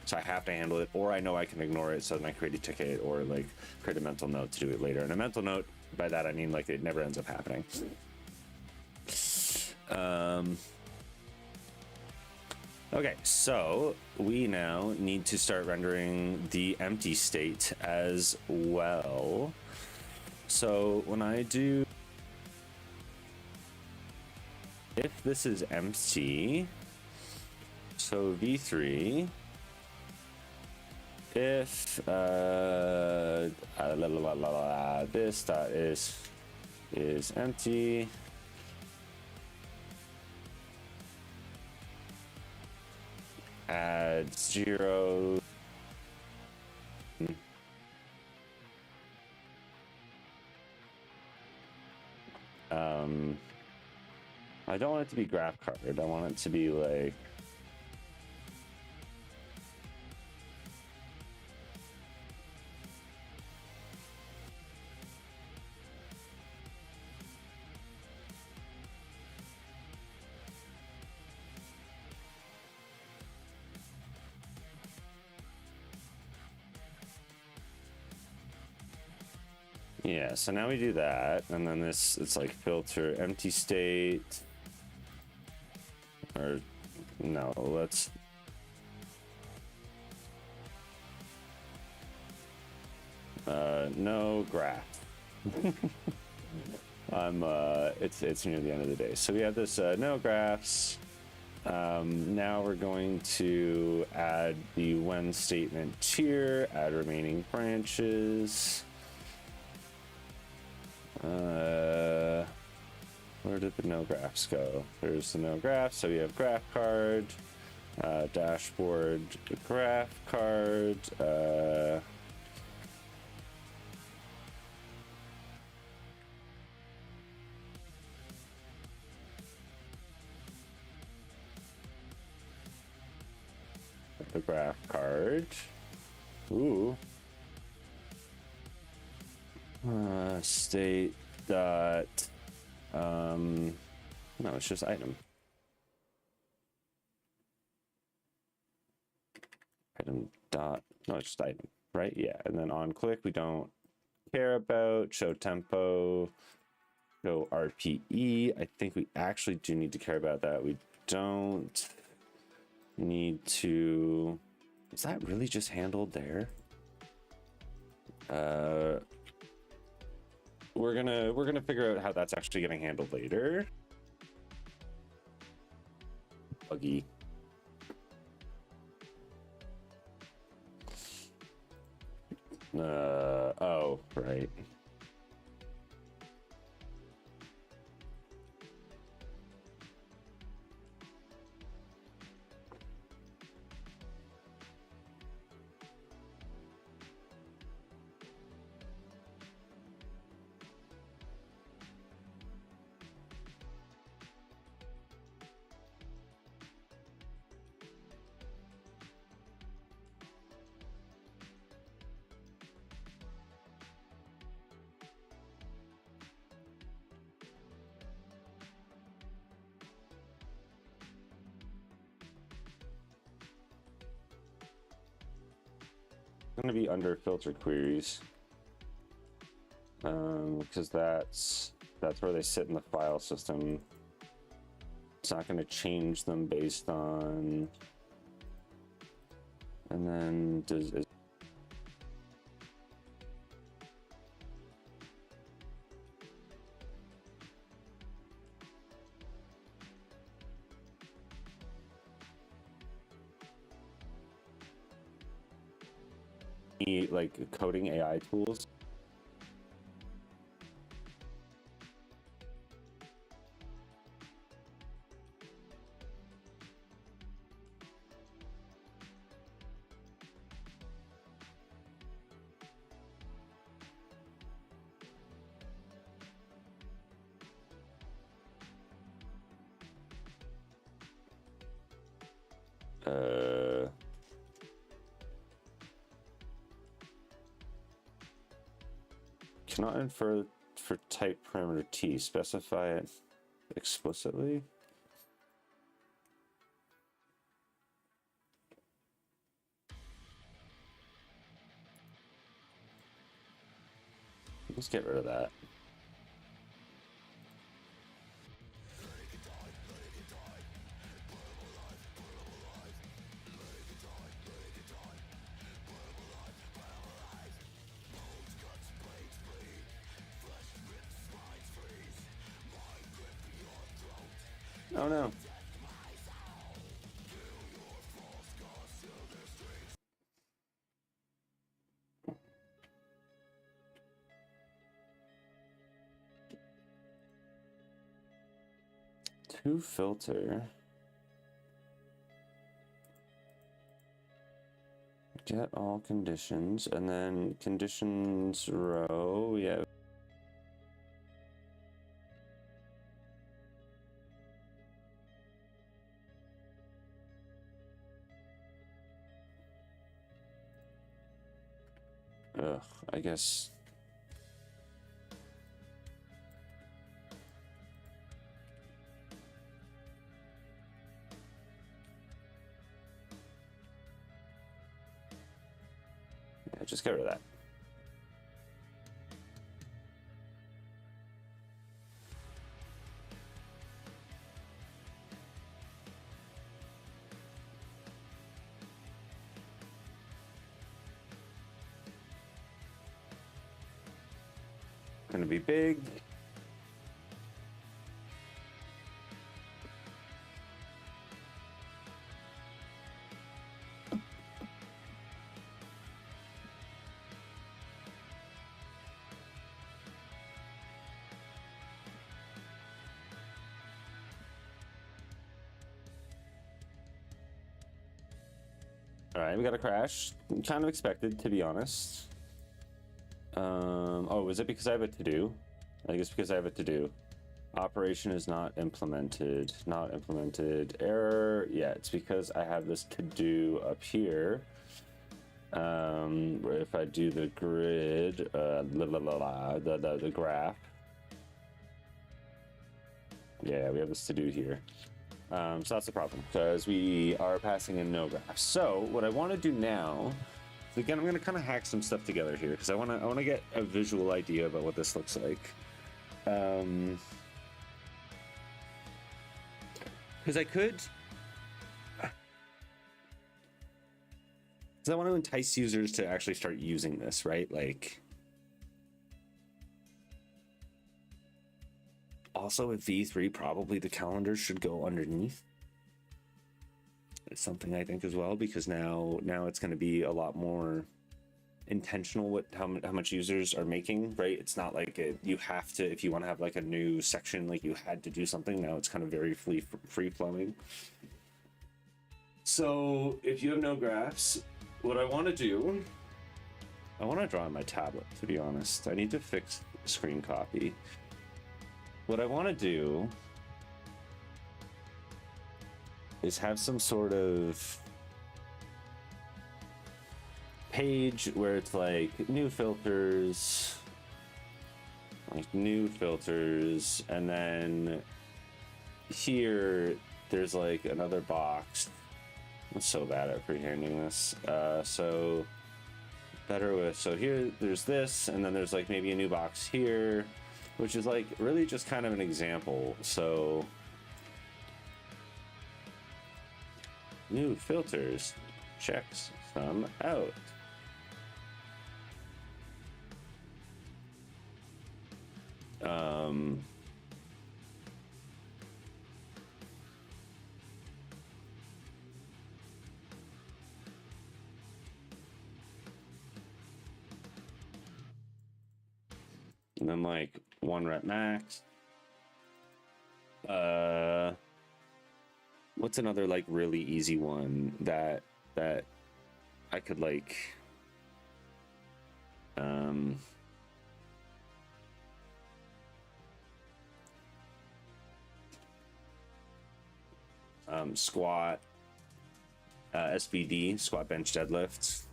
so I have to handle it, or I know I can ignore it, so then I create a ticket or like create a mental note to do it later. And a mental note, by that I mean like it never ends up happening. Okay, so we now need to start rendering the empty state as well. So when I do, if this is empty, so v3, if this dot is empty, add 0, I don't want it to be graph card. I want it to be like yeah, so now we do that, and then this, it's like filter empty state, or no, let's no graph. It's near the end of the day, so we have this no graphs. Now we're going to add the when statement here, add remaining branches. Where did the no graphs go? There's the no graph. So we have graph card, dashboard, graph card, the graph card. Ooh. State dot no, it's just item dot, no, it's just item, right? Yeah, and then on click we don't care about, show tempo, show RPE. I think we actually do need to care about that. We don't need to, is that really just handled there? We're gonna figure out how that's actually getting handled later. Buggy. Oh, right. Going to be under filter queries, because that's where they sit in the file system. It's not going to change them based on, and then is like coding AI tools. Cannot infer for type parameter T. Specify it explicitly. Let's get rid of that. Oh no. To filter. Get all conditions, and then conditions row, yeah. Ugh, I guess. Yeah, just get rid of that. Gonna be big. All right, we got a crash. Kind of expected, to be honest. Oh, is it because I have a to-do? I think it's because I have a to-do. Operation is not implemented. Not implemented. Error. Yeah, it's because I have this to-do up here. Where if I do the grid, the graph. Yeah, we have this to-do here. So that's the problem, because we are passing in no graphs. So what I want to do now, so again, I'm going to kind of hack some stuff together here, because I want to get a visual idea about what this looks like. Because I could, because I want to entice users to actually start using this, right? Like, also at V3, probably the calendar should go underneath. It's something I think as well, because now it's going to be a lot more intentional with how much users are making, right? It's not like you have to, if you want to have like a new section, like you had to do something. Now it's kind of very free flowing. So if you have no graphs, what I want to do, I want to draw on my tablet, to be honest. I need to fix screen copy. What I want to do is have some sort of page where it's like new filters, and then here there's like another box. I'm so bad at freehanding this. So better with, so here there's this, and then there's like maybe a new box here, which is like really just kind of an example. So new filters, checks some out. And then like 1 rep max. What's another like really easy one that I could like squat, SBD, squat, bench, deadlift.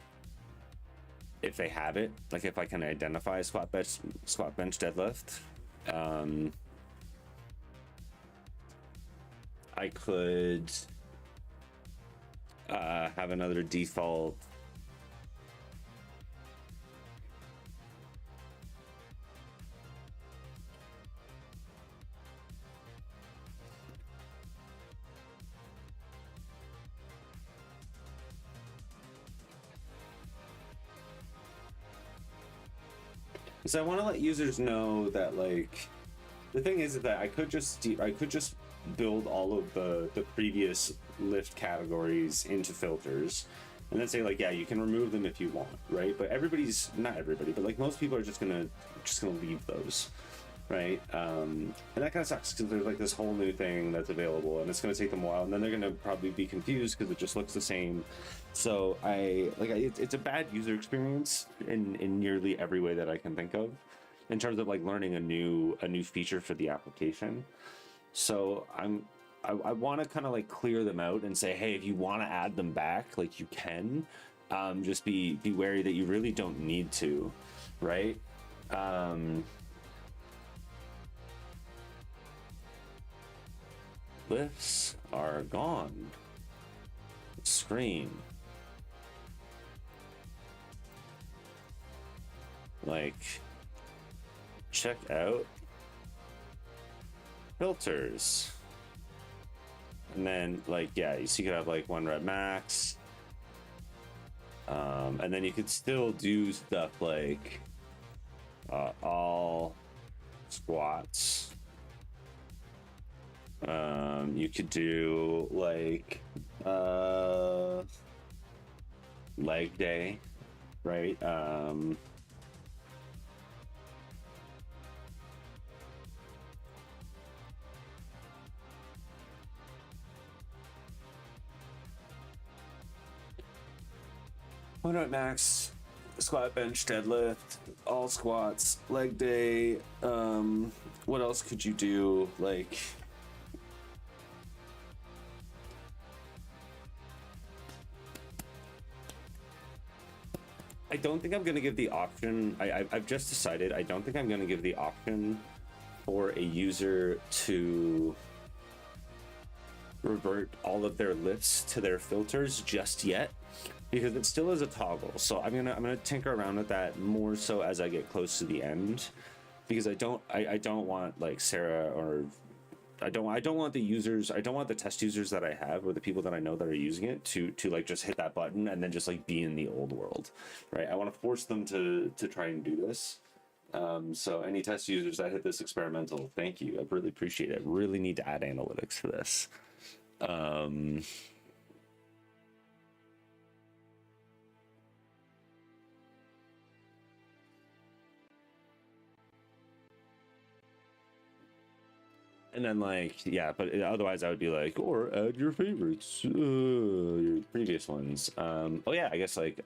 If they have it, like if I can identify squat, bench, deadlift, I could have another default. So I want to let users know that, like, the thing is that I could just build all of the previous lift categories into filters, and then say like, yeah, you can remove them if you want, right? But not everybody, but like most people are just gonna leave those, right? And that kind of sucks because there's like this whole new thing that's available, and it's gonna take them a while, and then they're gonna probably be confused because it just looks the same. So it's a bad user experience in nearly every way that I can think of, in terms of like learning a new feature for the application. So I want to kind of like clear them out and say, hey, if you want to add them back, like you can, just be wary that you really don't need to, right? Lifts are gone. Screen. Like, check out filters. And then like, yeah, you see you could have like 1 rep max. And then you could still do stuff like all squats. You could do like leg day, right? One rep max, squat, bench, deadlift, all squats, leg day. What else could you do? Like, I don't think I'm going to give the option. I've just decided I don't think I'm going to give the option for a user to revert all of their lifts to their filters just yet, because it still is a toggle. So I'm gonna tinker around with that more so as I get close to the end, because I don't want like Sarah, or I don't want the users, I don't want the test users that I have, or the people that I know that are using it to like just hit that button and then just like be in the old world, right? I want to force them to try and do this. So any test users that hit this experimental, thank you. I really appreciate it. I really need to add analytics for this. And then like, yeah, but otherwise I would be like, or add your favorites, your previous ones. Oh yeah, I guess like,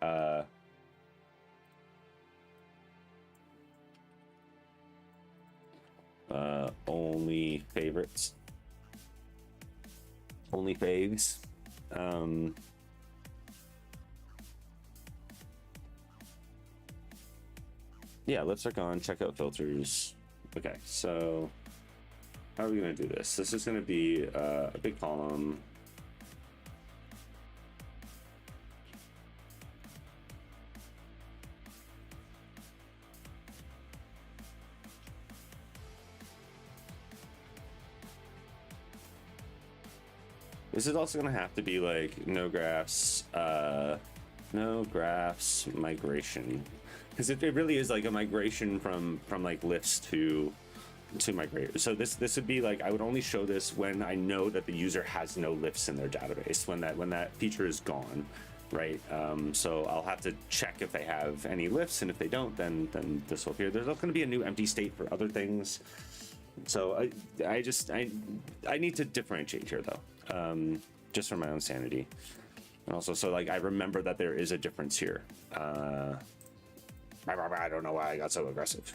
only favorites, only faves. Yeah, let's click on checkout filters. Okay, so how are we going to do this? This is going to be a big column. This is also going to have to be like no graphs migration, because it really is like a migration from like lifts to migrate. So this would be like, I would only show this when I know that the user has no lifts in their database, when that feature is gone, right? So I'll have to check if they have any lifts, and if they don't, then this will appear. There's also going to be a new empty state for other things. So I need to differentiate here though, just for my own sanity, and also so like I remember that there is a difference here. I don't know why I got so aggressive.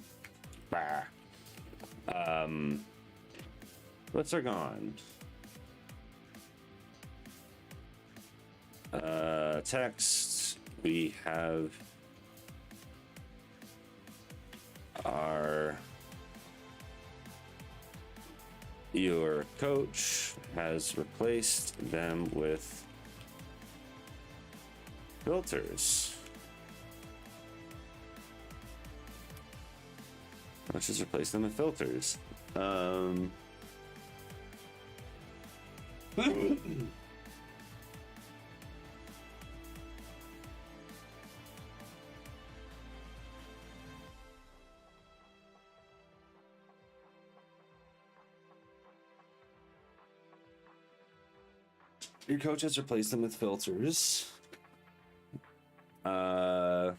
Lifts are gone. Text, we have your coach has replaced them with filters. Let's just replace them with filters. Your coach has replaced them with filters. And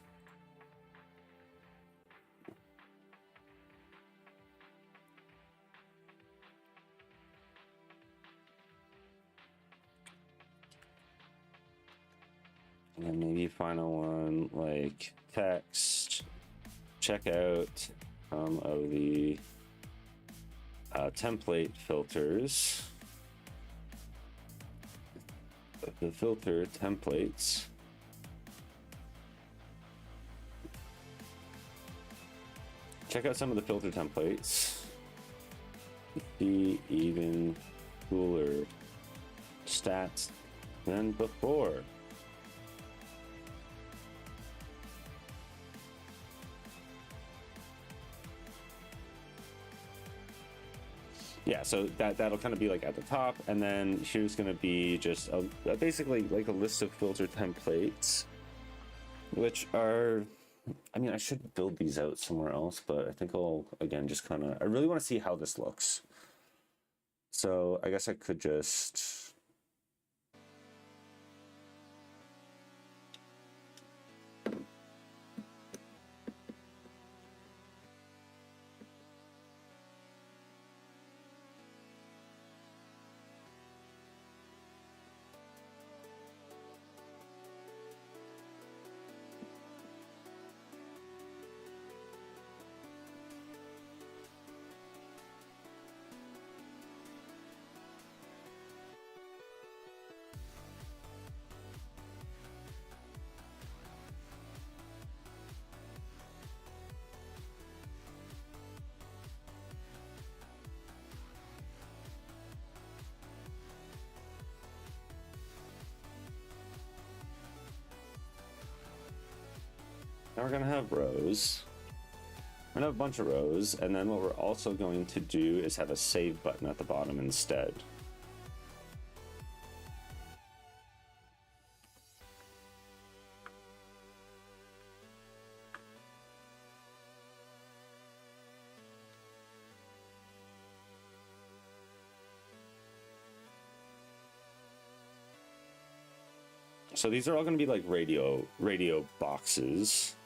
then maybe final one, like text, check out of the template filters. The filter templates. Check out some of the filter templates. Be even cooler stats than before. Yeah, so that'll kind of be like at the top, and then here's going to be just basically like a list of filter templates, which are, I mean, I should build these out somewhere else, but I think I'll, again, just kind of, I really want to see how this looks. So I guess I could just... Now we're going to have rows. We're going to have a bunch of rows, and then what we're also going to do is have a save button at the bottom instead. So these are all going to be like radio boxes.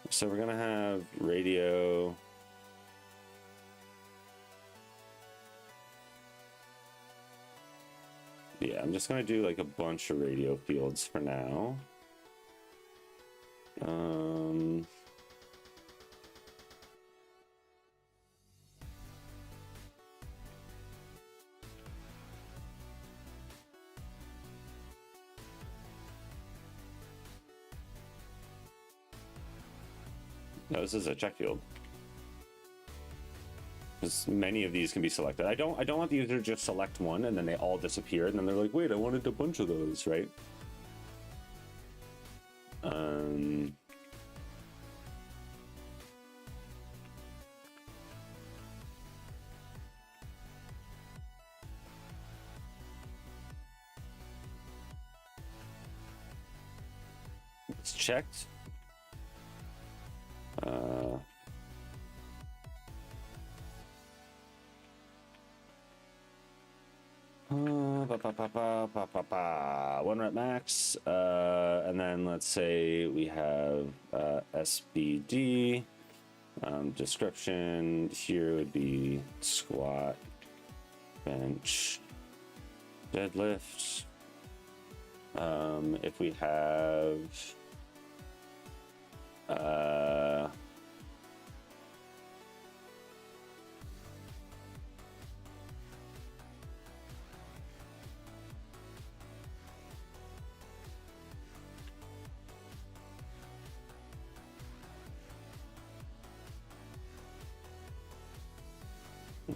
So we're going to have radio. Yeah, I'm just going to do like a bunch of radio fields for now. No, this is a check field. Because many of these can be selected. I don't want the user to just select one and then they all disappear and then they're like, wait, I wanted a bunch of those, right? It's checked. One rep max, and then let's say we have SBD. Description here would be squat, bench, deadlift. If we have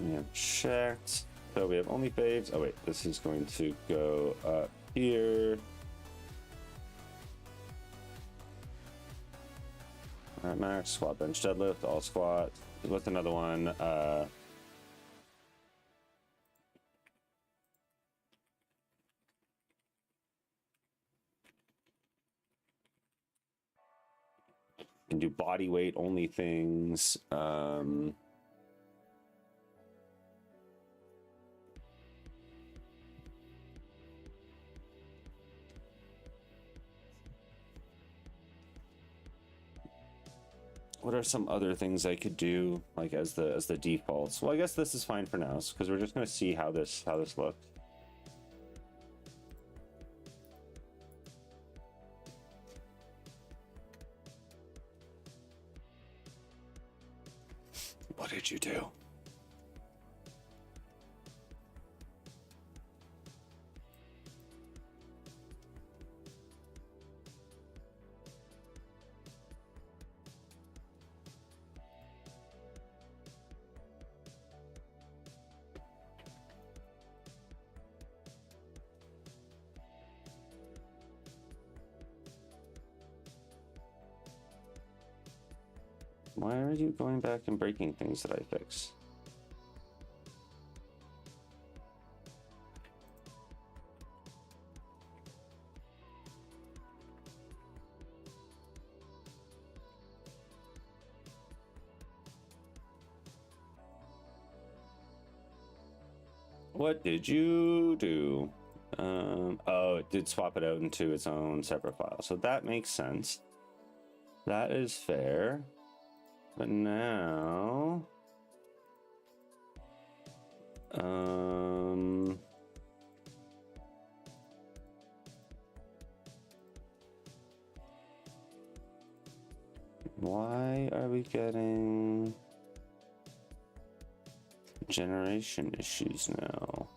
We have checked. So we have only faves. Oh wait, this is going to go up here. All right, max squat, bench, deadlift, all squat. What's another one? Can do body weight only things. What are some other things I could do, like as the defaults? Well, I guess this is fine for now, because we're just gonna see how this looks. What did you do? Why are you going back and breaking things that I fix? What did you do? Oh, it did swap it out into its own separate file. So that makes sense. That is fair. But now... why are we getting generation issues now?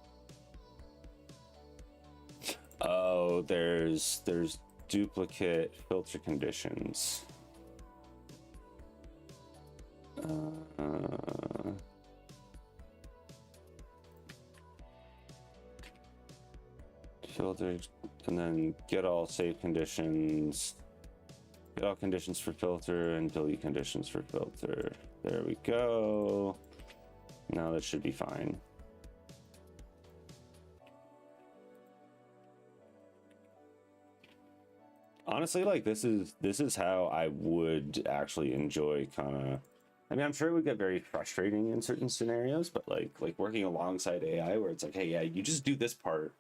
Oh, there's duplicate filter conditions. Filter, and then get all save conditions. Get all conditions for filter and delete conditions for filter. There we go. Now that should be fine. Honestly, like this is how I would actually enjoy kind of. I mean, I'm sure it would get very frustrating in certain scenarios, but like working alongside AI, where it's like, hey, yeah, you just do this part,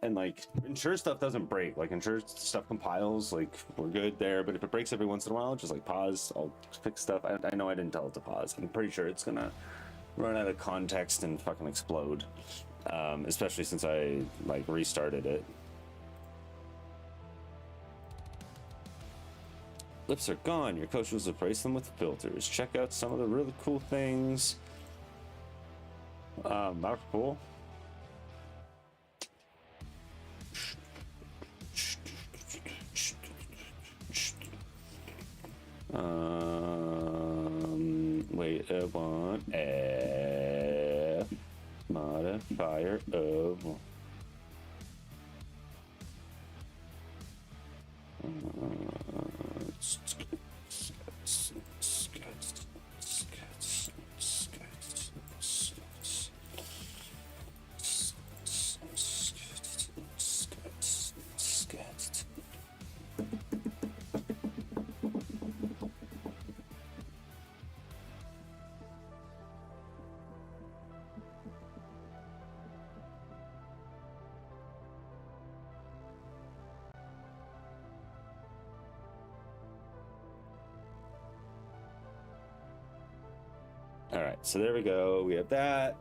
and like ensure stuff doesn't break. Like ensure stuff compiles. Like we're good there, but if it breaks every once in a while, just like pause. I'll fix stuff. I know I didn't tell it to pause. I'm pretty sure it's gonna run out of context and fucking explode. Especially since I like restarted it. Lifts are gone. Your coach will replace them with filters. Check out some of the really cool things. That was cool. Wait, I want F modifier of all right, so there we go. We have that.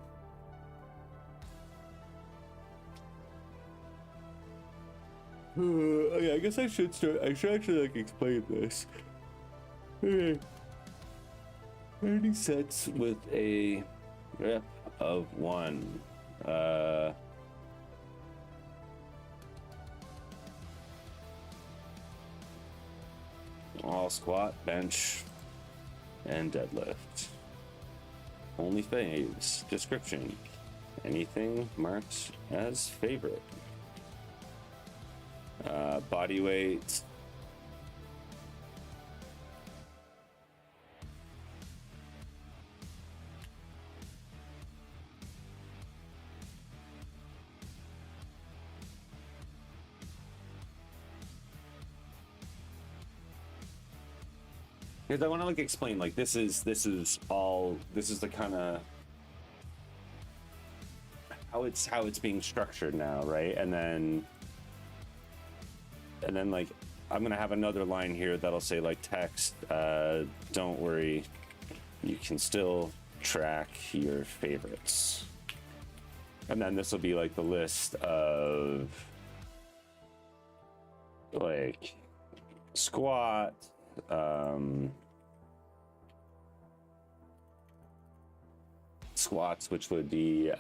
Okay, I guess I should start. I should actually like explain this. Okay. 30 sets with a rep of 1. All squat, bench, and deadlift. Only faves. Description. Anything marked as favorite. Body weight. Because I want to like explain, like this is the kind of how it's being structured now, right? And then like I'm gonna have another line here that'll say like text, don't worry, you can still track your favorites. And then this will be like the list of like squat, squats, which would be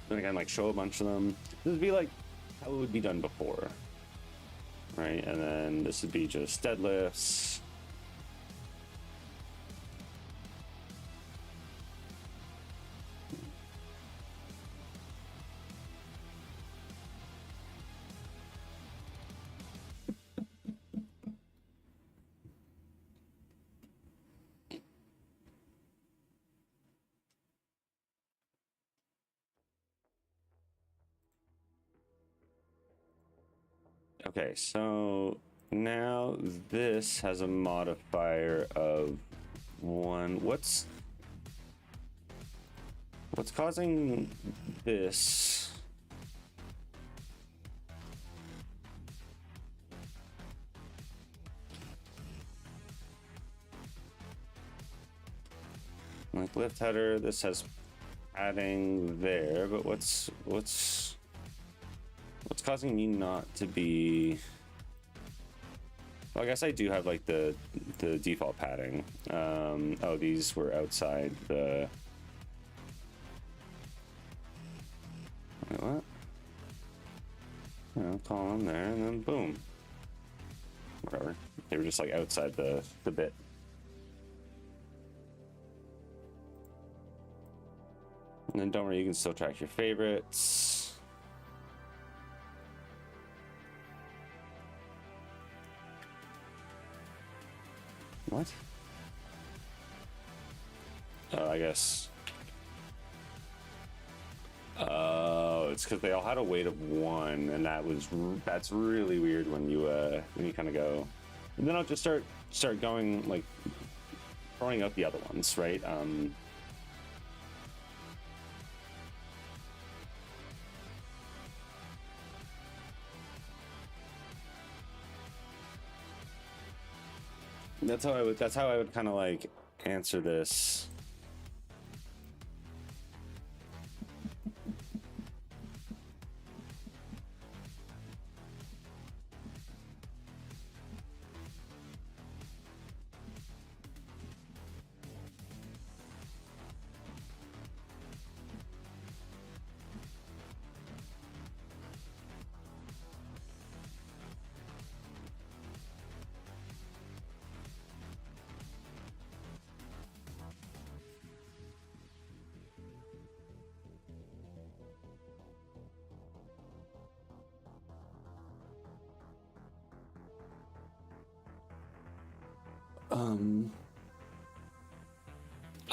then again, like show a bunch of them. This would be like how it would be done before, right? And then this would be just deadlifts. Okay, so now this has a modifier of 1. What's causing this? Like lift header, this has padding there, but what's causing me not to be? Well, I guess I do have like the default padding. Oh, these were outside the. Wait, what? I'll call them there, and then boom. Whatever. They were just like outside the bit. And then don't worry, you can still track your favorites. What? I guess. Oh, it's because they all had a weight of 1, and that's really weird when you kind of go. And then I'll just start going like throwing out the other ones, right? That's how I would kind of like answer this.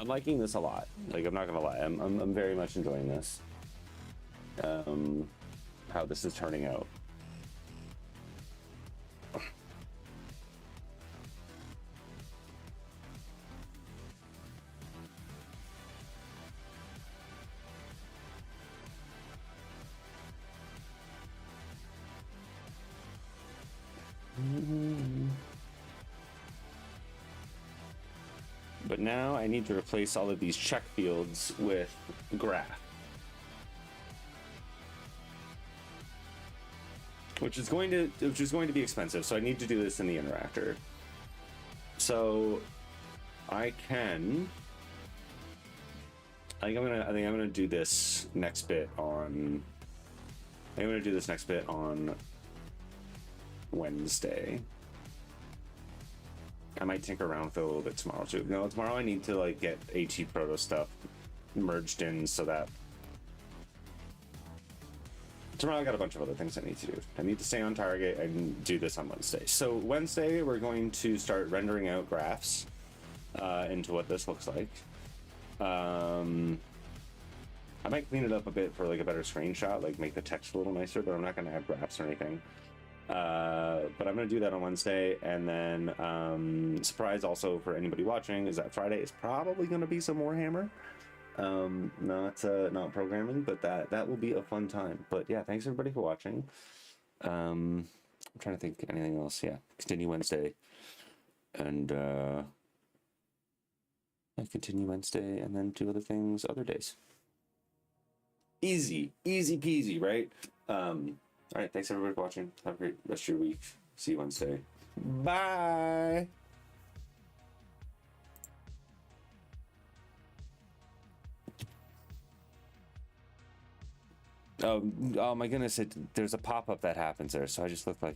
I'm liking this a lot. Like, I'm not gonna lie, I'm very much enjoying this. How this is turning out. But now I need to replace all of these check fields with graph. which is going to be expensive. So I need to do this in the interactor. So I think I'm gonna do this next bit on. I'm gonna do this next bit on Wednesday. I might tinker around with it a little bit tomorrow too. No, tomorrow I need to like get AT Proto stuff merged in so that tomorrow I got a bunch of other things I need to do. I need to stay on target and do this on Wednesday. So Wednesday we're going to start rendering out graphs into what this looks like. I might clean it up a bit for like a better screenshot, like make the text a little nicer, but I'm not going to add graphs or anything. But I'm going to do that on Wednesday, and then surprise also for anybody watching is that Friday is probably going to be some Warhammer. Not programming, but that will be a fun time. But yeah, thanks everybody for watching. I'm trying to think anything else. Yeah, continue Wednesday, and I continue Wednesday, and then do other things other days. Easy peasy, right? All right, thanks everybody for watching. Have a great rest of your week. See you Wednesday. Bye. Oh my goodness! There's a pop-up that happens there, so I just look like.